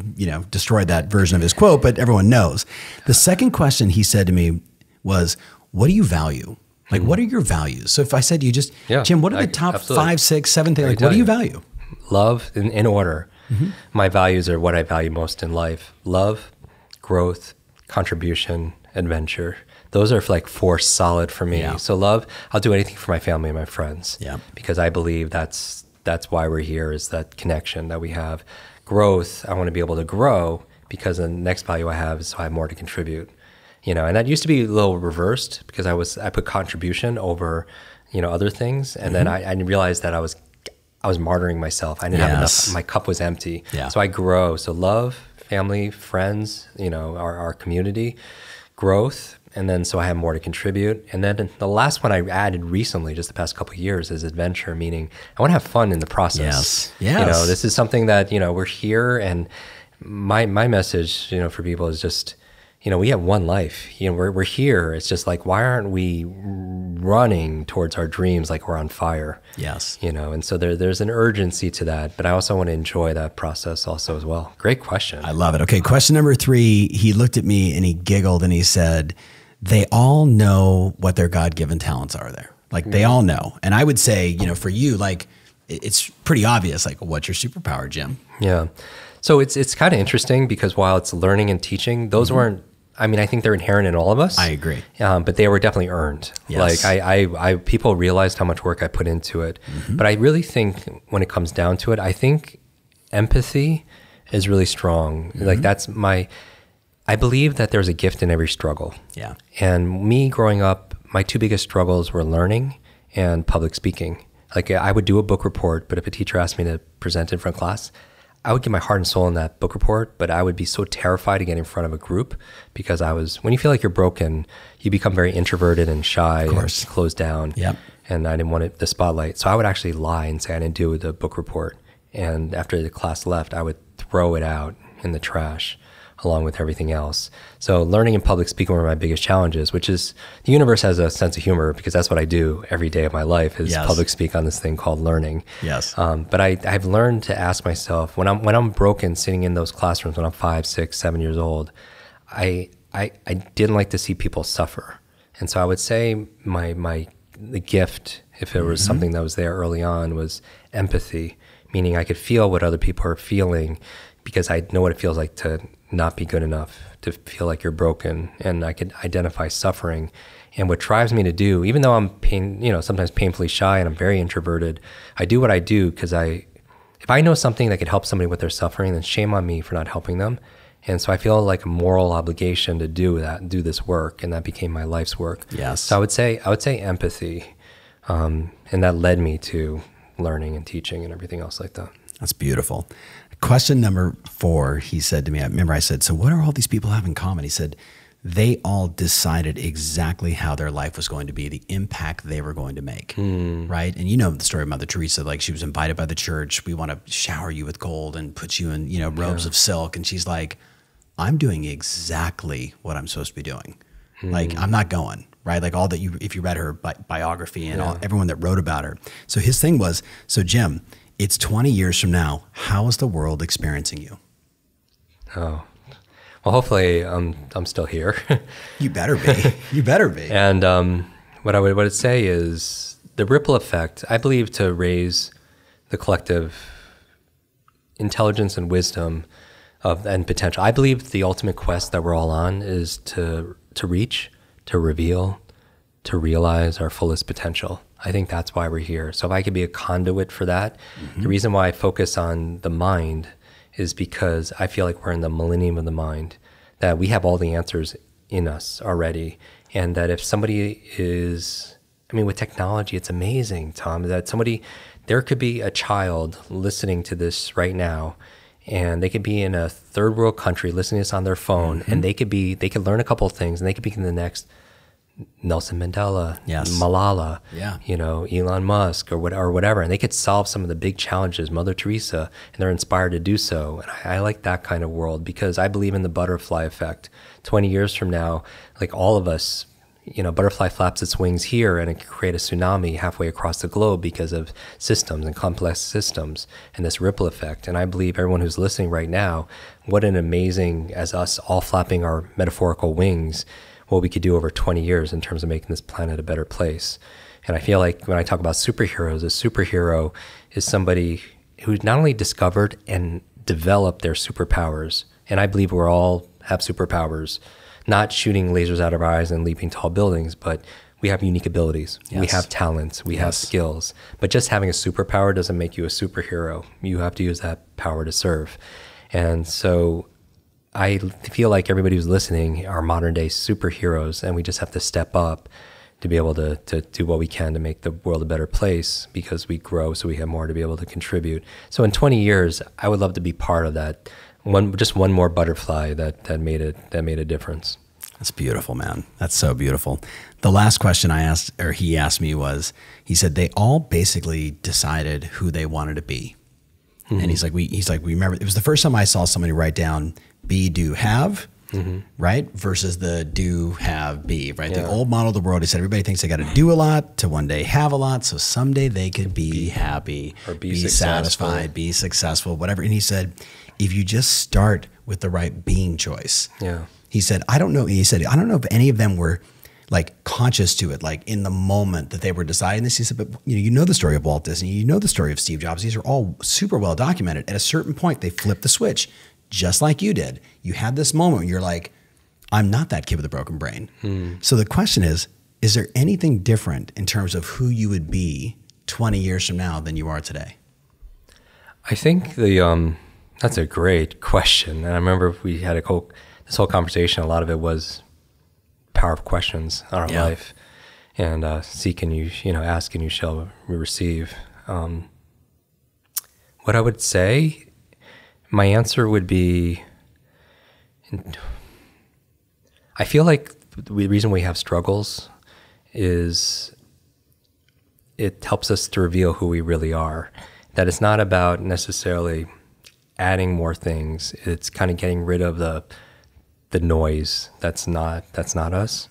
destroyed that version of his quote, but everyone knows. The second question he said to me was, what do you value? Like, what are your values? So if I said to you just, Jim, what are the top 5, 6, 7 things? Like, what do you value? Love in order. My values are what I value most in life. Love, growth, contribution, adventure. Those are like 4 solid for me. Yeah. So love, I'll do anything for my family and my friends. Yeah. Because I believe that's why we're here, is that connection that we have. Growth, I want to be able to grow because the next value I have is so I have more to contribute. and that used to be a little reversed because I put contribution over, other things. And then I realized that I was martyring myself. I didn't have enough. My cup was empty. Yeah. So I grow. So love, family, friends, our community, growth. And then so I have more to contribute. And then the last one I added recently, just the past couple of years, is adventure, meaning I want to have fun in the process. Yes. This is something that, we're here. And my message, for people is just, we have one life. We're here. It's just like, why aren't we running towards our dreams like we're on fire? Yes. And so there's an urgency to that, but I also want to enjoy that process also as well. Great question. I love it. Okay, question number 3, he looked at me and he giggled and he said, they all know what their God-given talents are there. Like they all know. And I would say, for you, like it's pretty obvious, like what's your superpower, Jim? Yeah. So it's kind of interesting because while it's learning and teaching, those weren't, I think they're inherent in all of us. I agree. But they were definitely earned. Yes. Like I people realized how much work I put into it. But I really think when it comes down to it, I think empathy is really strong. Like I believe that there's a gift in every struggle. Yeah. And me growing up, my 2 biggest struggles were learning and public speaking. Like I would do a book report, but if a teacher asked me to present in front of class, I would give my heart and soul in that book report, but I would be so terrified to get in front of a group because when you feel like you're broken, you become very introverted and shy and closed down. Yep. And I didn't want the spotlight. So I would actually lie and say I didn't do the book report. And after the class left, I would throw it out in the trash along with everything else. So learning and public speaking were my biggest challenges, which is the universe has a sense of humor because that's what I do every day of my life is public speak on this thing called learning. Yes. But I've learned to ask myself when I'm broken sitting in those classrooms when I'm 5, 6, 7 years old, I didn't like to see people suffer. And so I would say the gift, if it was something that was there early on, was empathy, meaning I could feel what other people are feeling because I know what it feels like to not be good enough, to feel like you're broken, and I could identify suffering. And what drives me to do, even though I'm sometimes painfully shy and I'm very introverted, I do what I do because if I know something that could help somebody with their suffering, then shame on me for not helping them. And so I feel like a moral obligation to do this work, and that became my life's work. Yes. So I would say empathy, and that led me to learning and teaching and everything else like that. That's beautiful. Question number 4, he said to me, I remember I said, so what do all these people have in common? He said, they all decided exactly how their life was going to be, the impact they were going to make, right? And you know the story of Mother Teresa, like she was invited by the church, we want to shower you with gold and put you in, robes of silk. And she's like, I'm doing exactly what I'm supposed to be doing. Like, I'm not going, right? Like if you read her biography and everyone that wrote about her. So his thing was, so Jim, it's 20 years from now. How is the world experiencing you? Oh, well, hopefully I'm still here. You better be. You better be. And what I would say is the ripple effect, I believe, to raise the collective intelligence and wisdom and potential. I believe the ultimate quest that we're all on is to reach, to reveal, to realize our fullest potential. I think that's why we're here. So if I could be a conduit for that, the reason why I focus on the mind is because I feel like we're in the millennium of the mind, that we have all the answers in us already. And that if somebody is, with technology, it's amazing, Tom, that there could be a child listening to this right now, and they could be in a third world country listening to this on their phone, and they could learn a couple of things, and they could become the next Nelson Mandela, Malala, Elon Musk, or whatever, and they could solve some of the big challenges, Mother Teresa, and they're inspired to do so. And I like that kind of world because I believe in the butterfly effect. 20 years from now, like all of us, butterfly flaps its wings here and it can create a tsunami halfway across the globe because of systems and complex systems and this ripple effect. And I believe everyone who's listening right now, what an amazing, as us all flapping our metaphorical wings, what we could do over 20 years in terms of making this planet a better place. And I feel like when I talk about superheroes, a superhero is somebody who not only discovered and developed their superpowers, and I believe we all have superpowers, not shooting lasers out of our eyes and leaping tall buildings, but we have unique abilities. We have talents, we have skills. But just having a superpower doesn't make you a superhero. You have to use that power to serve. And so I feel like everybody who's listening are modern day superheroes, and we just have to step up to be able to do what we can to make the world a better place, because we grow, so we have more to be able to contribute. So in 20 years, I would love to be part of that. Just one more butterfly that made a difference. That's beautiful, man. That's so beautiful. The last question I asked, or he asked me, was, he said they all basically decided who they wanted to be. Mm-hmm. And he's like, we remember, it was the first time I saw somebody write down be, do, have, right? Versus the do, have, be, right? Yeah. The old model of the world, he said, everybody thinks they got to do a lot to one day have a lot. So someday they could be happy, or be satisfied, be successful, whatever. And he said, if you just start with the right being choice. Yeah. He said, I don't know if any of them were like conscious to it, like in the moment that they were deciding this. He said, but you know the story of Walt Disney, you know the story of Steve Jobs. These are all super well documented. At a certain point, they flipped the switch, just like you did. You had this moment where you're like, I'm not that kid with a broken brain. So the question is there anything different in terms of who you would be 20 years from now than you are today? I think that's a great question. And I remember we had this whole conversation, a lot of it was power of questions on our life, and seek and you ask and you shall receive. What I would say, my answer would be, I feel like the reason we have struggles is it helps us to reveal who we really are. That it's not about necessarily adding more things. It's kind of getting rid of the noise that's not us.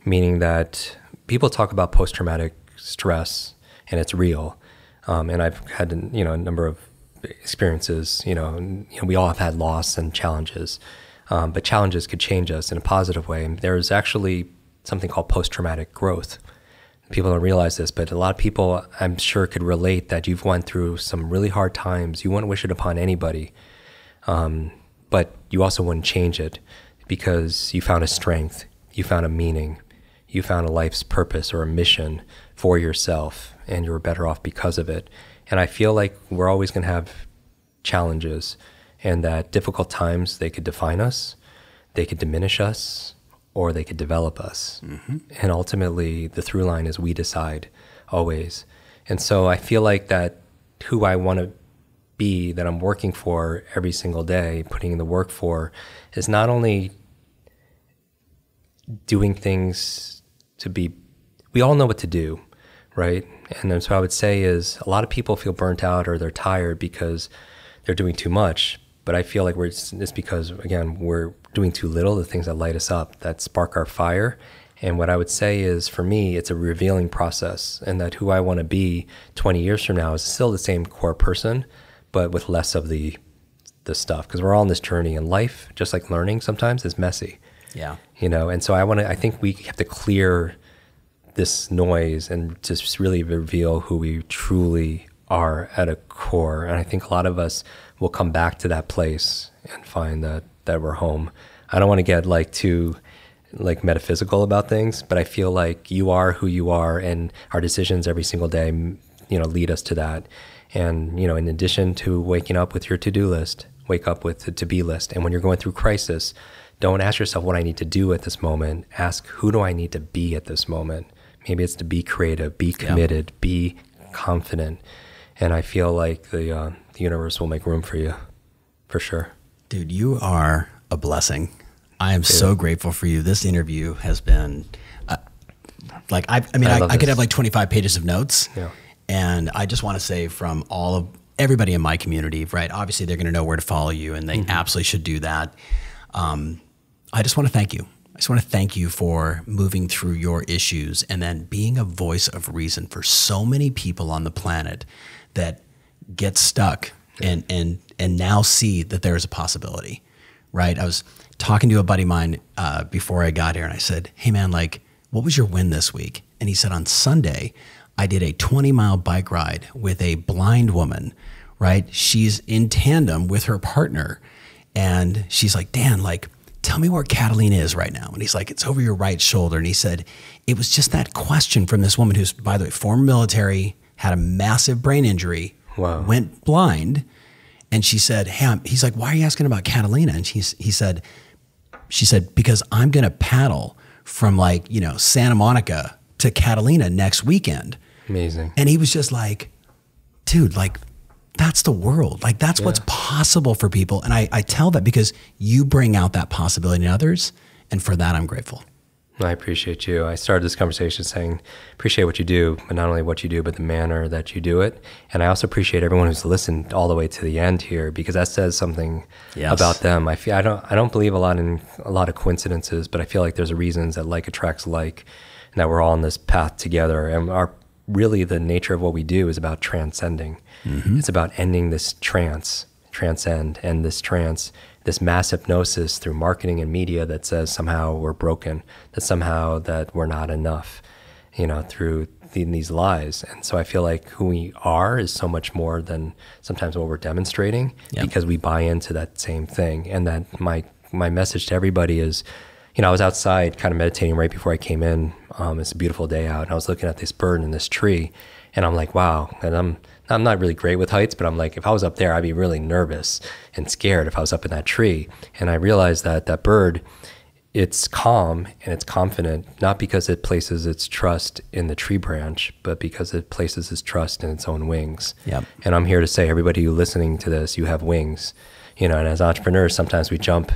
Meaning that people talk about post-traumatic stress, and it's real. And I've had a number of experiences. We all have had loss and challenges, but challenges could change us in a positive way. And there's actually something called post-traumatic growth. People don't realize this, but a lot of people, I'm sure, could relate that you've went through some really hard times. You wouldn't wish it upon anybody, but you also wouldn't change it, because you found a strength, you found a meaning, you found a life's purpose or a mission for yourself, and you were better off because of it. And I feel like we're always going to have challenges, and that difficult times, they could define us, they could diminish us, or they could develop us. And ultimately, the through line is we decide always. And so I feel like that who I want to be, that I'm working for every single day, putting in the work for, is not only doing things to be, we all know what to do, right? And then so I would say is a lot of people feel burnt out or they're tired because they're doing too much. But I feel like it's because, again, we're doing too little, the things that light us up, that spark our fire. And what I would say is, for me, it's a revealing process, and that who I want to be 20 years from now is still the same core person, but with less of the stuff, because we're all on this journey, and life, just like learning sometimes, is messy. Yeah. And so I think we have to clear this noise and just really reveal who we truly are at a core. And I think a lot of us will come back to that place and find that we're home. I don't want to get too metaphysical about things, but I feel like you are who you are, and our decisions every single day, lead us to that. And, in addition to waking up with your to-do list, wake up with the to-be list. And when you're going through crisis, don't ask yourself what I need to do at this moment. Ask, who do I need to be at this moment? Maybe it's to be creative, be committed, be confident. And I feel like the universe will make room for you, for sure. Dude, you are a blessing. I am so grateful for you. This interview has been, I could have 25 pages of notes. Yeah. And I just want to say, from everybody in my community, right? Obviously, they're going to know where to follow you, and they absolutely should do that. I just want to thank you. I just want to thank you for moving through your issues and then being a voice of reason for so many people on the planet that get stuck and now see that there is a possibility, right? I was talking to a buddy of mine before I got here, and I said, hey man, what was your win this week? And he said, on Sunday, I did a 20-mile bike ride with a blind woman, right? She's in tandem with her partner. And she's like, Dan, tell me where Catalina is right now. And he's like, it's over your right shoulder. And he said, it was just that question from this woman who's, by the way, former military, had a massive brain injury, went blind, And she said, hey, he's like, why are you asking about Catalina? And she said, because I'm going to paddle from like, you know, Santa Monica to Catalina next weekend. Amazing. And he was just like, dude, like, that's the world. Like, that's what's possible for people. And I tell that because you bring out that possibility in others. And for that, I'm grateful. I appreciate you. I started this conversation saying, appreciate what you do, but not only what you do, but the manner that you do it. And I also appreciate everyone who's listened all the way to the end here, because that says something about them. I don't believe a lot of coincidences, but I feel like there's reasons that like attracts like, and that we're all on this path together. And really the nature of what we do is about transcending. Mm-hmm. It's about ending this transcend, end this trance, this mass hypnosis through marketing and media that says somehow we're broken, that somehow that we're not enough, you know, through these lies. And so I feel like who we are is so much more than sometimes what we're demonstrating, because we buy into that same thing. And that my message to everybody is, you know, I was outside kind of meditating right before I came in. It's a beautiful day out. And I was looking at this bird in this tree, and I'm like, wow. And I'm not really great with heights, but I'm like, if I was up there, I'd be really nervous and scared if I was up in that tree. And I realized that that bird, it's calm and it's confident, not because it places its trust in the tree branch, but because it places its trust in its own wings. Yep. And I'm here to say, everybody who's listening to this, you have wings, you know, and as entrepreneurs, sometimes we jump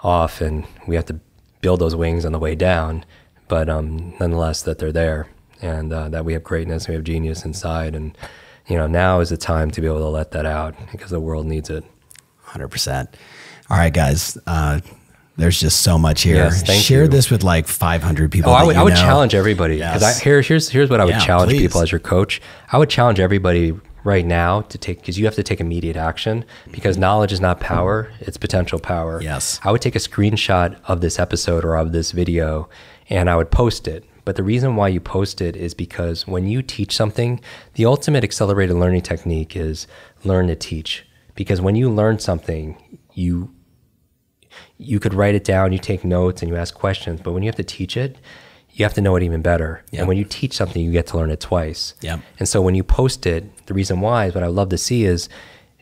off and we have to build those wings on the way down, but nonetheless that they're there, and that we have greatness, we have genius inside. And you know, now is the time to be able to let that out, because the world needs it. 100%. All right, guys. There's just so much here. Yes, Share this with like 500 people. I would challenge everybody. Because here's what I would challenge people as your coach. I would challenge everybody right now to take, because you have to take immediate action, because knowledge is not power, it's potential power. Yes. I would take a screenshot of this episode or of this video, and I would post it. But the reason why you post it is because when you teach something, the ultimate accelerated learning technique is learn to teach. Because when you learn something, you could write it down, you take notes, and you ask questions. But when you have to teach it, you have to know it even better. Yep. And when you teach something, you get to learn it twice. Yep. And so when you post it, the reason why is what I love to see is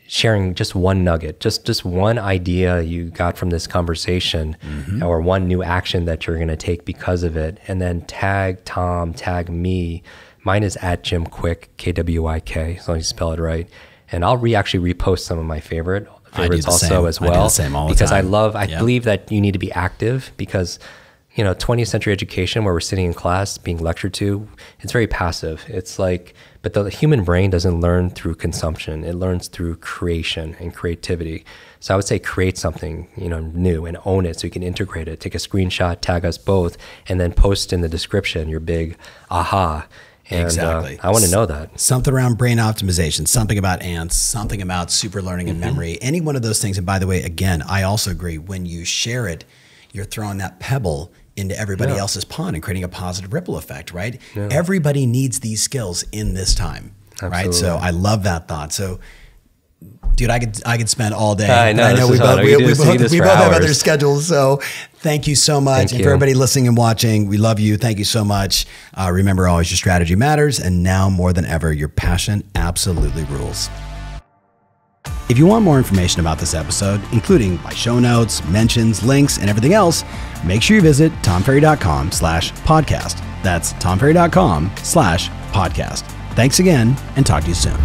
sharing just one nugget, just one idea you got from this conversation, or one new action that you're going to take because of it. And then tag Tom, tag me. Mine is at Jim Kwik, Kwik, as long as you spell it right. And I'll actually repost some of my favorites also as well. I do the same all the time. I believe that you need to be active, because you know, 20th century education, where we're sitting in class being lectured to, it's very passive. It's like, but the human brain doesn't learn through consumption. It learns through creation and creativity. So I would say create something, you know, new, and own it so you can integrate it. Take a screenshot, tag us both, and then post in the description your big aha. And, exactly. I want to know that. Something around brain optimization, something about ants, something about super learning and memory, any one of those things. And by the way, again, I also agree, when you share it, you're throwing that pebble into everybody else's pond and creating a positive ripple effect, right? Yeah. Everybody needs these skills in this time, right? So I love that thought. So, dude, I could spend all day. I know we both have other schedules. So thank you so much. And for everybody listening and watching, we love you. Thank you so much. Remember, always your strategy matters. And now more than ever, your passion absolutely rules. If you want more information about this episode, including my show notes, mentions, links, and everything else, make sure you visit tomferry.com/podcast. That's tomferry.com/podcast. Thanks again, and talk to you soon.